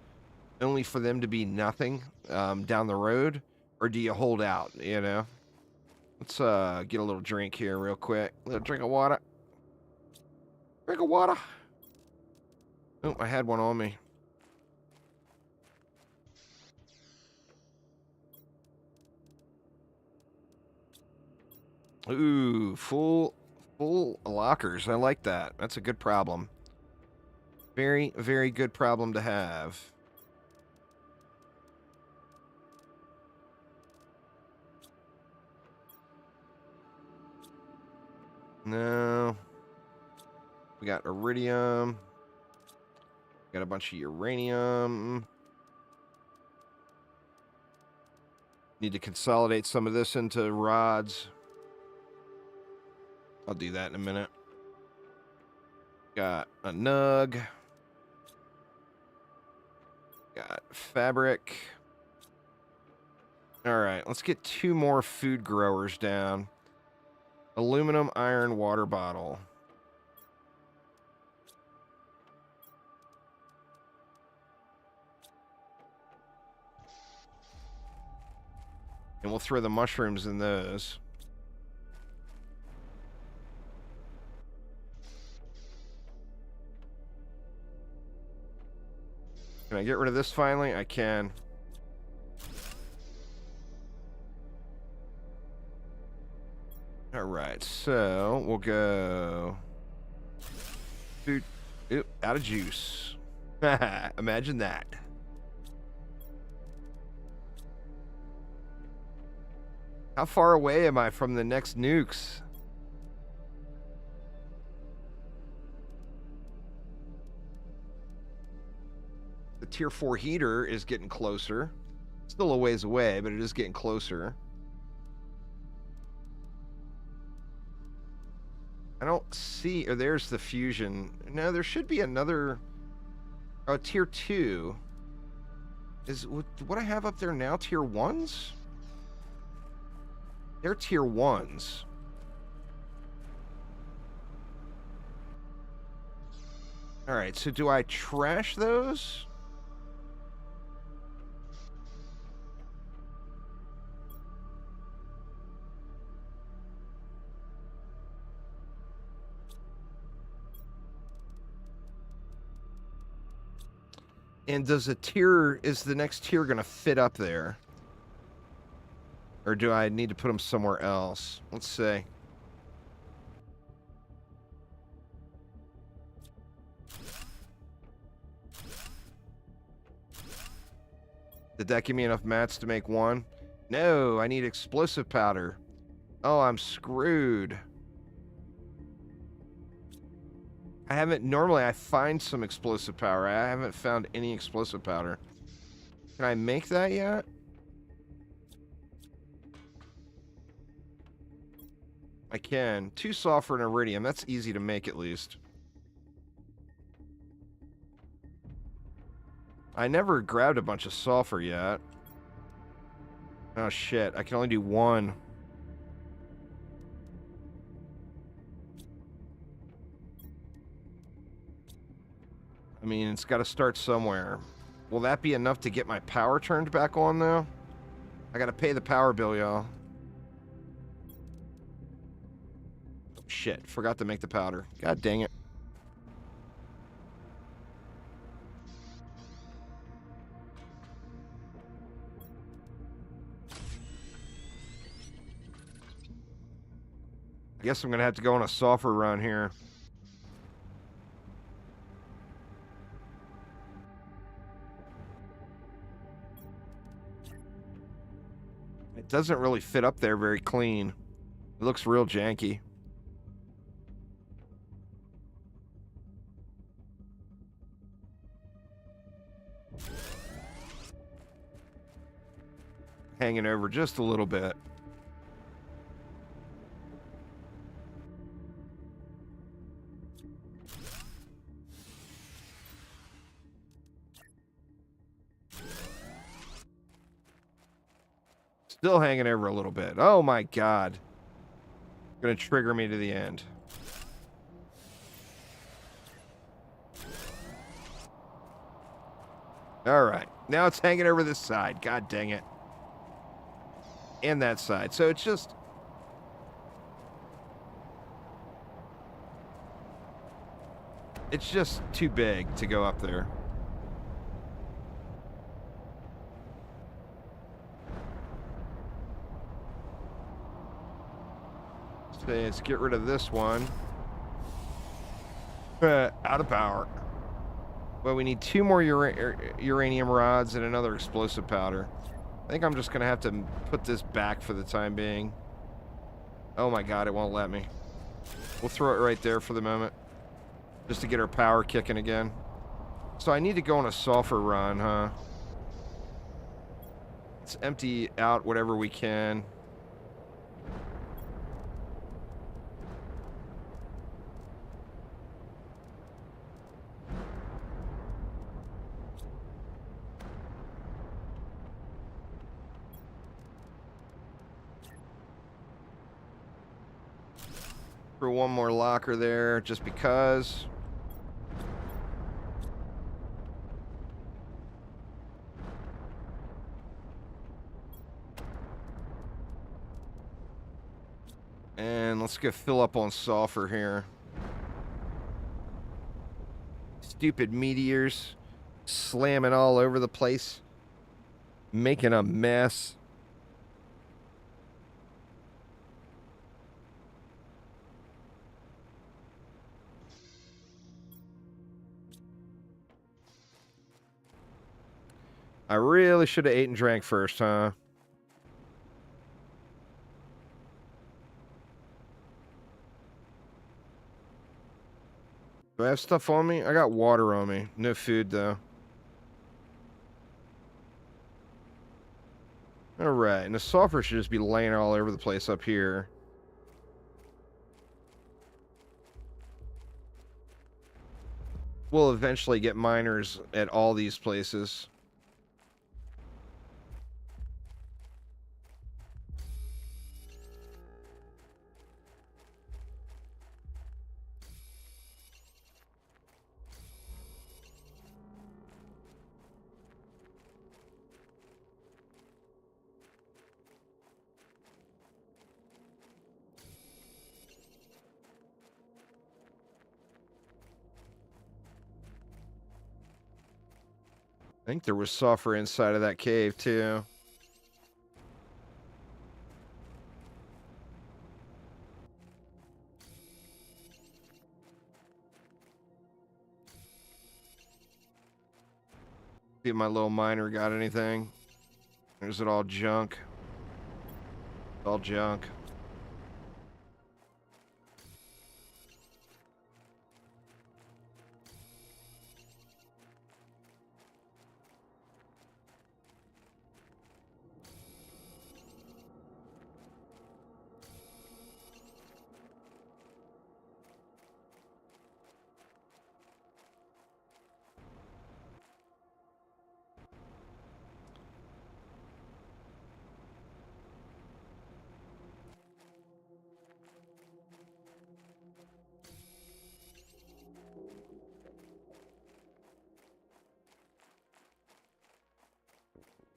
only for them to be nothing down the road, or do you hold out, you know? Let's get a little drink here real quick. A little drink of water. Drink of water. Oh, I had one on me. Ooh, full lockers. I like that. That's a good problem. Very, very good problem to have. No. We got iridium. Got a bunch of uranium. Need to consolidate some of this into rods. I'll do that in a minute. Got a nug. Got fabric. All right, let's get 2 more food growers down. Aluminum, iron, water bottle. And we'll throw the mushrooms in those. Can I get rid of this finally? I can. All right, so we'll go food. Oop, out of juice. Imagine that. How far away am I from the next nukes? The tier 4 heater is getting closer. Still a ways away, but it is getting closer. I don't see... Oh, there's the fusion. No, there should be another... Oh, tier 2. Is what I have up there now tier 1s? They're tier 1s. Alright, so do I trash those? And does a tier... Is the next tier going to fit up there? Or do I need to put them somewhere else? Let's see. Did that give me enough mats to make one? No, I need explosive powder. Oh, I'm screwed. I haven't... Normally, I find some explosive powder. I haven't found any explosive powder. Can I make that yet? I can. 2 sulfur and iridium. That's easy to make, at least. I never grabbed a bunch of sulfur yet. Oh, shit. I can only do 1. I mean, it's got to start somewhere. Will that be enough to get my power turned back on, though? I got to pay the power bill, y'all. Shit, forgot to make the powder. God dang it. I guess I'm going to have to go on a sulfur run here. It doesn't really fit up there very clean. It looks real janky. Hanging over just a little bit. Still hanging over a little bit. Oh my god. Gonna trigger me to the end. Alright. Now it's hanging over this side. God dang it. And that side. So it's just... It's just too big to go up there. So let's get rid of this one. Out of power. Well, we need 2 more uranium rods and another explosive powder. I think I'm just going to have to put this back for the time being. Oh my god, it won't let me. We'll throw it right there for the moment. Just to get our power kicking again. So I need to go on a sulfur run, huh? Let's empty out whatever we can. Throw one more locker there, just because. And let's go fill up on sulfur here. Stupid meteors slamming all over the place, making a mess. I really should have ate and drank first, huh? Do I have stuff on me? I got water on me. No food, though. Alright, and the sulfur should just be laying all over the place up here. We'll eventually get miners at all these places. I think there was sulfur inside of that cave, too. See if my little miner got anything. Or is it all junk? All junk.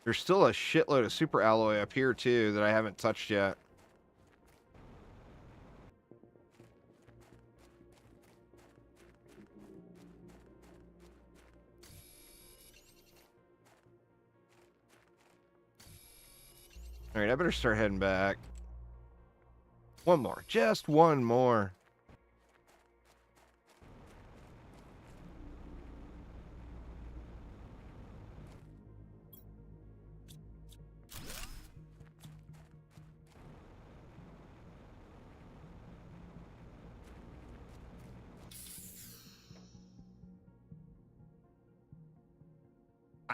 There's still a shitload of super alloy up here, too, that I haven't touched yet. Alright, I better start heading back. One more. Just one more.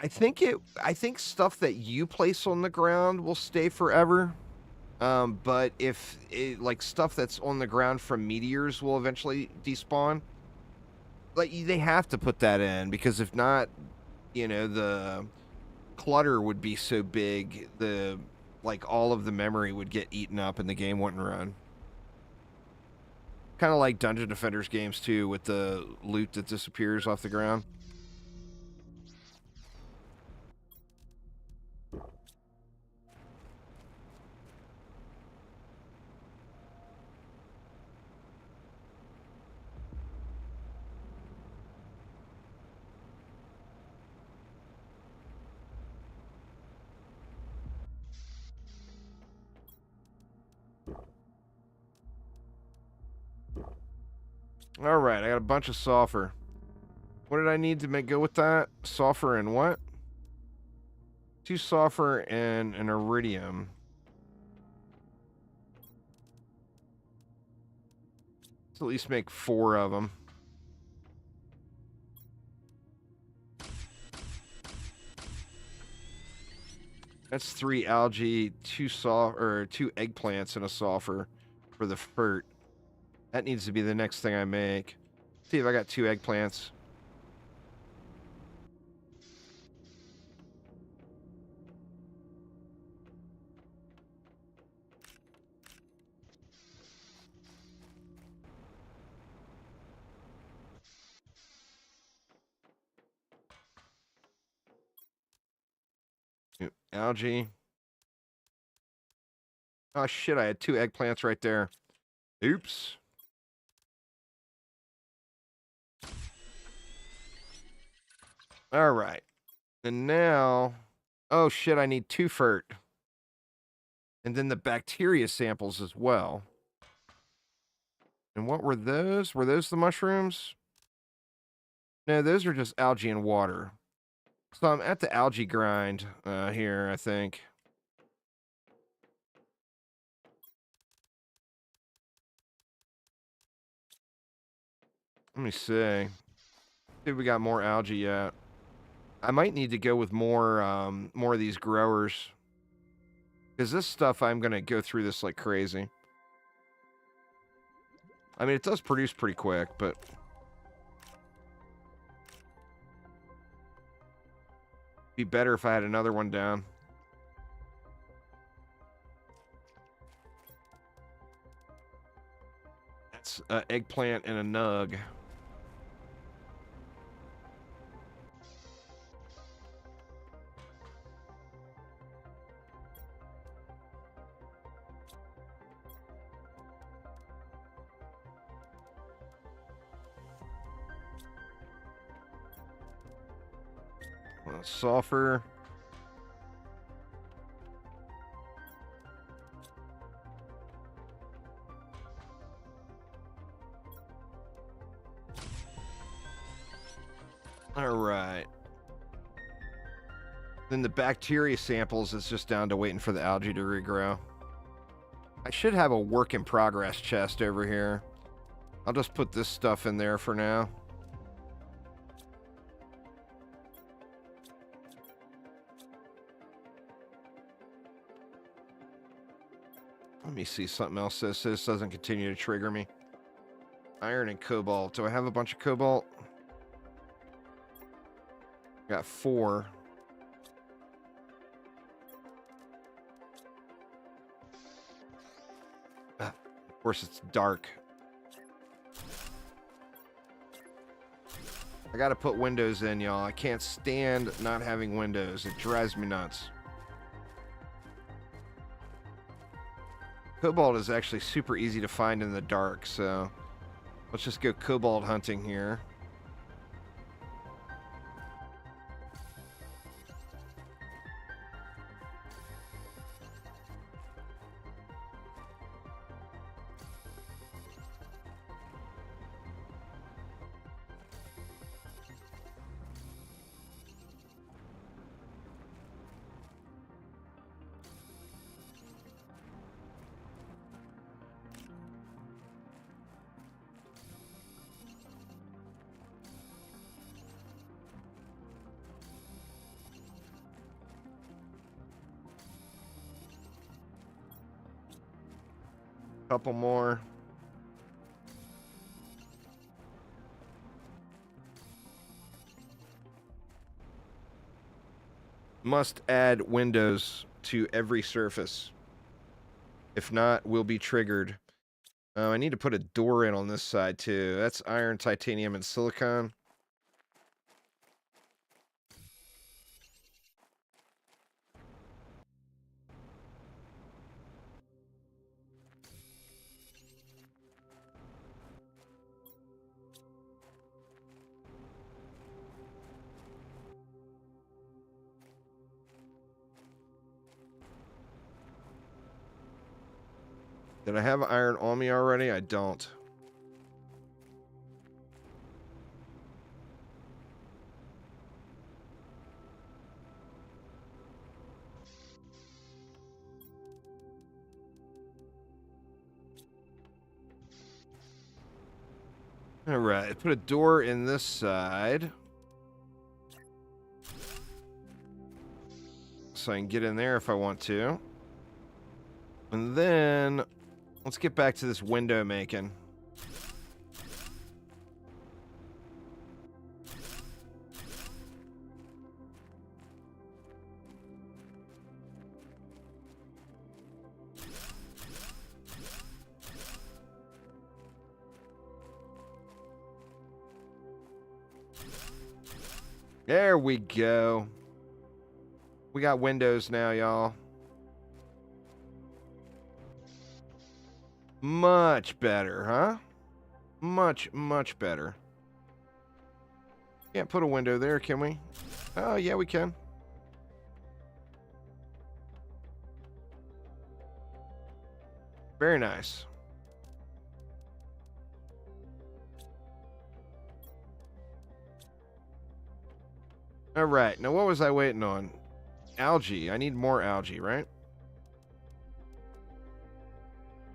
I think stuff that you place on the ground will stay forever. But if it, like stuff that's on the ground from meteors will eventually despawn. Like they have to put that in because if not, you know, the clutter would be so big, the like all of the memory would get eaten up and the game wouldn't run. Kind of like Dungeon Defenders games too, with the loot that disappears off the ground. All right, I got a bunch of sulfur. What did I need to go with that? Sulfur and what? 2 sulfur and an iridium. Let's at least make 4 of them. That's 3 algae, 2 eggplants, and a sulfur for the fert. That needs to be the next thing I make. See if I got 2 eggplants. Algae. Oh, shit, I had 2 eggplants right there. Oops. All right. And now... Oh, shit, I need 2 fert. And then the bacteria samples as well. And what were those? Were those the mushrooms? No, those are just algae and water. So I'm at the algae grind here, I think. Let me see. See if we got more algae yet. I might need to go with more of these growers. Because this stuff, I'm going to go through this like crazy. I mean, it does produce pretty quick, but... Be better if I had another one down. That's an eggplant and a nug. Sulfur. All right. Then the bacteria samples is just down to waiting for the algae to regrow. I should have a work in progress chest over here. I'll just put this stuff in there for now. Let me see something else so this doesn't continue to trigger me. Iron and cobalt. Do I have a bunch of cobalt? Got 4. Of course, it's dark. I gotta put windows in, y'all. I can't stand not having windows. It drives me nuts. Cobalt is actually super easy to find in the dark, so let's just go cobalt hunting here. Couple more. Must add windows to every surface. If not, we'll be triggered. I need to put a door in on this side too. That's iron, titanium, and silicon. Did I have iron on me already? I don't. All right, put a door in this side. So I can get in there if I want to. And then let's get back to this window making. There we go. We got windows now, y'all. Much better, huh? Much, much better. Can't put a window there, can we? Oh, yeah, we can. Very nice. All right. Now, what was I waiting on? Algae. I need more algae, right?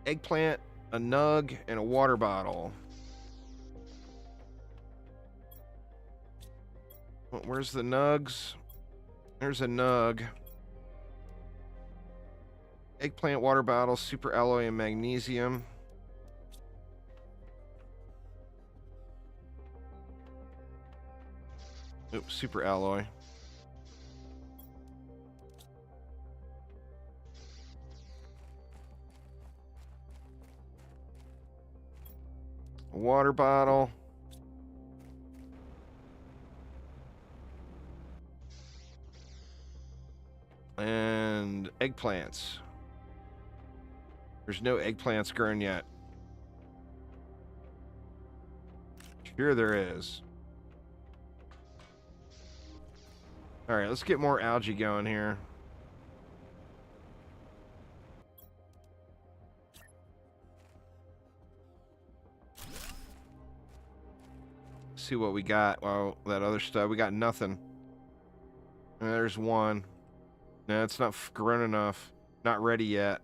Eggplant, a nug, and a water bottle. Where's the nugs? There's a nug. Eggplant, water bottle, super alloy, and magnesium. Oops, super alloy. A water bottle. And eggplants. There's no eggplants growing yet. Sure there is. All right, let's get more algae going here. See what we got. Well, that other stuff. We got nothing. There's one. No, it's not grown enough. Not ready yet.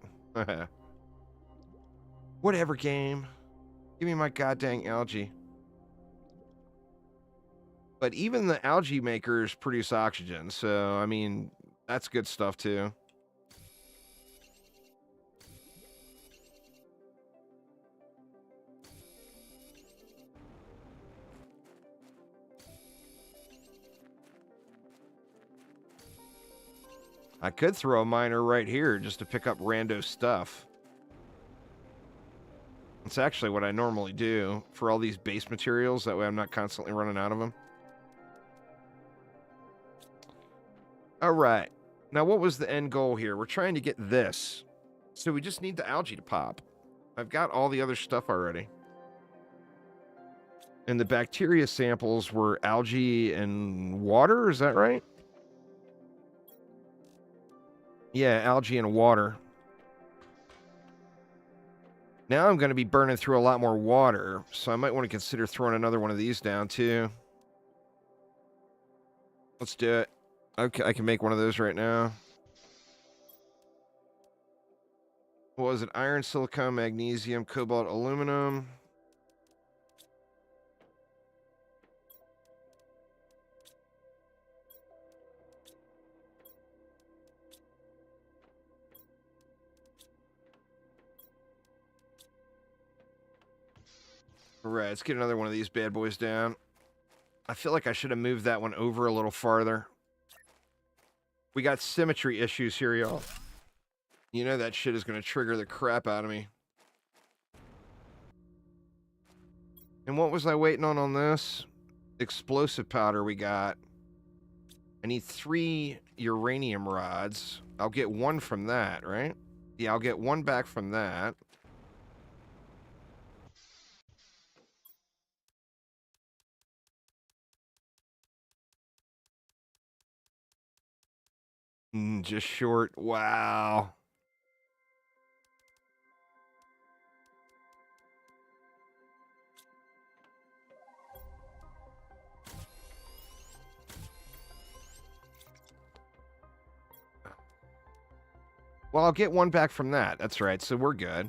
Whatever, game. Give me my goddamn algae. But even the algae makers produce oxygen, so, I mean, that's good stuff, too. I could throw a miner right here just to pick up rando stuff. It's actually what I normally do for all these base materials. That way I'm not constantly running out of them. All right. Now, what was the end goal here? We're trying to get this. So we just need the algae to pop. I've got all the other stuff already. And the bacteria samples were algae and water. Is that right? Yeah, algae and water. Now I'm going to be burning through a lot more water, so I might want to consider throwing another one of these down, too. Let's do it. Okay, I can make one of those right now. What was it? Iron, silicon, magnesium, cobalt, aluminum. All right, let's get another one of these bad boys down. I feel like I should have moved that one over a little farther. We got symmetry issues here, y'all. You know that shit is going to trigger the crap out of me. And what was I waiting on this? Explosive powder we got. I need 3 uranium rods. I'll get 1 from that, right? Yeah, I'll get 1 back from that. Just short. Wow. Well, I'll get 1 back from that. That's right. So we're good.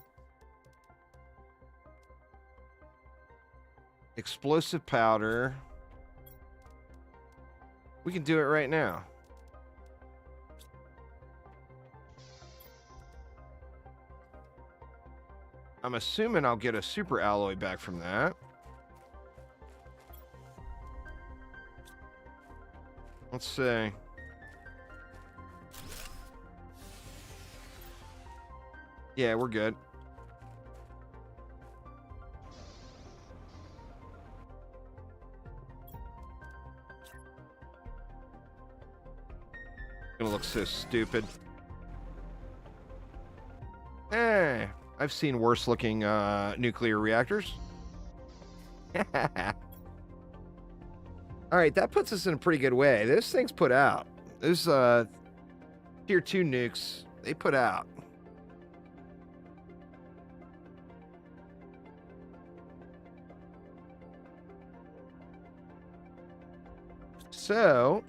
Explosive powder. We can do it right now. I'm assuming I'll get a super alloy back from that. Let's see. Yeah, we're good. Gonna look so stupid. Eh, I've seen worse looking nuclear reactors. Alright, that puts us in a pretty good way. Those things put out. Those tier 2 nukes, they put out. So,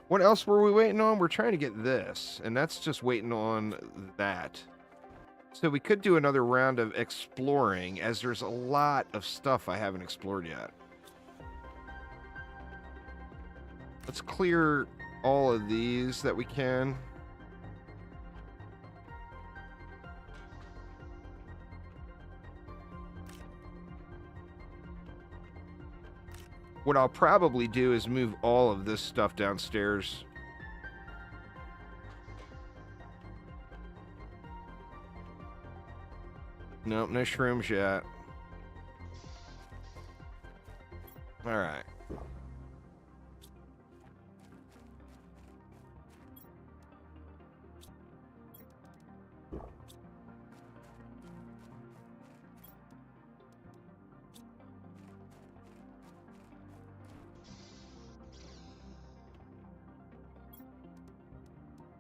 what else were we waiting on? We're trying to get this, and that's just waiting on that. So we could do another round of exploring, as there's a lot of stuff I haven't explored yet. Let's clear all of these that we can. What I'll probably do is move all of this stuff downstairs. Nope, no shrooms yet. Alright.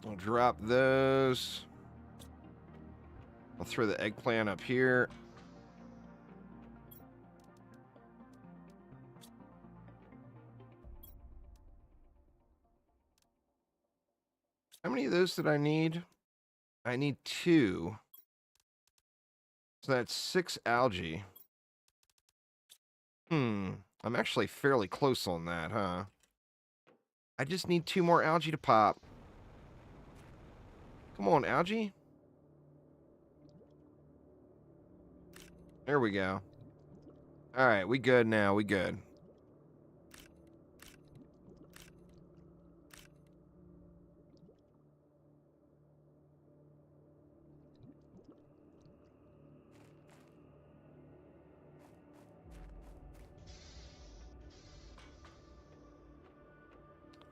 I'll drop those. I'll throw the eggplant up here. How many of those did I need? I need 2. So that's 6 algae. I'm actually fairly close on that, huh? I just need 2 more algae to pop. Come on, algae. There we go. Alright, we good now. We good.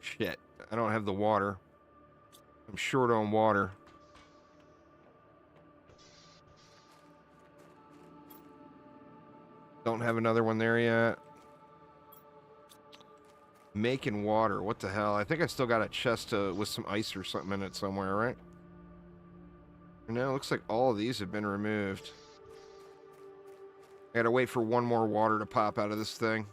Shit. I don't have the water. I'm short on water. Don't have another one there yet. Making water. What the hell? I think I still got a chest with some ice or something in it somewhere, right? No, it looks like all of these have been removed. I gotta wait for one more water to pop out of this thing.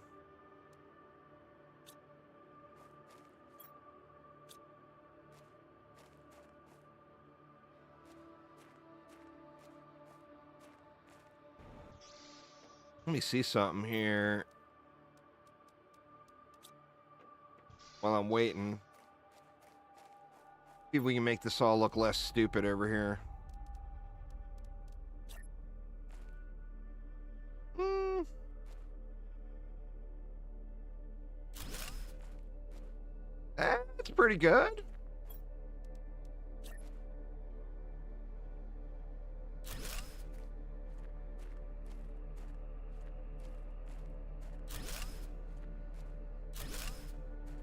Let me see something here. While I'm waiting. See if we can make this all look less stupid over here. That's pretty good.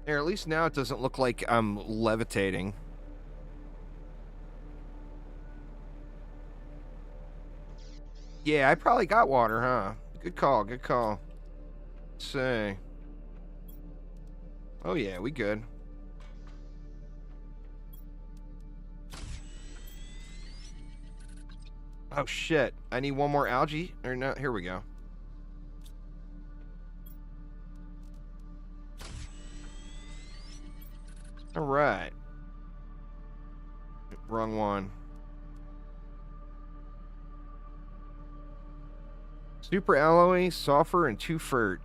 There, at least now it doesn't look like I'm levitating. Yeah, I probably got water, huh? Good call, good call. Let's see. Oh yeah, we good. Oh shit, I need one more algae. Or no, here we go. All right. Wrong one. Super alloy, sulfur, and 2 fert.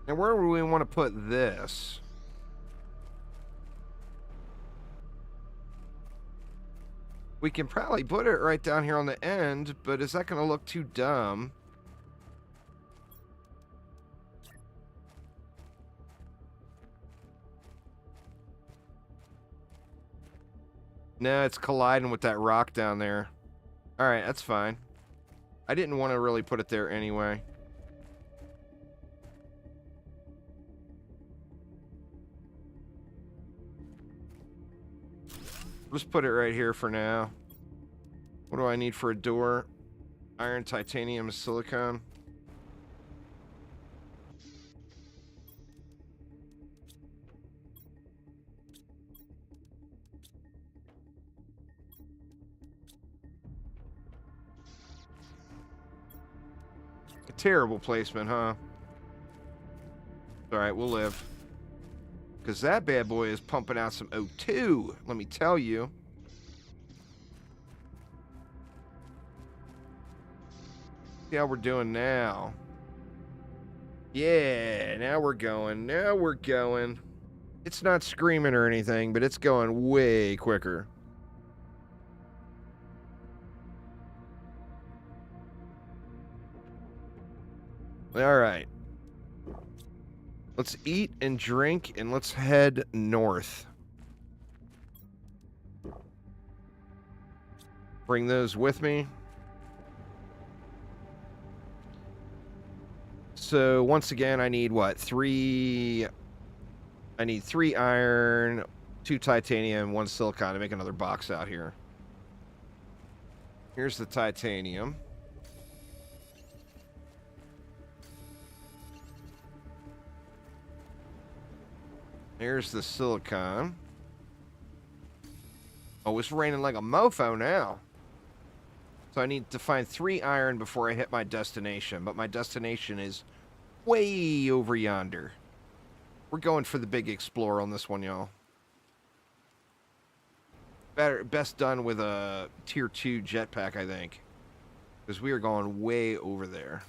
Now, where do we want to put this? We can probably put it right down here on the end, but is that going to look too dumb? No, it's colliding with that rock down there. All right, that's fine. I didn't want to really put it there anyway. Just put it right here for now. What do I need for a door? Iron, titanium, silicone. A terrible placement, huh? All right, we'll live. Because that bad boy is pumping out some O2, let me tell you. See how we're doing now. Yeah, now we're going. Now we're going. It's not screaming or anything, but it's going way quicker. All right. Let's eat and drink, and let's head north. Bring those with me. So, once again, I need what? I need 3 iron, 2 titanium, 1 silicon to make another box out here. Here's the titanium. Here's the silicon. Oh, it's raining like a mofo now. So I need to find 3 iron before I hit my destination. But my destination is way over yonder. We're going for the big explorer on this one, y'all. Best done with a tier 2 jetpack, I think. Because we are going way over there.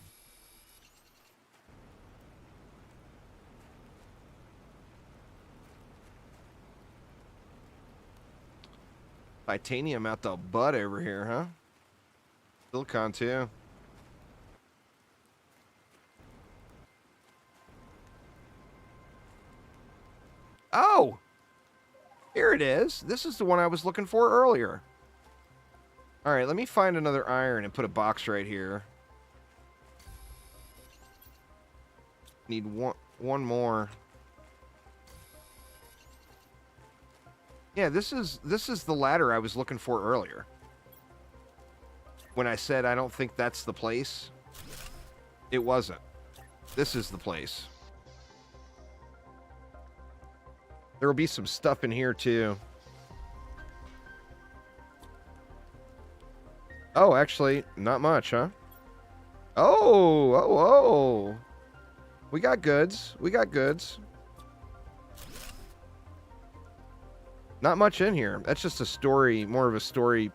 Titanium out the butt over here, huh? Silicon, too. Oh! Here it is. This is the one I was looking for earlier. Alright, let me find another iron and put a box right here. Need one more. Yeah, this is the ladder I was looking for earlier. When I said I don't think that's the place, it wasn't. This is the place. There will be some stuff in here too. Oh, actually, not much, huh? Oh. We got goods. We got goods. Not much in here. That's just a story, more of a story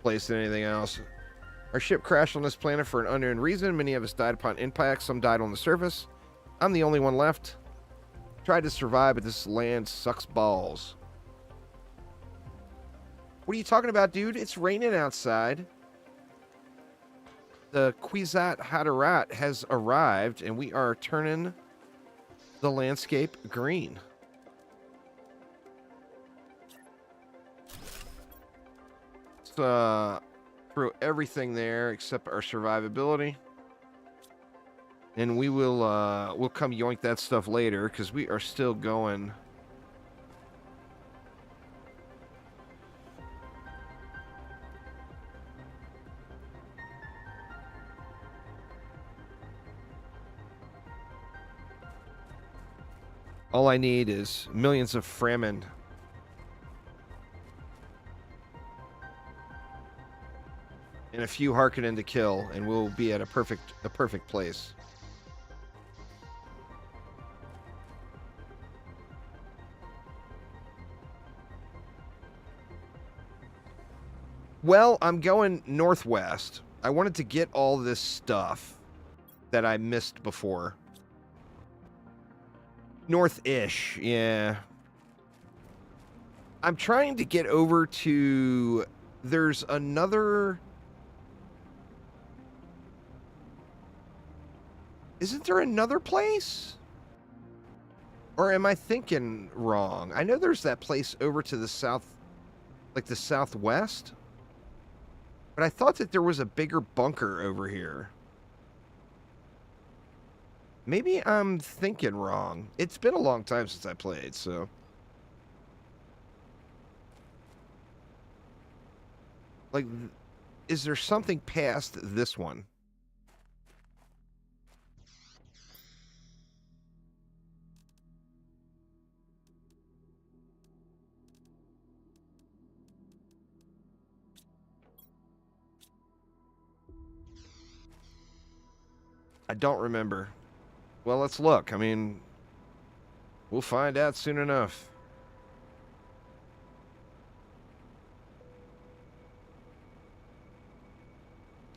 place than anything else. Our ship crashed on this planet for an unknown reason. Many of us died upon impact. Some died on the surface. I'm the only one left. Tried to survive, but this land sucks balls. What are you talking about, dude? It's raining outside. The Kwisatz Haderach has arrived, and we are turning the landscape green. Let's throw everything there except our survivability. And we will we'll come yoink that stuff later because we are still going. All I need is millions of Fremen. And a few Harkonnen to kill, and we'll be at a perfect place. Well, I'm going northwest. I wanted to get all this stuff that I missed before. North-ish, yeah. I'm trying to get over to... There's another... Isn't there another place? Or am I thinking wrong? I know there's that place over to the south, like the southwest. But I thought that there was a bigger bunker over here. Maybe I'm thinking wrong. It's been a long time since I played, so... Like, is there something past this one? I don't remember. Well, let's look. I mean, we'll find out soon enough.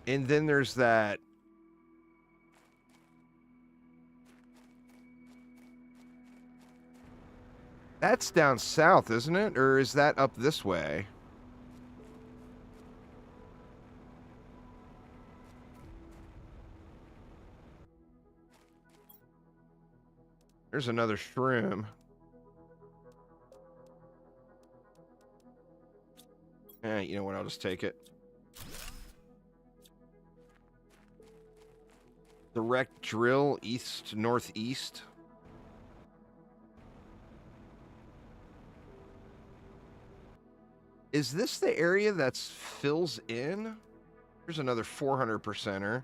And then there's that... That's down south, isn't it? Or is that up this way? There's another shroom. You know what? I'll just take it. Direct drill east northeast. Is this the area that's fills in? Here's another 400%er.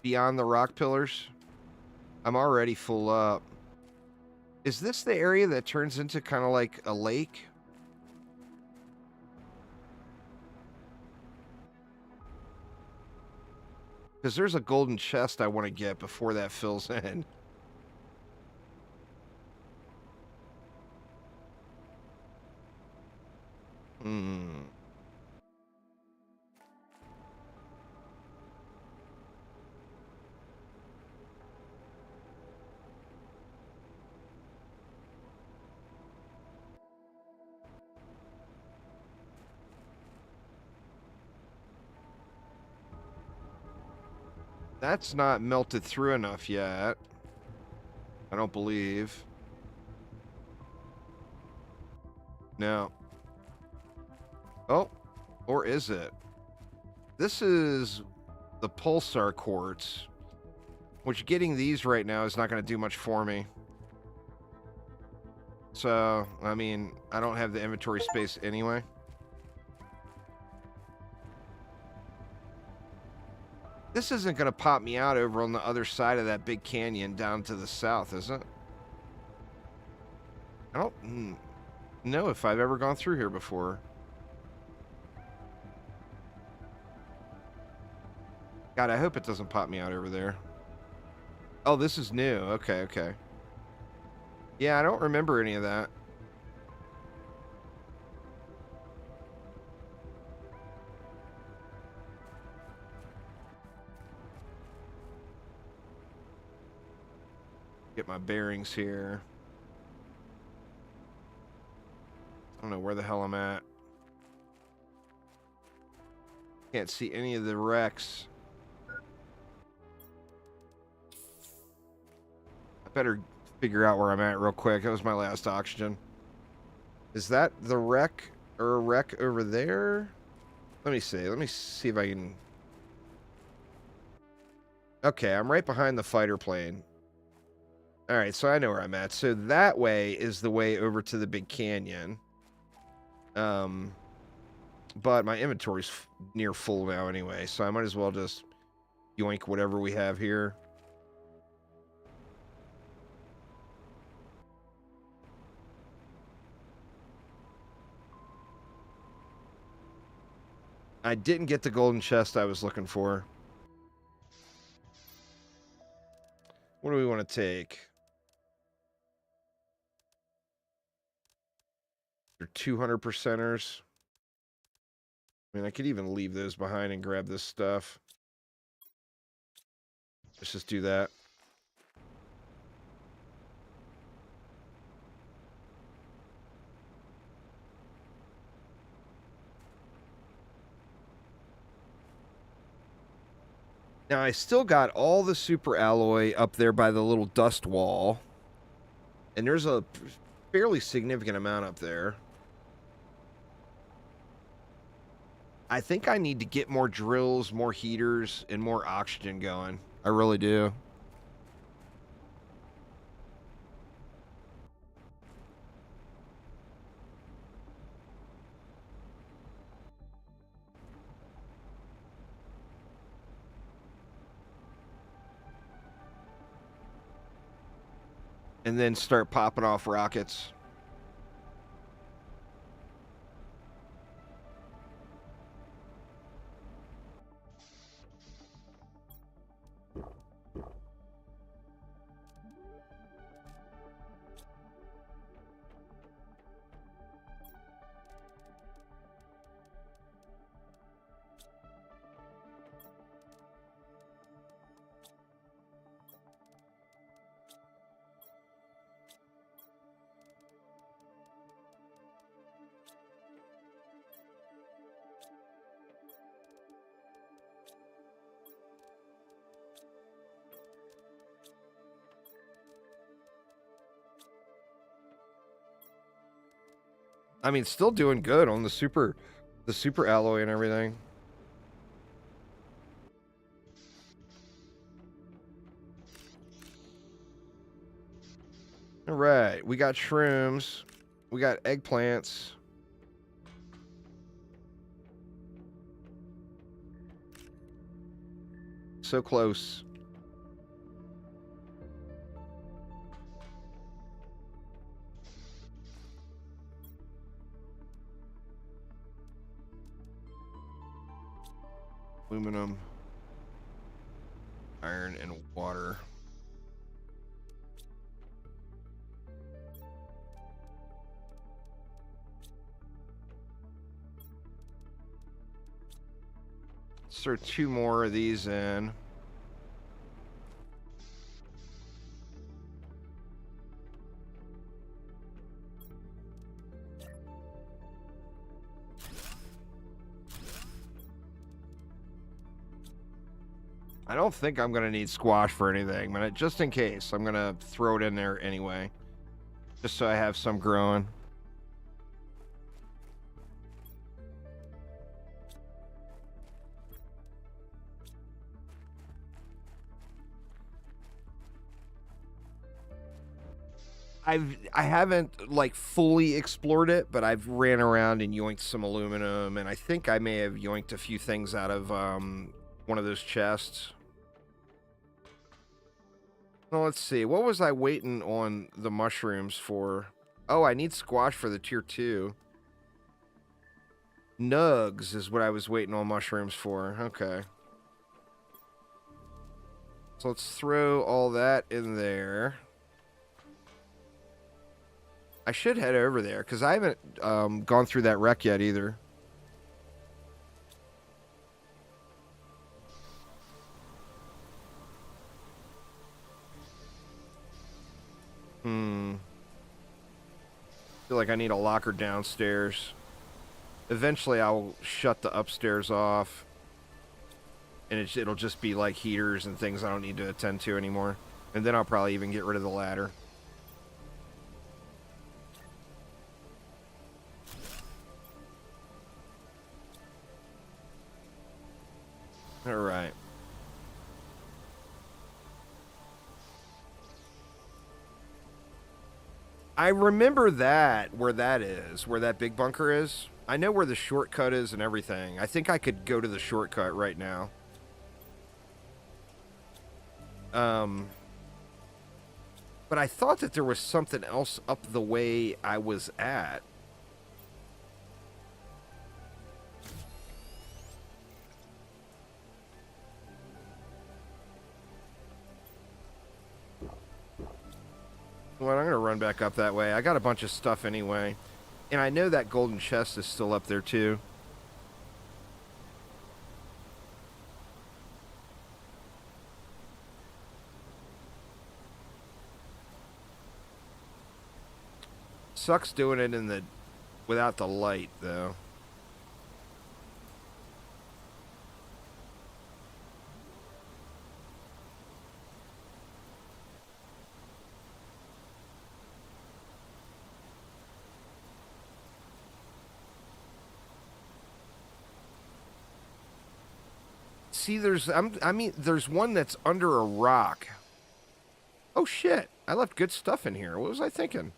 Beyond the rock pillars. I'm already full up. Is this the area that turns into kind of like a lake? Because there's a golden chest I want to get before that fills in. That's not melted through enough yet. I don't believe. No. Oh, or is it? This is the pulsar quartz, which getting these right now is not going to do much for me. So, I mean, I don't have the inventory space anyway. This isn't going to pop me out over on the other side of that big canyon down to the south, is it? I don't know if I've ever gone through here before. God, I hope it doesn't pop me out over there. Oh, this is new. Okay, okay. Yeah, I don't remember any of that. Get my bearings here. I don't know where the hell I'm at. Can't see any of the wrecks. I better figure out where I'm at real quick. That was my last oxygen. Is that the wreck or a wreck over there? Let me see. Let me see if I can... Okay, I'm right behind the fighter plane. Alright, so I know where I'm at. So that way is the way over to the big canyon. But my inventory's near full now anyway, so I might as well just yoink whatever we have here. I didn't get the golden chest I was looking for. What do we want to take? They're 200%ers. I mean, I could even leave those behind and grab this stuff. Let's just do that. Now, I still got all the super alloy up there by the little dust wall. And there's a fairly significant amount up there. I think I need to get more drills, more heaters, and more oxygen going. I really do. And then start popping off rockets. I mean, still doing good on the super alloy and everything. All right, we got shrooms, we got eggplants. So close. Aluminum, iron, and water. Let's throw 2 more of these in. I don't think I'm going to need squash for anything, but just in case, I'm going to throw it in there anyway. Just so I have some growing. I haven't like fully explored it, but I've ran around and yoinked some aluminum, and I think I may have yoinked a few things out of one of those chests. Well, let's see. What was I waiting on the mushrooms for? Oh, I need squash for the tier 2. Nugs is what I was waiting on mushrooms for. Okay. So let's throw all that in there. I should head over there, because I haven't gone through that wreck yet either. I feel like I need a locker downstairs. Eventually, I'll shut the upstairs off. And it'll just be like heaters and things I don't need to attend to anymore. And then I'll probably even get rid of the ladder. All right. I remember that, where that big bunker is. I know where the shortcut is and everything. I think I could go to the shortcut right now. But I thought that there was something else up the way I was at. Well, I'm going to run back up that way. I got a bunch of stuff anyway. And I know that golden chest is still up there too. Sucks doing it without the light though. See, I mean, there's one that's under a rock. Oh, shit. I left good stuff in here. What was I thinking?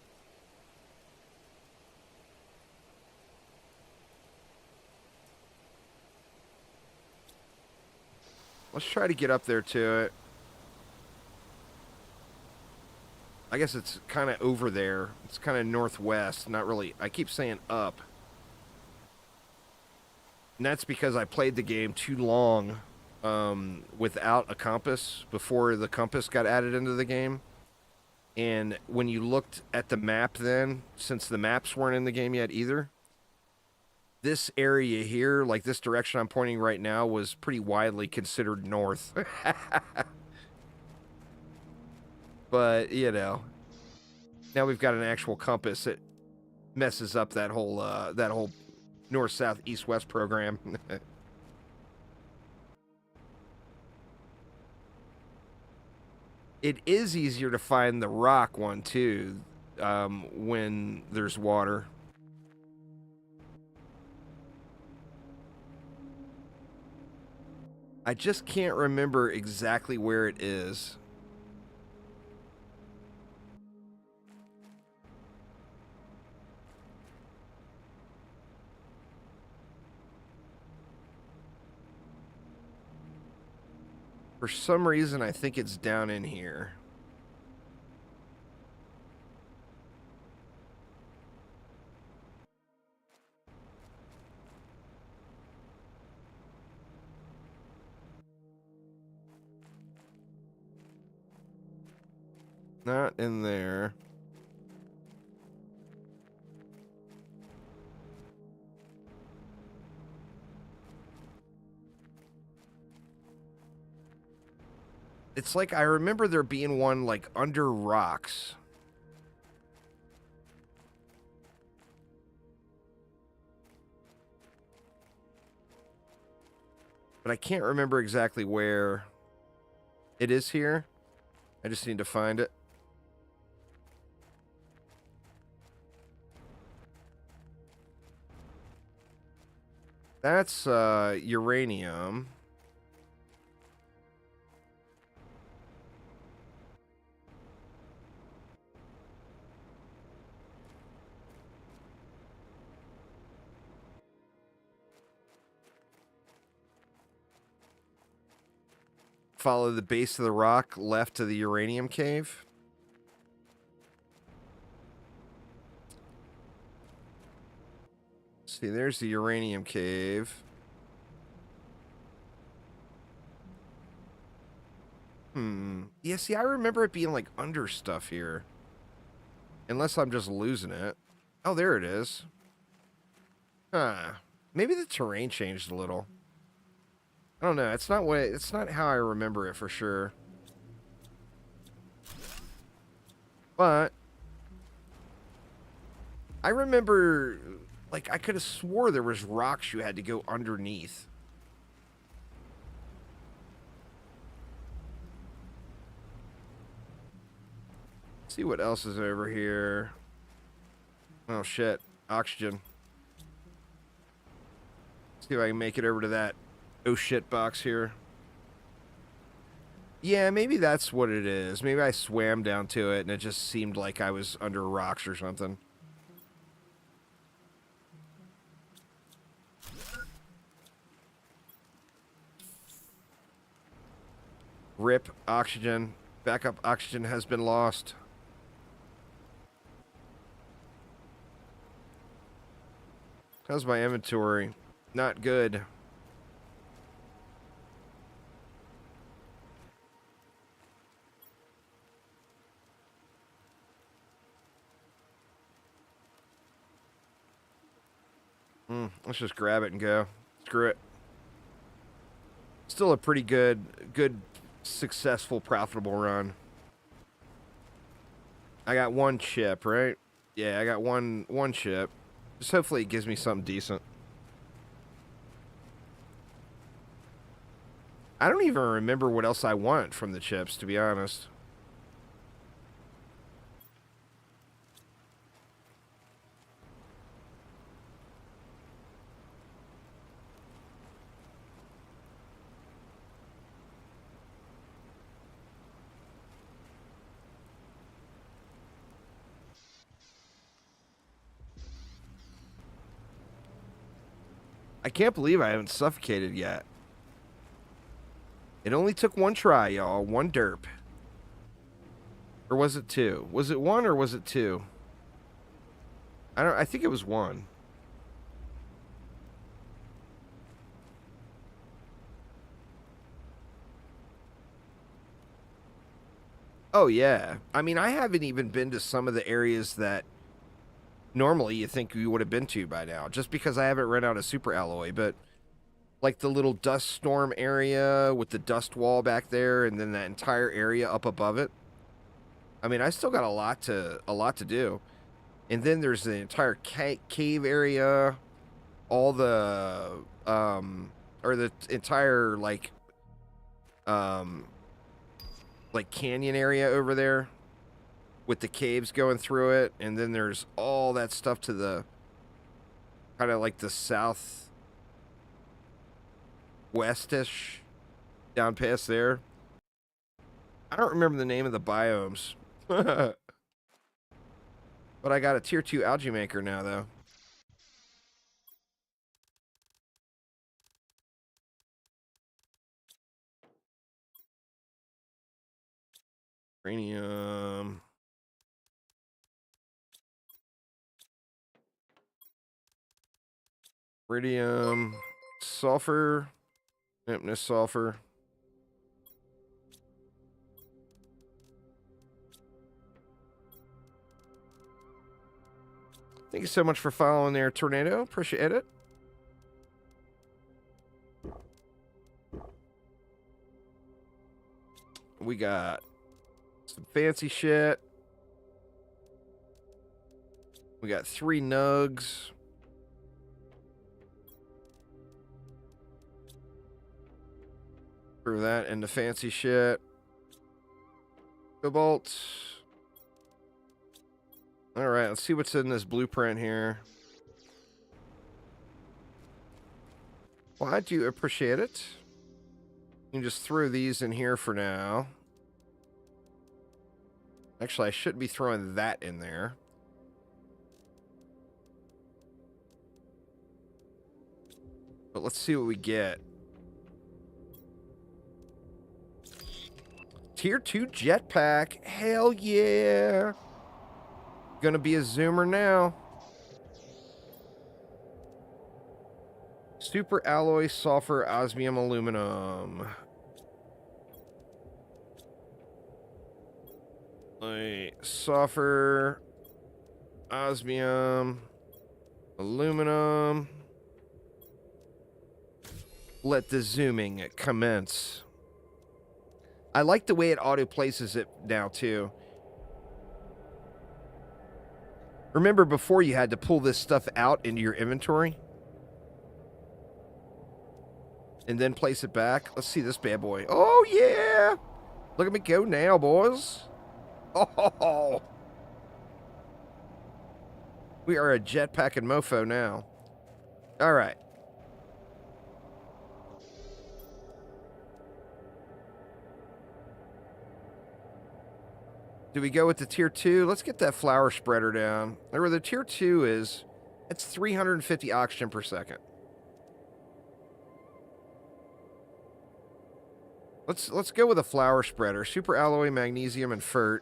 Let's try to get up there to it. I guess it's kind of over there. It's kind of northwest. Not really. I keep saying up. And that's because I played the game too long without a compass before the compass got added into the game. And when you looked at the map then, since the maps weren't in the game yet either, this area here, like this direction I'm pointing right now, was pretty widely considered north. But, you know, now we've got an actual compass. It messes up that whole north, south, east, west program. It is easier to find the rock one, too, when there's water. I just can't remember exactly where it is. For some reason, I think it's down in here. Not in there. It's like I remember there being one like under rocks. But I can't remember exactly where it is here. I just need to find it. That's uranium. Follow the base of the rock left to the uranium cave. See, there's the uranium cave. Yeah, see, I remember it being like under stuff here. Unless I'm just losing it. Oh, there it is. Huh. Maybe the terrain changed a little. I don't know. It's not how I remember it for sure. But I remember, like, I could have swore there was rocks you had to go underneath. Let's see what else is over here. Oh shit, oxygen. Let's see if I can make it over to that oh shit box here. Yeah, maybe that's what it is. Maybe I swam down to it and it just seemed like I was under rocks or something. RIP oxygen. Backup oxygen has been lost. How's my inventory? Not good. Let's just grab it and go. Screw it. Still a pretty good, successful, profitable run. I got one chip, right? Yeah, I got one chip. Just hopefully it gives me something decent. I don't even remember what else I want from the chips, to be honest. I can't believe I haven't suffocated yet. It only took one try, y'all. One derp. Or was it two? Was it one or was it two? I think it was one. Oh, yeah. I mean, I haven't even been to some of the areas that normally you think you would have been to by now, just because I haven't run out of super alloy, but like the little dust storm area with the dust wall back there and then that entire area up above it. I mean, I still got a lot to do. And then there's the entire cave area, all the or the entire like canyon area over there with the caves going through it, and then there's all that stuff to the kind of like the south westish down past there. I don't remember the name of the biomes. But I got a tier 2 algae maker now, though. Uranium. Iridium. Sulfur. Nope, no sulfur. Thank you so much for following there, Tornado. Appreciate it. We got some fancy shit. We got 3 nugs. Through that into fancy shit. Cobalt. Alright, let's see what's in this blueprint here. Well, I do appreciate it. You can just throw these in here for now. Actually, I shouldn't be throwing that in there. But let's see what we get. Tier 2 jetpack. Hell yeah. Gonna be a zoomer now. Super alloy, sulfur, osmium, aluminum. Sulfur, osmium, aluminum. Let the zooming commence. I like the way it auto places it now too. Remember before you had to pull this stuff out into your inventory? And then place it back. Let's see this bad boy. Oh yeah! Look at me go now, boys. Oh! We are a jetpack and mofo now. Alright. Do we go with the tier 2? Let's get that flower spreader down. Or the tier 2 is, it's 350 oxygen per second. Let's go with a flower spreader. Super alloy, magnesium, and fert.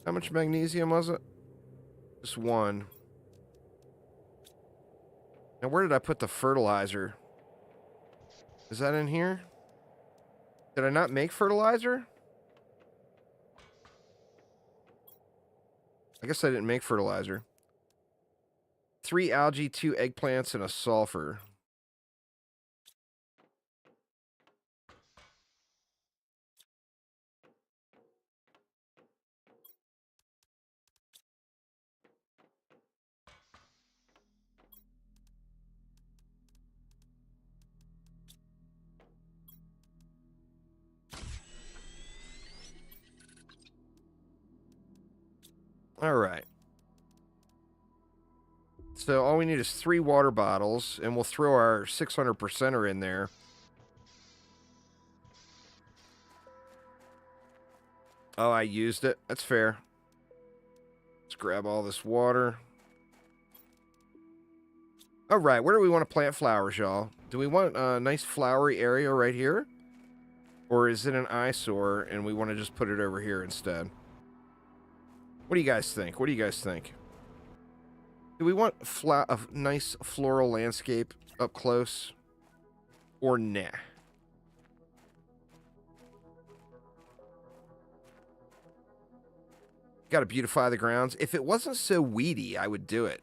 How much magnesium was it? Just 1. Now where did I put the fertilizer? Is that in here? Did I not make fertilizer? I guess I didn't make fertilizer. 3 algae, 2 eggplants, and a sulfur. All right. So all we need is 3 water bottles, and we'll throw our 600%er in there. Oh, I used it. That's fair. grab all this water. All right, where do we want to plant flowers, y'all? Do we want a nice flowery area right here? Or is it an eyesore and we want to just put it over here instead? What do you guys think? What do you guys think? Do we want a nice floral landscape up close? Or nah? Got to beautify the grounds. If it wasn't so weedy, I would do it.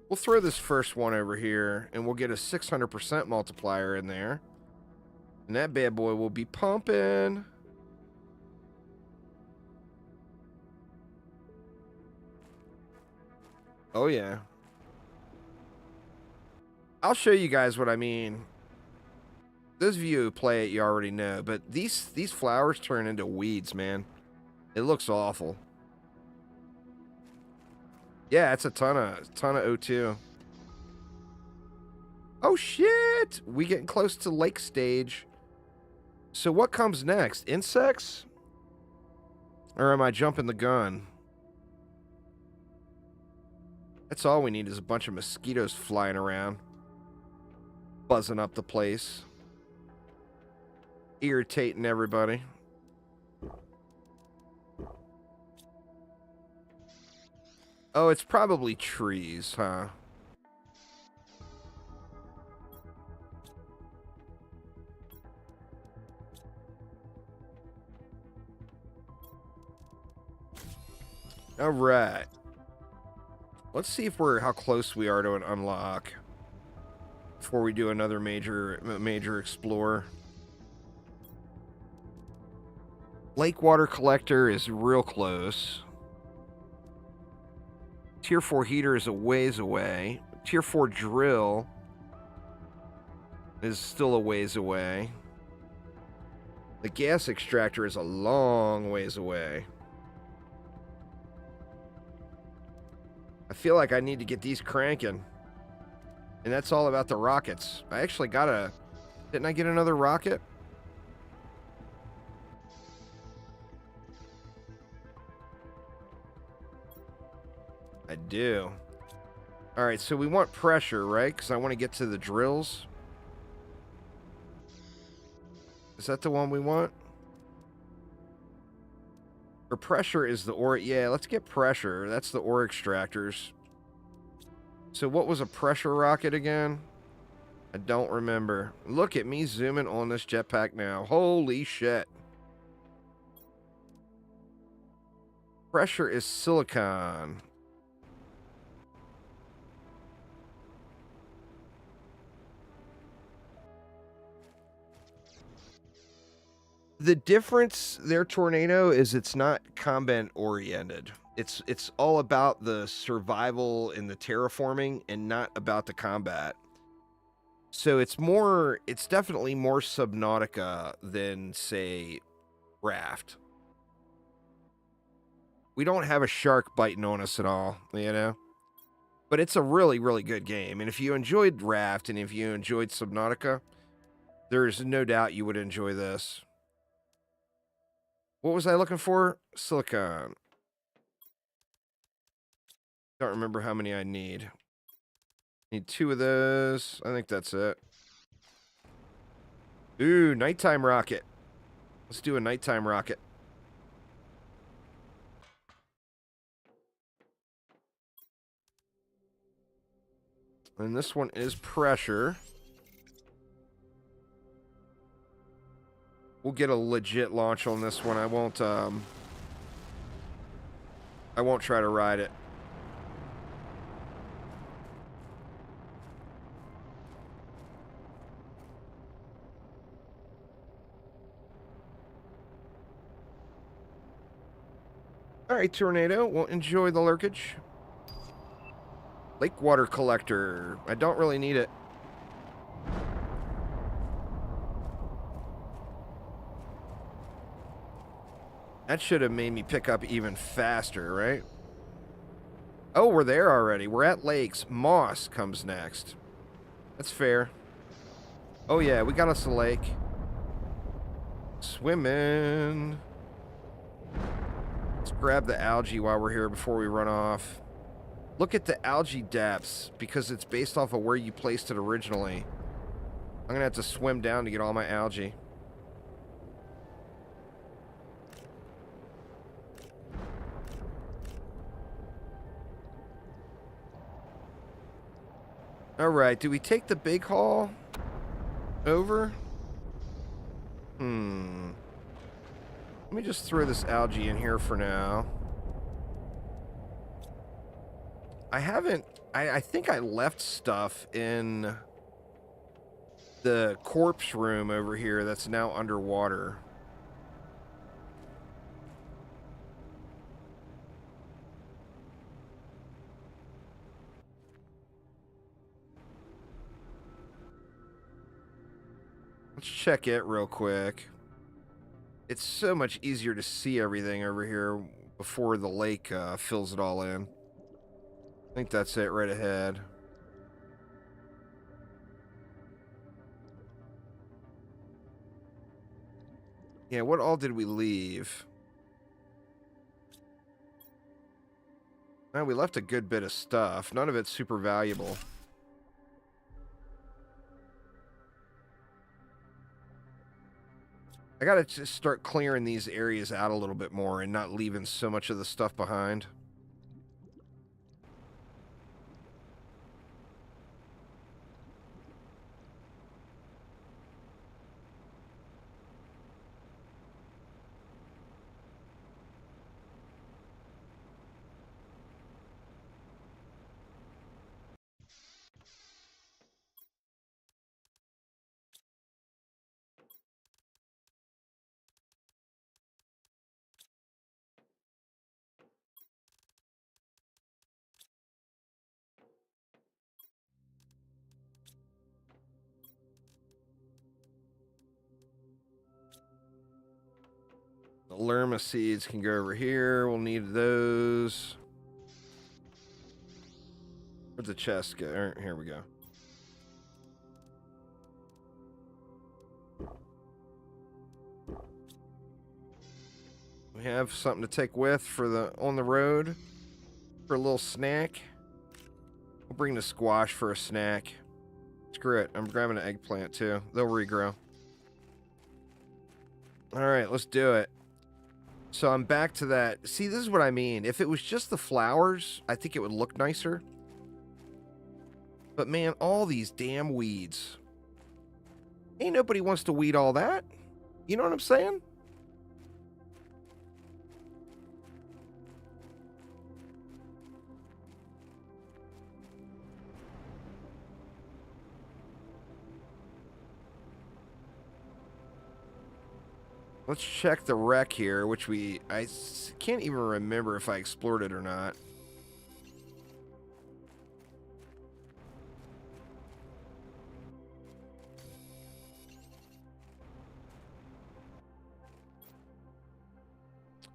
We'll throw this first one over here, and we'll get a 600% multiplier in there. And that bad boy will be pumping. Oh, yeah. I'll show you guys what I mean. Those of you who play it, you already know. But these flowers turn into weeds, man. It looks awful. Yeah, it's a ton of O2. Oh, shit! We getting close to lake stage. So what comes next? Insects? Or am I jumping the gun? That's all we need is a bunch of mosquitoes flying around. Buzzing up the place. Irritating everybody. Oh, it's probably trees, huh? All right. Let's see if how close we are to an unlock before we do another major explore. Lake water collector is real close. Tier 4 heater is a ways away. Tier 4 drill is still a ways away. The gas extractor is a long ways away. I feel like I need to get these cranking. And that's all about the rockets. I actually got a... Didn't I get another rocket? I do. Alright, so we want pressure, right? Because I want to get to the drills. Is that the one we want? Or pressure is the ore... Yeah, let's get pressure. That's the ore extractors. So what was a pressure rocket again? I don't remember. Look at me zooming on this jetpack now. Holy shit. Pressure is silicon. The difference there, Tornado, is it's not combat oriented. It's all about the survival and the terraforming and not about the combat. So it's definitely more Subnautica than, say, Raft. We don't have a shark biting on us at all, you know? But it's a really, really good game. And if you enjoyed Raft and if you enjoyed Subnautica, there's no doubt you would enjoy this. What was I looking for? Silicon. Don't remember how many I need. Need 2 of those. I think that's it. Ooh, nighttime rocket. Let's do a nighttime rocket. And this one is pressure. We'll get a legit launch on this one. I won't try to ride it. All right, Tornado, we'll enjoy the lurkage. Lake water collector. I don't really need it. That should have made me pick up even faster, right? Oh, we're there already. We're at lakes. Moss comes next. That's fair. Oh, yeah, we got us a lake. Swimming. Let's grab the algae while we're here before we run off. Look at the algae depths, because it's based off of where you placed it originally. I'm gonna have to swim down to get all my algae. Alright, do we take the big haul over? Let me just throw this algae in here for now. I think I left stuff in the corpse room over here that's now underwater. Let's check it real quick. It's so much easier to see everything over here before the lake fills it all in. I think that's it right ahead. Yeah, what all did we leave? Well, we left a good bit of stuff. None of it's super valuable. I gotta just start clearing these areas out a little bit more and not leaving so much of the stuff behind. The Lerma seeds can go over here. We'll need those. Where'd the chest go? Here we go. We have something to take with for the on the road for a little snack. We'll bring the squash for a snack. Screw it. I'm grabbing an eggplant too. They'll regrow. All right, let's do it. So I'm back to that. See, this is what I mean. If it was just the flowers, I think it would look nicer. But man, all these damn weeds. Ain't nobody wants to weed all that. You know what I'm saying? Let's check the wreck here, which I can't even remember if I explored it or not.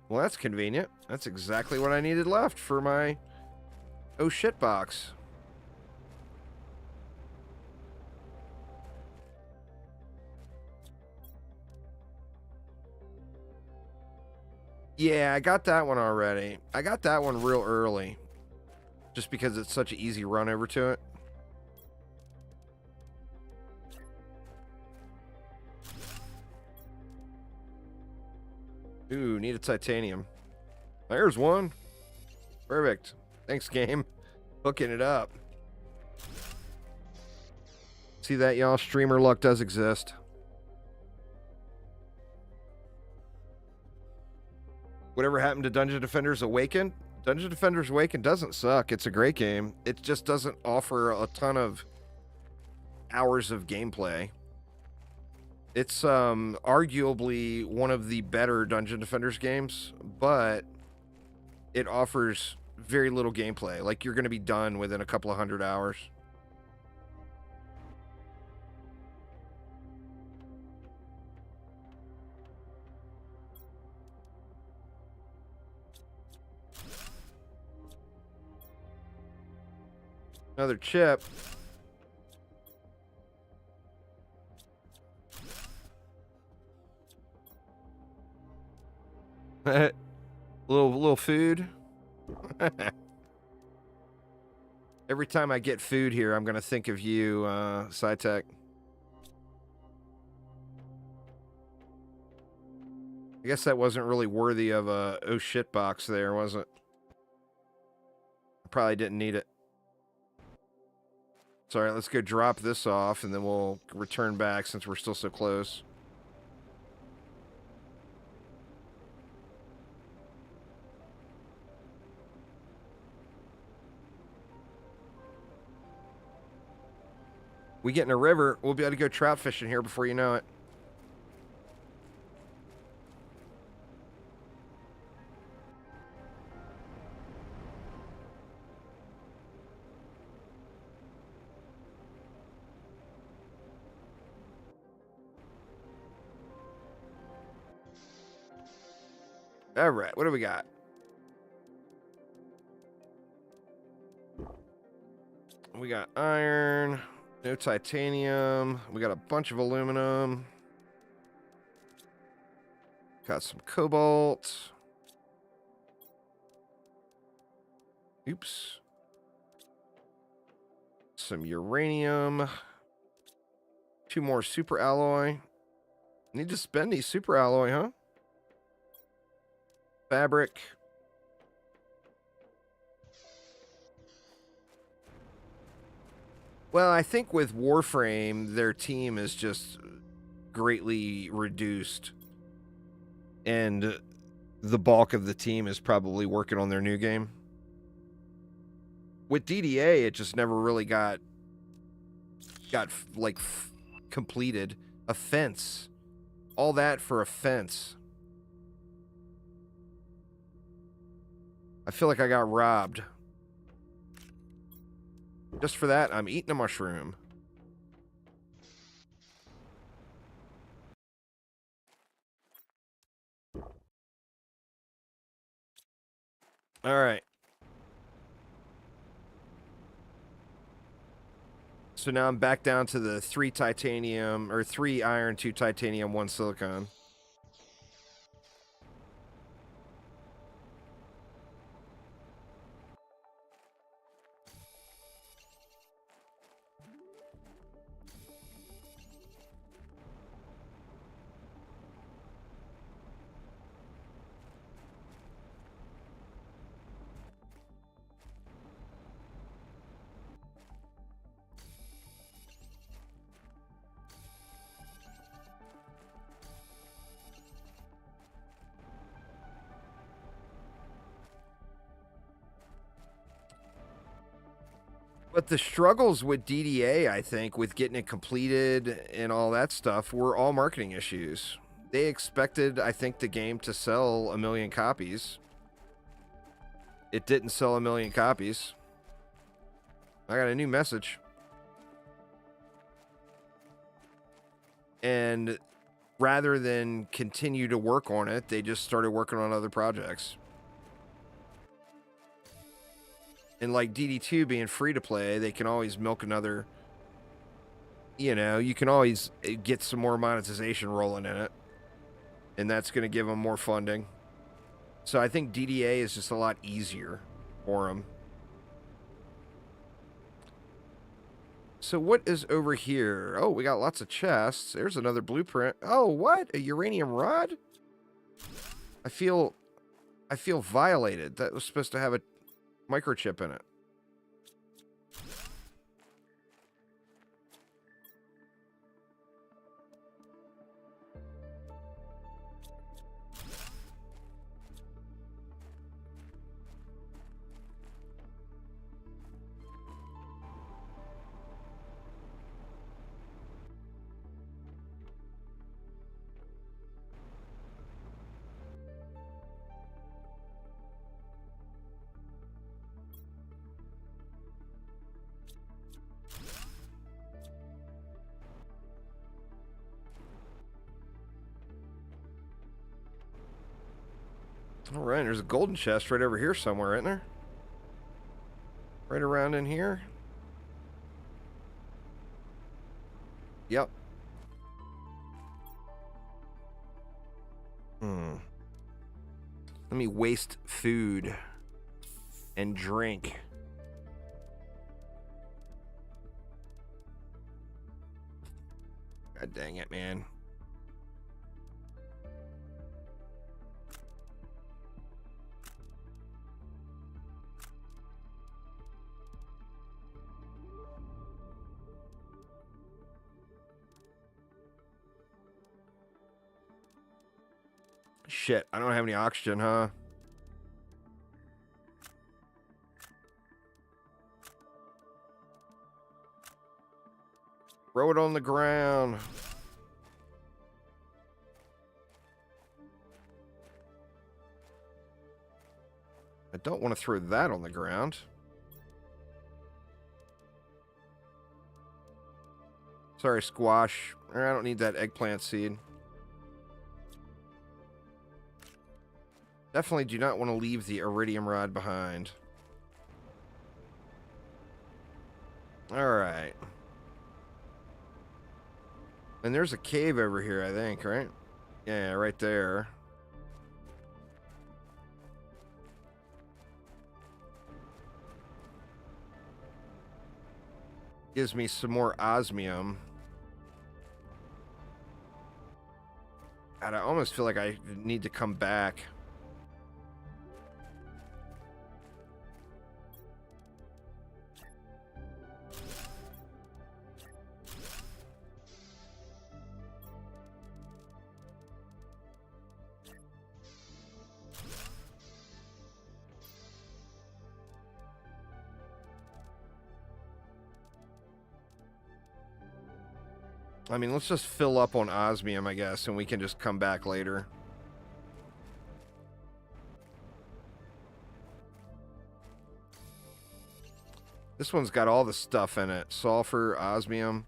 Well, that's convenient. That's exactly what I needed left for my oh shit box. Yeah, I got that one already. I got that one real early. Just because it's such an easy run over to it. Ooh, need a titanium. There's one. Perfect. Thanks, game. Hooking it up. See that, y'all? Streamer luck does exist. Whatever happened to Dungeon Defenders Awakened? Dungeon Defenders Awakened doesn't suck. It's a great game. It just doesn't offer a ton of hours of gameplay. It's arguably one of the better Dungeon Defenders games, but it offers very little gameplay. Like, you're going to be done within a couple of 100 hours. Another chip. Little food. Every time I get food here, I'm gonna think of you, SciTech. I guess that wasn't really worthy of a oh shit box there, was it? I probably didn't need it. It's alright, let's go drop this off and then we'll return back since we're still so close. We get in a river, we'll be able to go trout fishing here before you know it. All right, what do we got? We got iron, no titanium. We got a bunch of aluminum. Got some cobalt. Oops. Some uranium. 2 more super alloy. Need to spend these super alloy, huh? Fabric. Well, I think with Warframe, their team is just greatly reduced. And the bulk of the team is probably working on their new game. With DDA, it just never really got like completed. A fence. All that for a fence. I feel like I got robbed. Just for that, I'm eating a mushroom. All right. So now I'm back down to the 3 titanium, or 3 iron, 2 titanium, 1 silicon. But the struggles with DDA, I think, with getting it completed and all that stuff, were all marketing issues. They expected, I think, the game to sell 1 million copies. It didn't sell 1 million copies. I got a new message. And rather than continue to work on it, they just started working on other projects. And like DD2 being free to play, they can always milk another, you know, you can always get some more monetization rolling in it. And that's going to give them more funding. So I think DDA is just a lot easier for them. So what is over here? Oh, we got lots of chests. There's another blueprint. Oh, what? A uranium rod? I feel violated. That was supposed to have a microchip in it. All right, there's a golden chest right over here somewhere, isn't there? Right around in here. Yep. Let me waste food and drink. God dang it, man. Shit, I don't have any oxygen, huh? Throw it on the ground. I don't want to throw that on the ground. Sorry, squash. I don't need that eggplant seed. Definitely do not want to leave the iridium rod behind. Alright. And there's a cave over here, I think, right? Yeah, right there. Gives me some more osmium. God, I almost feel like I need to come back. I mean, let's just fill up on osmium, I guess, and we can just come back later. This one's got all the stuff in it. Sulfur, osmium.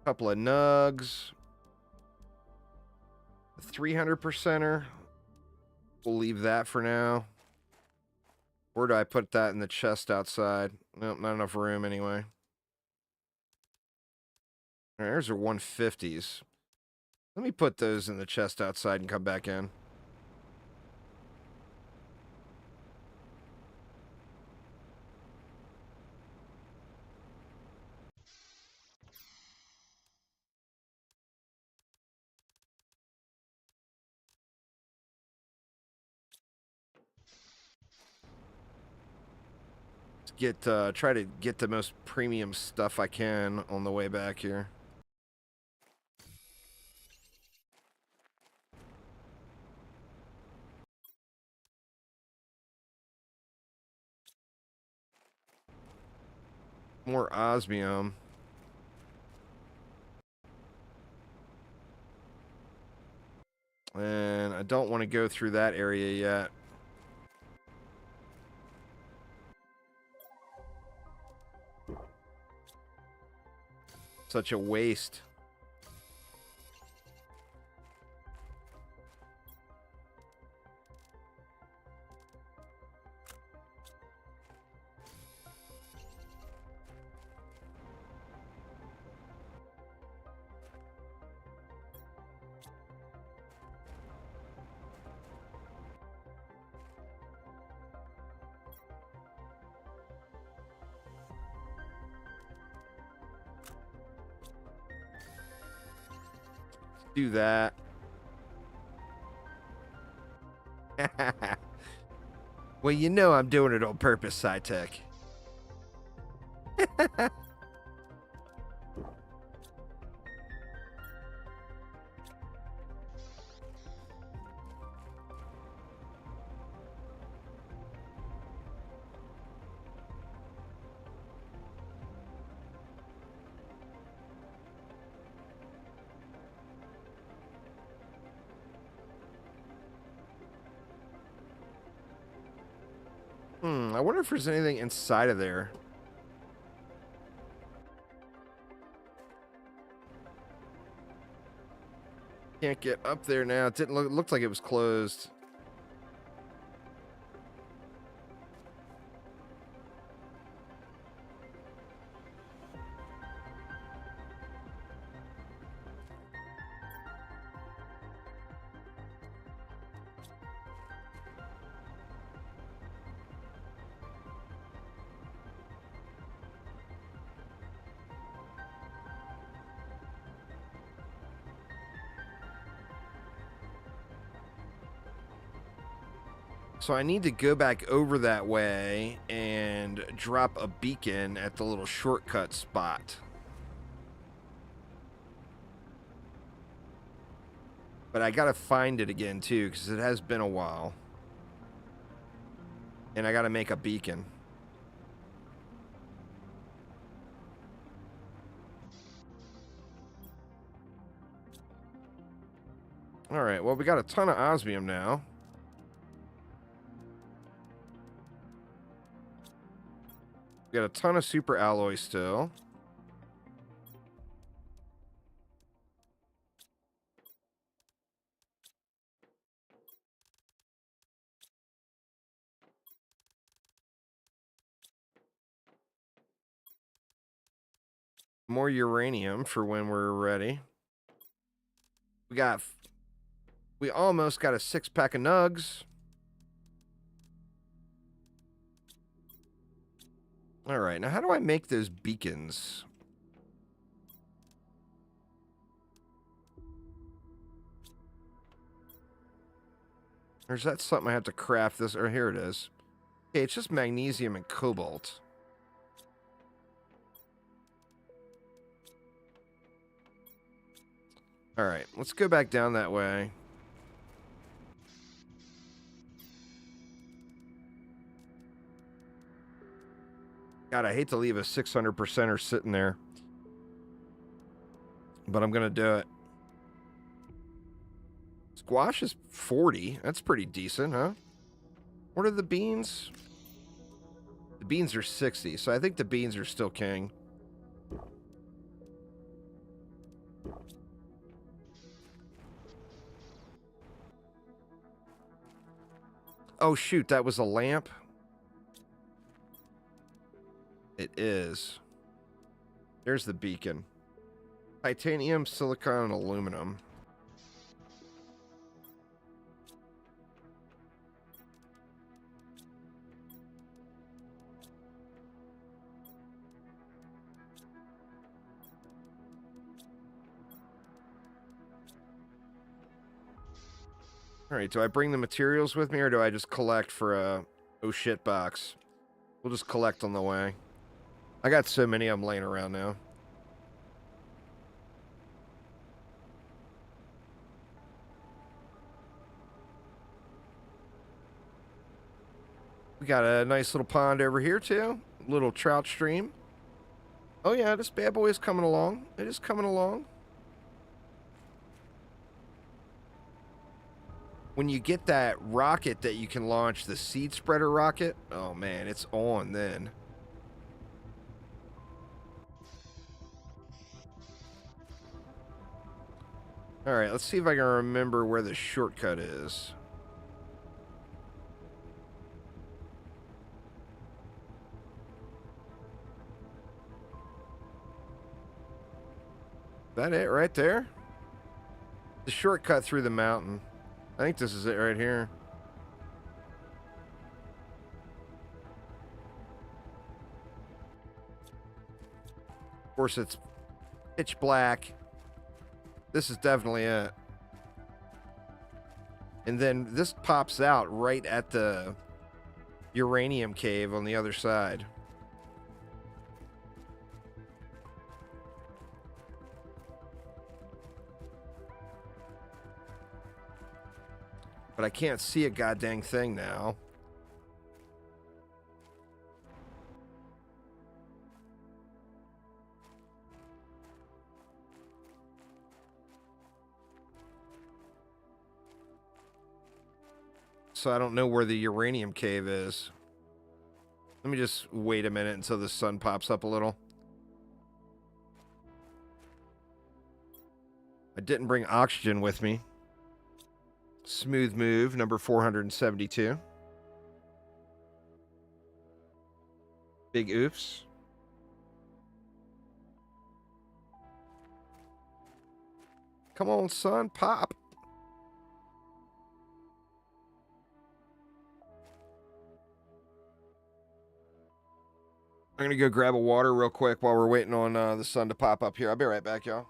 Couple of nugs. 300%er. We'll leave that for now. Where do I put that in the chest outside? Nope, not enough room anyway. There's our 150s. Let me put those in the chest outside and come back in. Get try to get the most premium stuff I can on the way back here. More osmium. And I don't want to go through that area yet. Such a waste. Do that. Well, you know I'm doing it on purpose, SciTech. I wonder if there's anything inside of there. Can't get up there now. It didn't look, it looked like it was closed. So I need to go back over that way and drop a beacon at the little shortcut spot. But I gotta find it again too, because it has been a while. And I gotta make a beacon. Alright, well, we got a ton of osmium now. We got a ton of super alloy still. More uranium for when we're ready. We almost got a 6-pack of nugs. All right, now how do I make those beacons? Or is that something I have to craft this? Or here it is. Okay, it's just magnesium and cobalt. All right, let's go back down that way. God, I hate to leave a 600%er sitting there. But I'm going to do it. Squash is 40. That's pretty decent, huh? What are the beans? The beans are 60, so I think the beans are still king. Oh, shoot, that was a lamp? It is. There's the beacon. Titanium, silicon, and aluminum. Alright, do I bring the materials with me, or do I just collect for a oh shit box? We'll just collect on the way. I got so many of them laying around now. We got a nice little pond over here, too. Little trout stream. Oh, yeah, this bad boy is coming along. It is coming along. When you get that rocket that you can launch, the seed spreader rocket, oh, man, it's on then. All right, let's see if I can remember where the shortcut is. That it right there? The shortcut through the mountain. I think this is it right here. Of course, it's pitch black. This is definitely it. And then this pops out right at the uranium cave on the other side. But I can't see a goddamn thing now. So I don't know where the uranium cave is. Let me just wait a minute until the sun pops up a little. I didn't bring oxygen with me. Smooth move, number 472. Big oops. Come on, son, pop. I'm going to go grab a water real quick while we're waiting on the sun to pop up here. I'll be right back, y'all.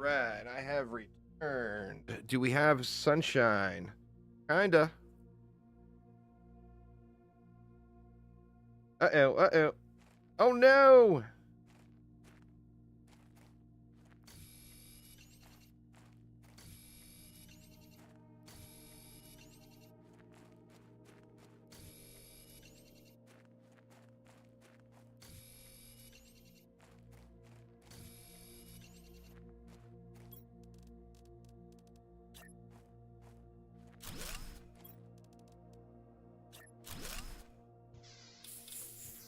right, I have returned. Do we have sunshine? Kinda. Uh-oh, uh-oh. Oh, no!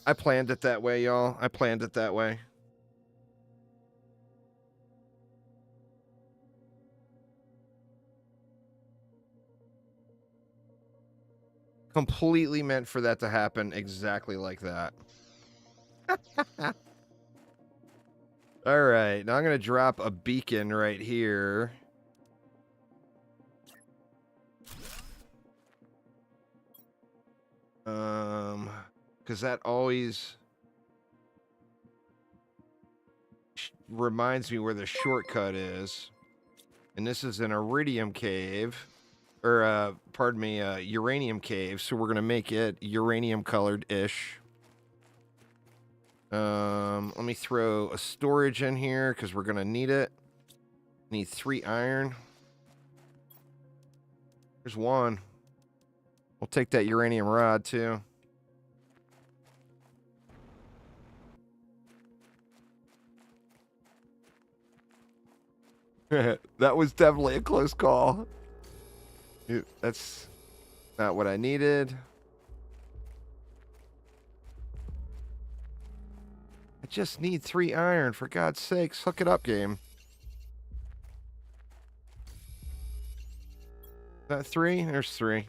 I planned it that way, y'all. I planned it that way. Completely meant for that to happen exactly like that. All right, now I'm going to drop a beacon right here. Because that always reminds me where the shortcut is. And this is an iridium cave. Or, pardon me, uranium cave. So we're going to make it uranium colored-ish. Let me throw a storage in here because we're going to need it. Need 3 iron. There's 1. We'll take that uranium rod, too. That was definitely a close call. That's not what I needed. I just need 3 iron, for God's sakes. Hook it up, game. Is that 3? There's 3.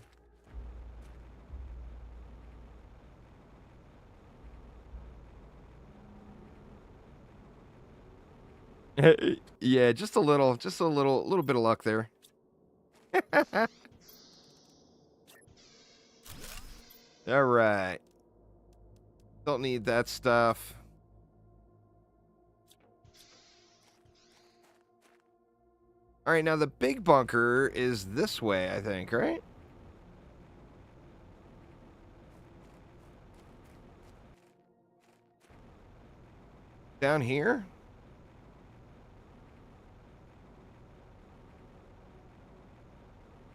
Yeah, just a little bit of luck there. All right. Don't need that stuff. All right, now the big bunker is this way, I think, right? Down here?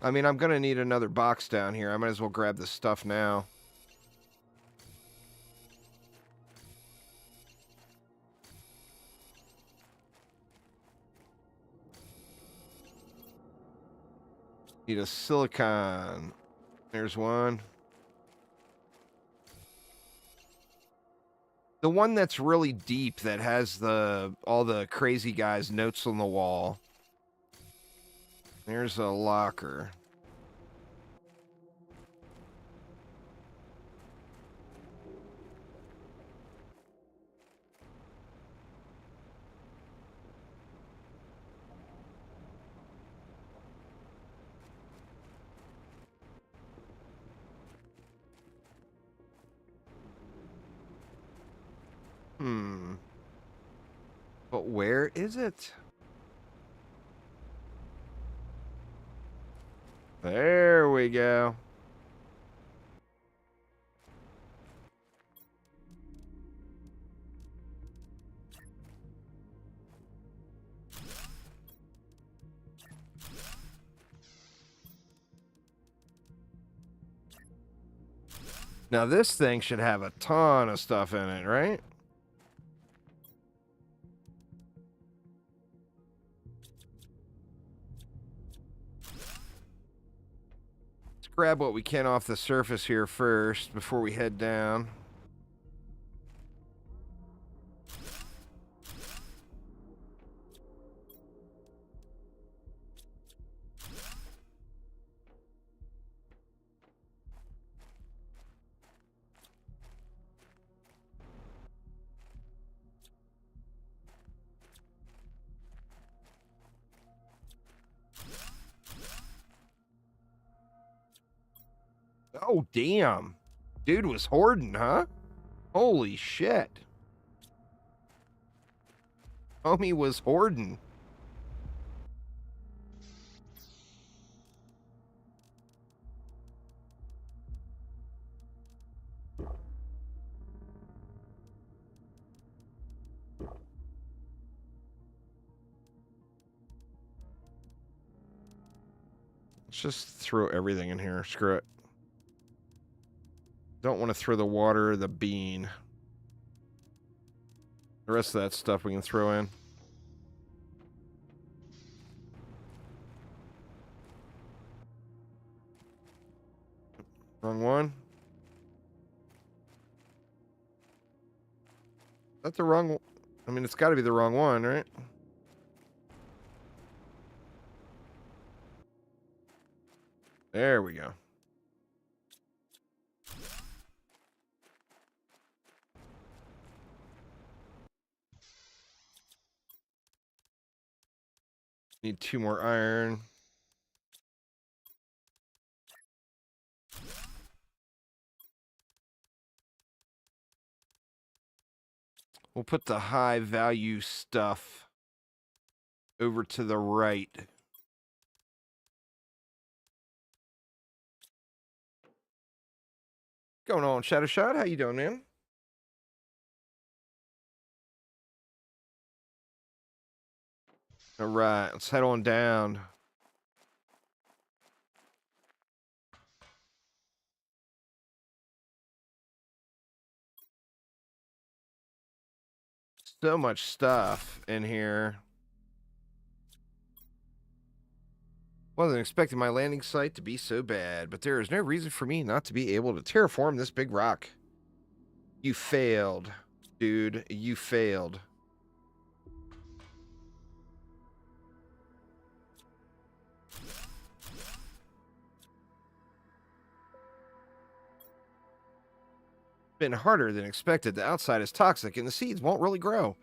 I mean, I'm going to need another box down here. I might as well grab this stuff now. Need a silicon. There's one. The one that's really deep that has all the crazy guys' notes on the wall. There's a locker. But where is it? There we go. Now this thing should have a ton of stuff in it, right? Let's grab what we can off the surface here first before we head down. Oh, damn. Dude was hoarding, huh? Holy shit. Homie was hoarding. Let's just throw everything in here. Screw it. Don't want to throw the water, the bean. The rest of that stuff we can throw in. Wrong one. Is that the wrong one? I mean, it's got to be the wrong one, right? There we go. Need 2 more iron. We'll put the high value stuff over to the right. Going on, Shadow Shot? How you doing, man? All right, let's head on down. So much stuff in here. Wasn't expecting my landing site to be so bad, but there is no reason for me not to be able to terraform this big rock. You failed, dude. You failed. Been harder than expected. The outside is toxic and the seeds won't really grow.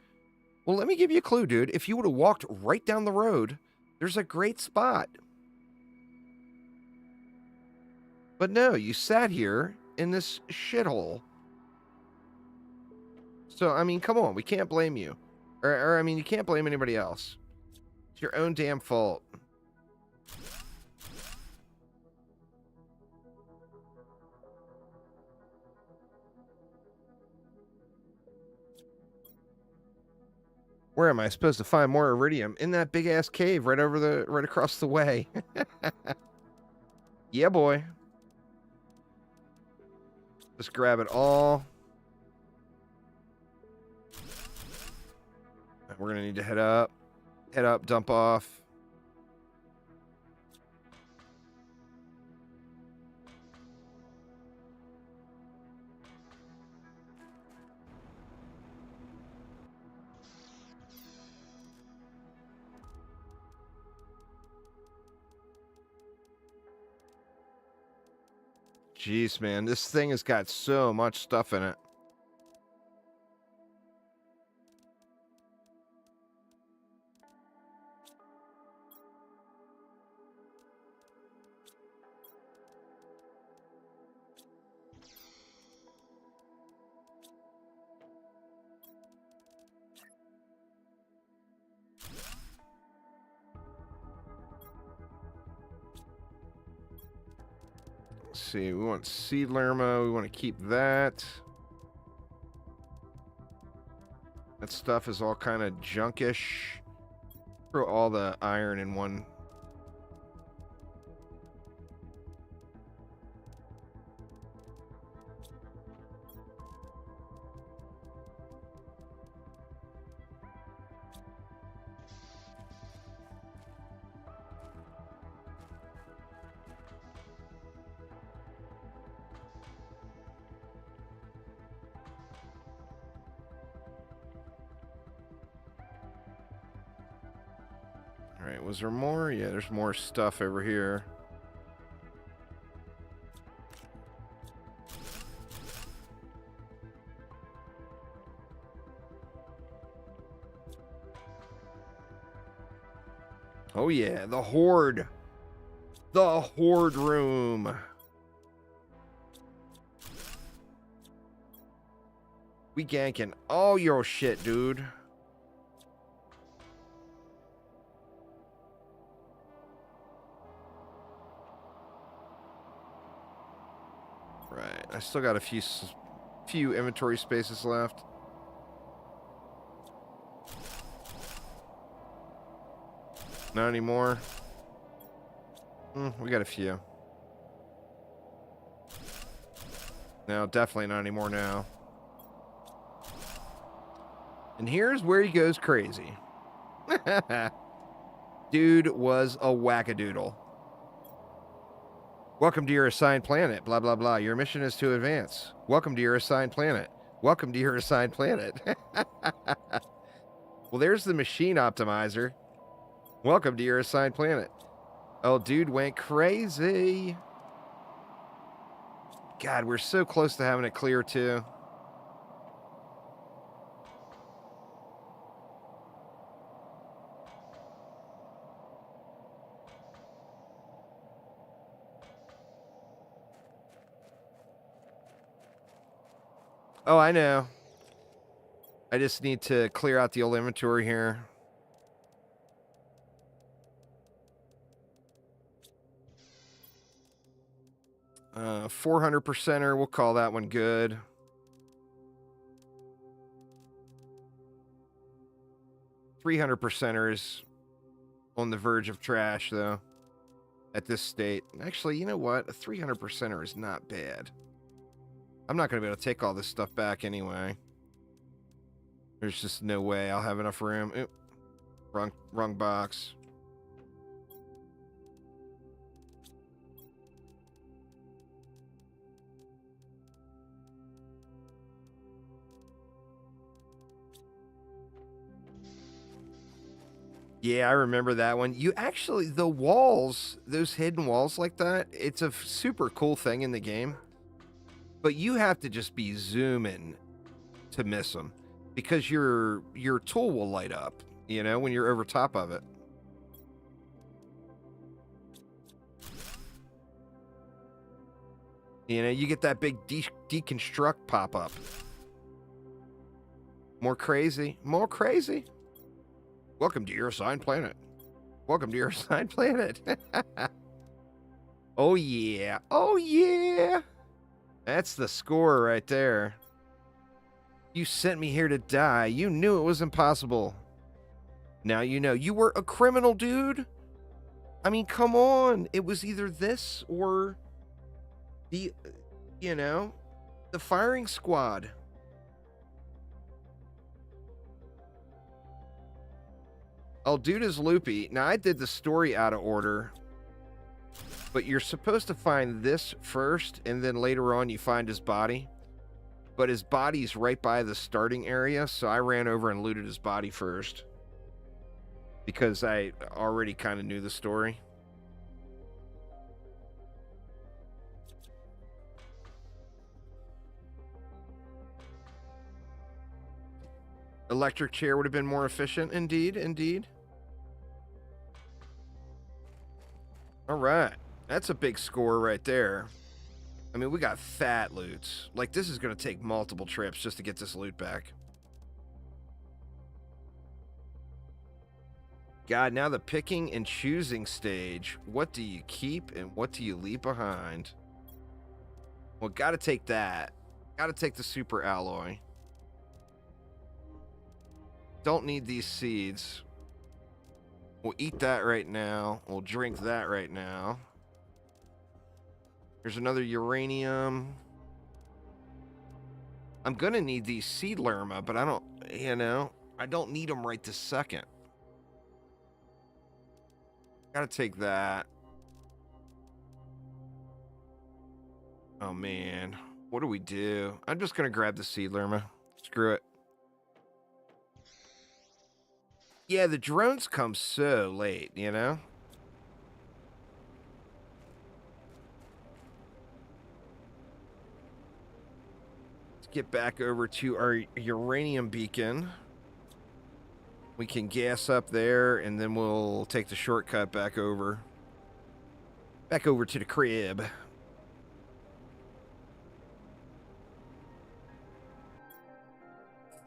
Well, let me give you a clue, dude. If you would have walked right down the road, there's a great spot. But no, you sat here in this shithole. So, I mean, come on. We can't blame you. Or I mean, you can't blame anybody else. It's your own damn fault. Where am I supposed to find more iridium? In that big ass cave right across the way. Yeah, boy. Just grab it all. We're gonna need to head up, dump off. Jeez, man, this thing has got so much stuff in it. Let's see, we want seed lerma. We want to keep that. That stuff is all kind of junkish. Throw all the iron in one. All right, was there more? Yeah, there's more stuff over here. Oh yeah, the horde. The horde room. We ganking all your shit, dude. Right, I still got a few inventory spaces left. Not anymore. We got a few. No, definitely not anymore now. And here's where he goes crazy. Dude was a wackadoodle. Welcome to your assigned planet, blah, blah, blah. Your mission is to advance. Welcome to your assigned planet. Welcome to your assigned planet. Well, there's the machine optimizer. Welcome to your assigned planet. Oh, dude went crazy. God, we're so close to having it clear, too. Oh, I know. I just need to clear out the old inventory here. Uh, 400%er, we'll call that one good. 300%er is on the verge of trash, though, at this state. Actually, you know what? A 300%er is not bad. I'm not going to be able to take all this stuff back anyway. There's just no way I'll have enough room. Oop. Wrong box. Yeah, I remember that one. You actually, the walls, those hidden walls like that, it's a super cool thing in the game. But you have to just be zooming to miss them, because your tool will light up, you know, when you're over top of it. You know, you get that big deconstruct pop-up. More crazy. More crazy. Welcome to your assigned planet. Welcome to your assigned planet. Oh, yeah. Oh, yeah. That's the score right there. You sent me here to die. You knew it was impossible. Now you know. You were a criminal, dude. I mean, come on. It was either this or the, you know, the firing squad. Oh, dude is loopy. Now, I did the story out of order, but you're supposed to find this first, and then later on you find his body. But his body's right by the starting area, so I ran over and looted his body first, because I already kind of knew the story. Electric chair would have been more efficient. Indeed, indeed. All right. That's a big score right there. I mean, we got fat loots. Like, this is going to take multiple trips just to get this loot back. God, now the picking and choosing stage. What do you keep and what do you leave behind? Well, got to take that. Got to take the super alloy. Don't need these seeds. We'll eat that right now. We'll drink that right now. There's another uranium. I'm going to need these seed lerma, but I don't, you know, I don't need them right this second. Got to take that. Oh, man. What do we do? I'm just going to grab the seed lerma. Screw it. Yeah, the drones come so late, you know? Let's get back over to our uranium beacon. We can gas up there, and then we'll take the shortcut back over. Back over to the crib.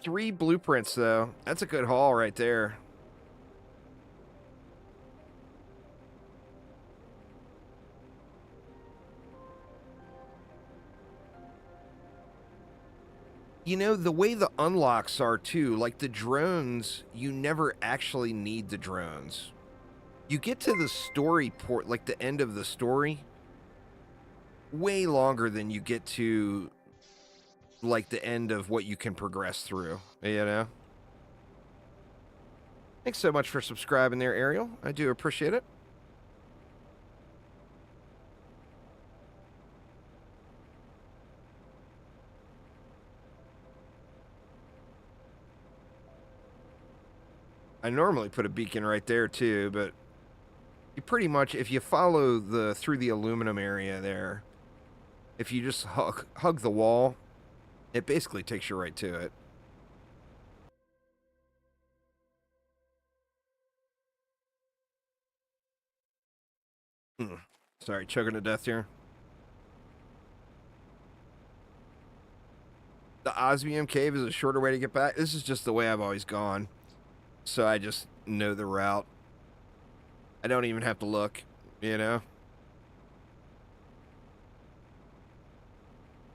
Three blueprints, though. That's a good haul right there. You know, the way the unlocks are, too, like the drones, you never actually need the drones. You get to the story port, like the end of the story, way longer than you get to like the end of what you can progress through, you know? Thanks so much for subscribing there, Ariel. I do appreciate it. I normally put a beacon right there too, but you pretty much, if you follow through the aluminum area there, if you just hug the wall, it basically takes you right to it. Sorry, choking to death here. The Osmium Cave is a shorter way to get back. This is just the way I've always gone. So I just know the route. I don't even have to look, you know?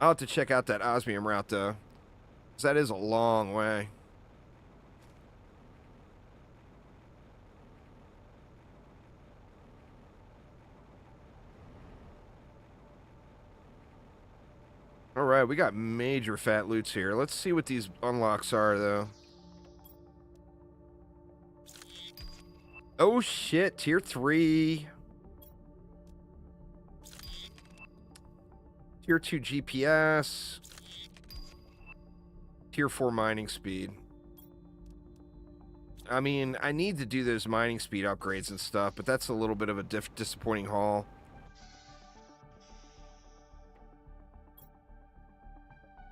I'll have to check out that Osmium route, though. Because that is a long way. Alright, we got major fat loots here. Let's see what these unlocks are, though. Oh, shit. Tier 3. Tier 2 GPS. Tier 4 mining speed. I mean, I need to do those mining speed upgrades and stuff, but that's a little bit of a disappointing haul.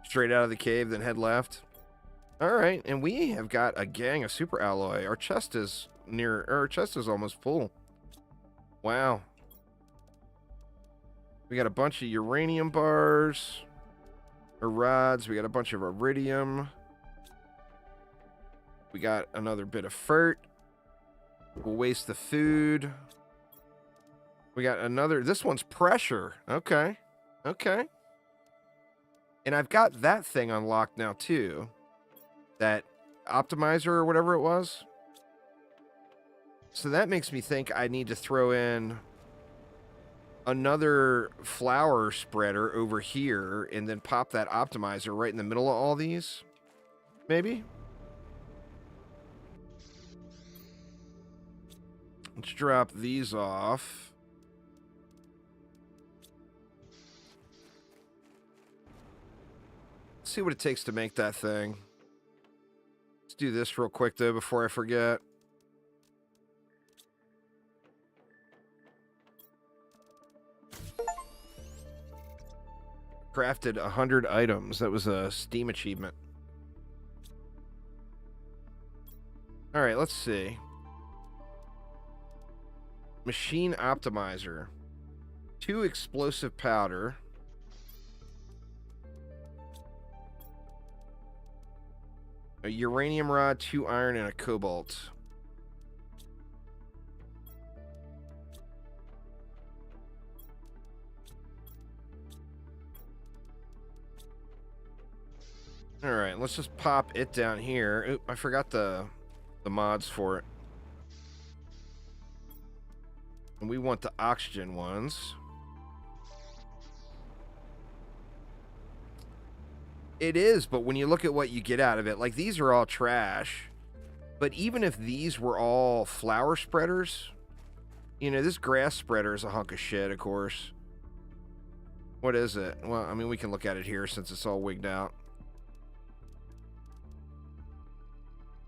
Straight out of the cave, then head left. Alright, and we have got a gang of super alloy. Our chest is almost full. Wow. We got a bunch of uranium bars. Or rods. We got a bunch of iridium. We got another bit of fert. We'll waste the food. We got another. This one's pressure. Okay. Okay. And I've got that thing unlocked now, too. That optimizer or whatever it was. So that makes me think I need to throw in another flower spreader over here and then pop that optimizer right in the middle of all these. Maybe? Let's drop these off. See what it takes to make that thing. Let's do this real quick, though, before I forget. Crafted 100 items. That was a Steam achievement. Alright, let's see. Machine optimizer. 2 explosive powder. A uranium rod, 2 iron, and a cobalt. Alright, let's just pop it down here. Oop, I forgot the mods for it. And we want the oxygen ones. It is, but when you look at what you get out of it, like these are all trash. But even if these were all flower spreaders, you know, this grass spreader is a hunk of shit, of course. What is it? Well, I mean, we can look at it here since it's all wigged out.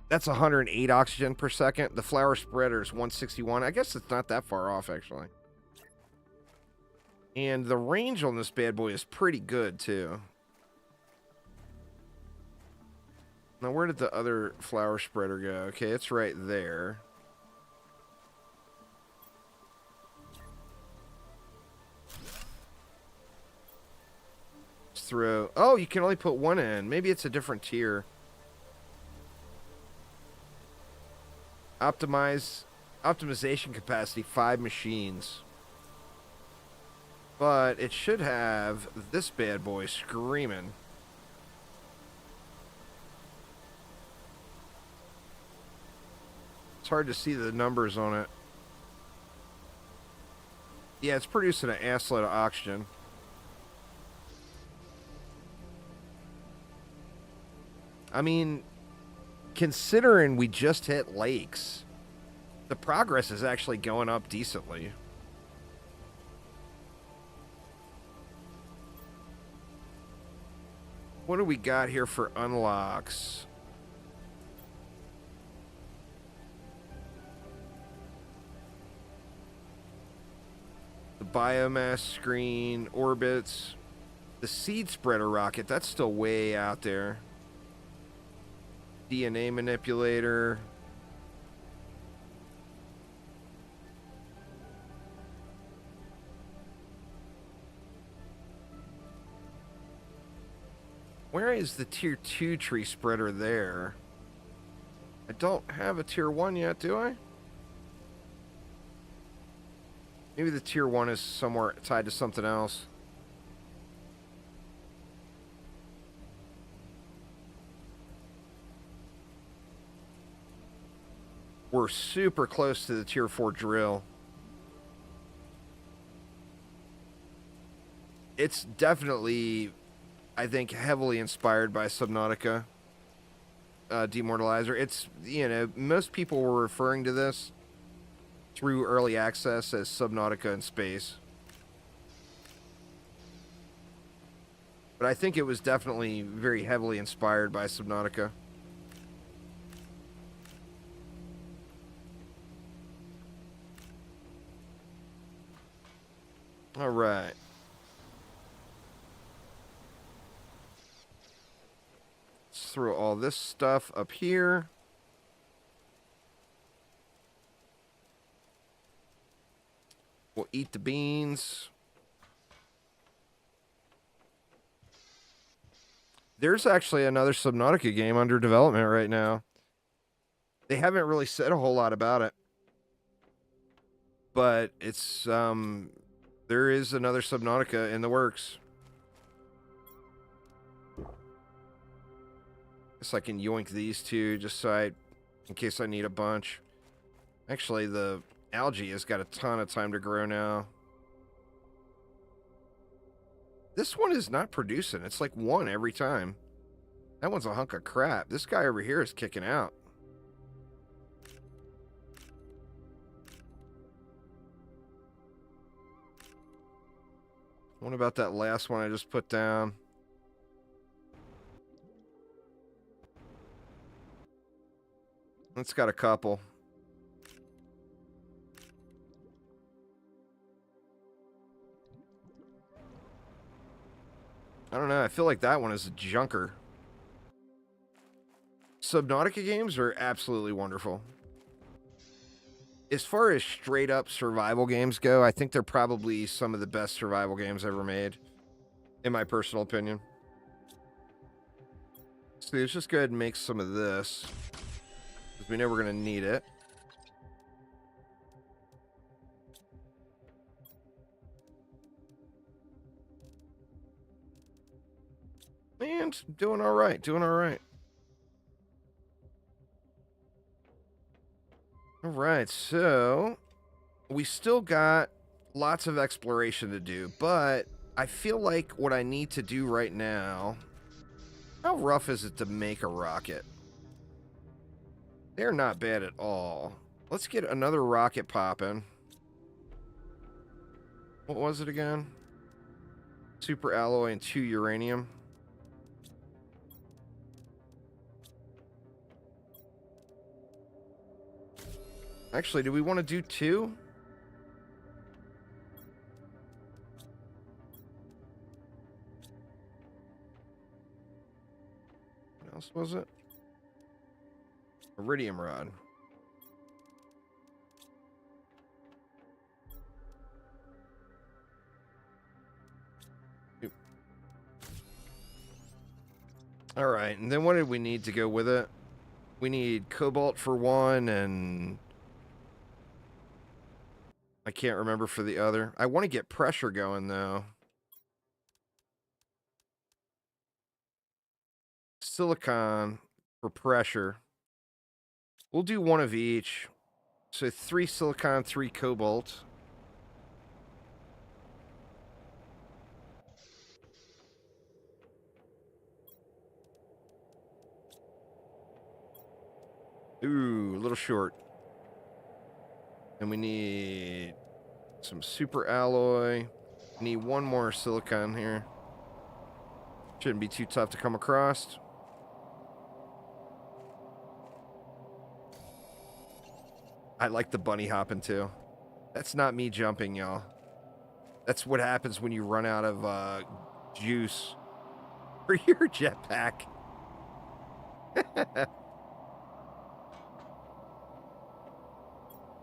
That's 108 oxygen per second. The flower spreader is 161. I guess it's not that far off, actually. And the range on this bad boy is pretty good, too. Now, where did the other flower spreader go? Okay, it's right there. Let's throw... Oh, you can only put one in. Maybe it's a different tier. Optimization capacity, 5 machines. But it should have this bad boy screaming. It's hard to see the numbers on it. Yeah, it's producing an assload of oxygen. I mean, considering we just hit lakes, the progress is actually going up decently. What do we got here for unlocks? The biomass screen, orbits, the seed spreader rocket, that's still way out there. DNA manipulator. Where is the tier 2 tree spreader there? I don't have a tier 1 yet, do I? Maybe the tier 1 is somewhere tied to something else. We're super close to the tier 4 drill. It's definitely, I think, heavily inspired by Subnautica Demortalizer. It's, you know, most people were referring to this through early access as Subnautica in space. But I think it was definitely very heavily inspired by Subnautica. All right. Let's throw all this stuff up here. We'll eat the beans. There's actually another Subnautica game under development right now. They haven't really said a whole lot about it. But it's, there is another Subnautica in the works. Guess I can yoink these two just so in case I need a bunch. Actually, the algae has got a ton of time to grow now. This one is not producing. It's like one every time. That one's a hunk of crap. This guy over here is kicking out. What about that last one I just put down? It's got a couple. I don't know. I feel like that one is a junker. Subnautica games are absolutely wonderful. As far as straight up survival games go, I think they're probably some of the best survival games ever made, in my personal opinion. So let's just go ahead and make some of this, because we know we're going to need it. And doing all right, doing all right. All right, so we still got lots of exploration to do, but I feel like what I need to do right now... How rough is it to make a rocket? They're not bad at all. Let's get another rocket popping. What was it again? Super alloy and 2 uranium. Actually, do we want to do 2? What else was it? Iridium rod. All right, and then what did we need to go with it? We need cobalt for one, and I can't remember for the other. I want to get pressure going, though. Silicon for pressure. We'll do one of each. So 3 silicon, 3 cobalt. Ooh, a little short. And we need some super alloy. Need one more silicon here. Shouldn't be too tough to come across. I like the bunny hopping too. That's not me jumping, y'all. That's what happens when you run out of juice for your jetpack.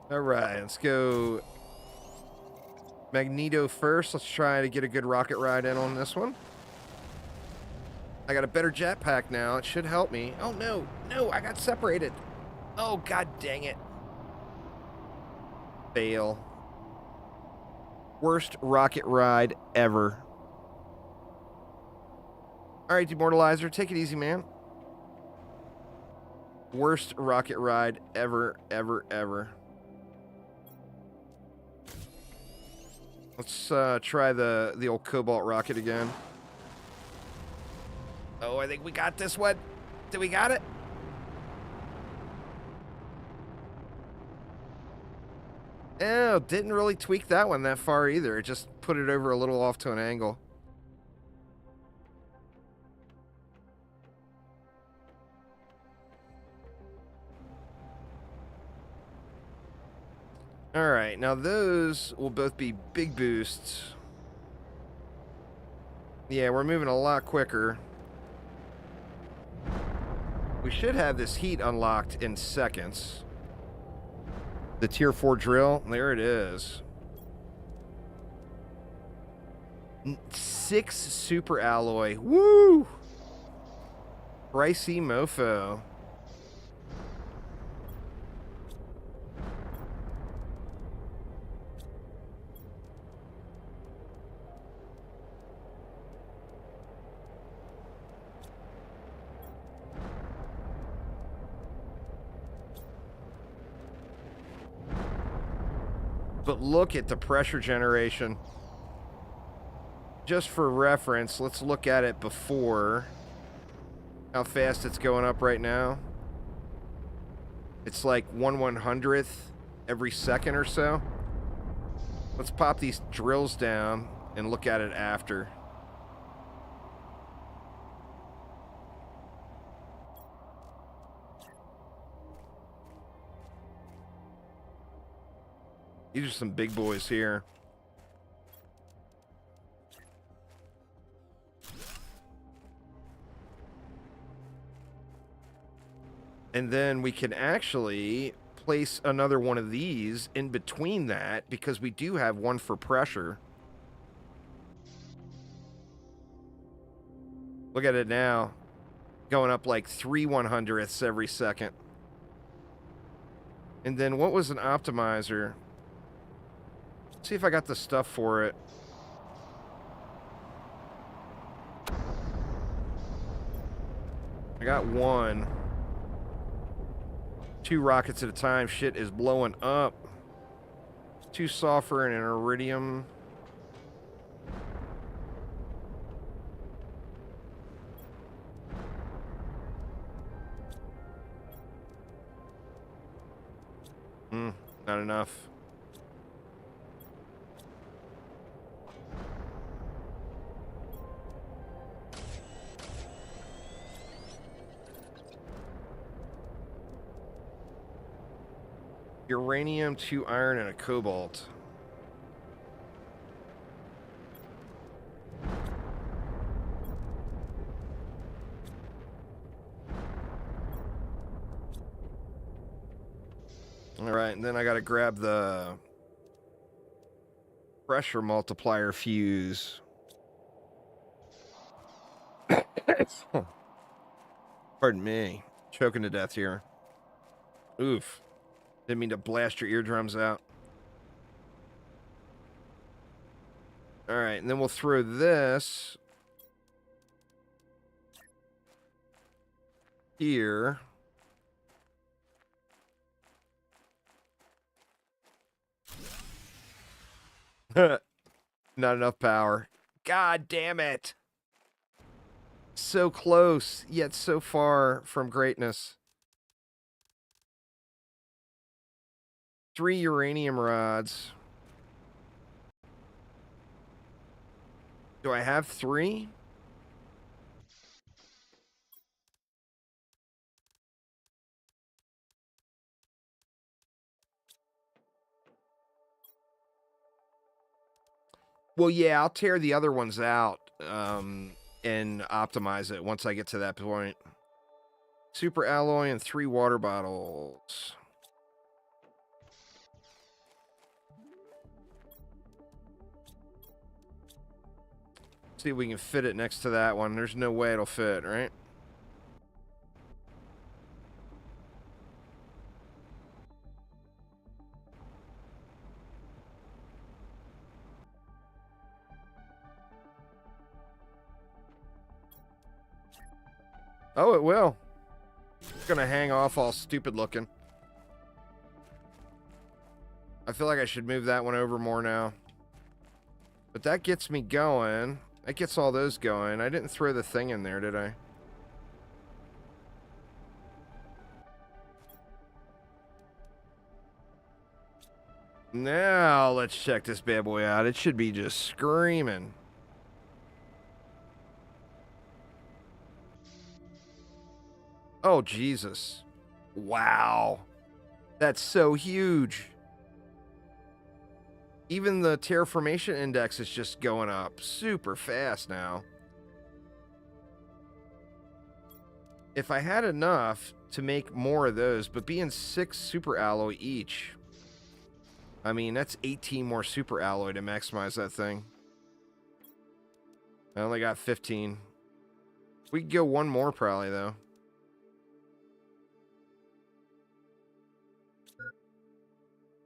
All right, let's go Magneto first. Let's try to get a good rocket ride in on this one. I got a better jetpack now. It should help me. Oh, no. No, I got separated. Oh, god dang it. Fail. Worst rocket ride ever. All right, Demortalizer, take it easy, man. Worst rocket ride ever, ever, ever. Let's try the old Cobalt rocket again. Oh, I think we got this one. Did we got it? Oh, didn't really tweak that one that far either. It just put it over a little off to an angle. All right, now those will both be big boosts. Yeah, we're moving a lot quicker. We should have this heat unlocked in seconds. The tier 4 drill, there it is. 6 super alloy. Woo! Pricey mofo. But look at the pressure generation. Just for reference, let's look at it before. How fast it's going up right now. It's like 1/100th every second or so. Let's pop these drills down and look at it after. These are some big boys here. And then we can actually place another one of these in between that because we do have one for pressure. Look at it now. Going up like 3/100ths every second. And then what was an optimizer? Let's see if I got the stuff for it. I got one. 2 rockets at a time. Shit is blowing up. 2 sulfur and an iridium. Not enough. Uranium, 2 iron, and a cobalt. All right, and then I got to grab the pressure multiplier fuse. Pardon me. Choking to death here. Oof. Didn't mean to blast your eardrums out. All right, and then we'll throw this here. Not enough power. God damn it. So close, yet so far from greatness. 3 uranium rods. Do I have 3? Well, yeah, I'll tear the other ones out and optimize it once I get to that point. Super alloy and 3 water bottles. See if we can fit it next to that one. There's no way it'll fit, right? Oh, it will. It's gonna hang off all stupid looking. I feel like I should move that one over more now. But that gets me going. That gets all those going. I didn't throw the thing in there, did I? Now, let's check this bad boy out. It should be just screaming. Oh, Jesus. Wow. That's so huge. Even the terraformation index is just going up super fast now. If I had enough to make more of those, but being 6 super alloy each, I mean, that's 18 more super alloy to maximize that thing. I only got 15. We could go one more probably, though.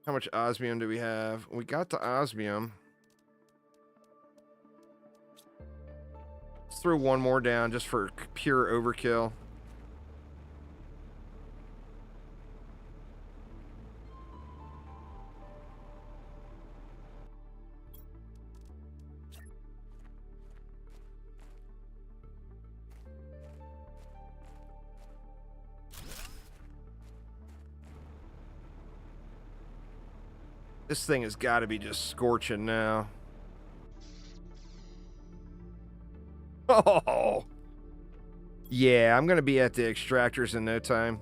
How much osmium do we have? We got the osmium. Let's throw one more down just for pure overkill. This thing has got to be just scorching now. Oh! Yeah, I'm going to be at the extractors in no time.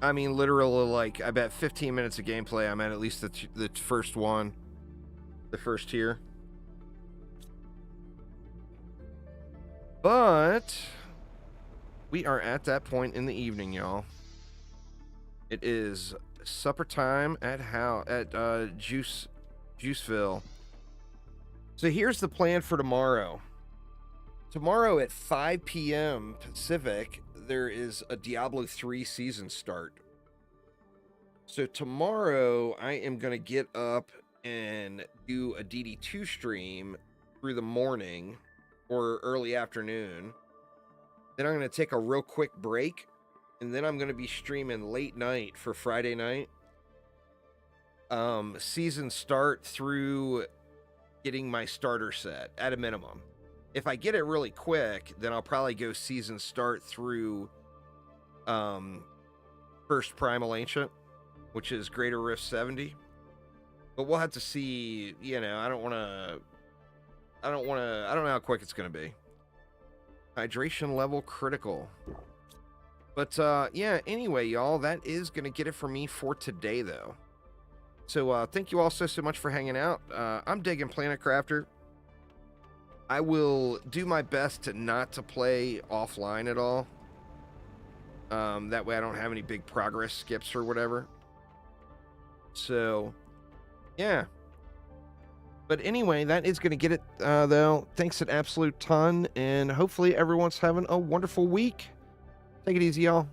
I mean, literally, like, I bet 15 minutes of gameplay, I'm at least the first one. The first tier. But we are at that point in the evening, y'all. It is supper time at Juiceville. So here's the plan for tomorrow. Tomorrow at 5 p.m. Pacific, there is a Diablo 3 season start. So tomorrow I am going to get up and do a DD2 stream through the morning or early afternoon. Then I'm going to take a real quick break, and then I'm going to be streaming late night for Friday night. Season start through getting my starter set at a minimum. If I get it really quick, then I'll probably go season start through first Primal Ancient, which is Greater Rift 70. But we'll have to see, you know, I don't know how quick it's going to be. Hydration level critical. But yeah, anyway, y'all, that is going to get it for me for today, though. So thank you all so much for hanging out. I'm digging Planet Crafter. I will do my best to not to play offline at all. That way I don't have any big progress skips or whatever. So, yeah. But anyway, that is going to get it, though. Thanks an absolute ton, and hopefully everyone's having a wonderful week. Take it easy, y'all.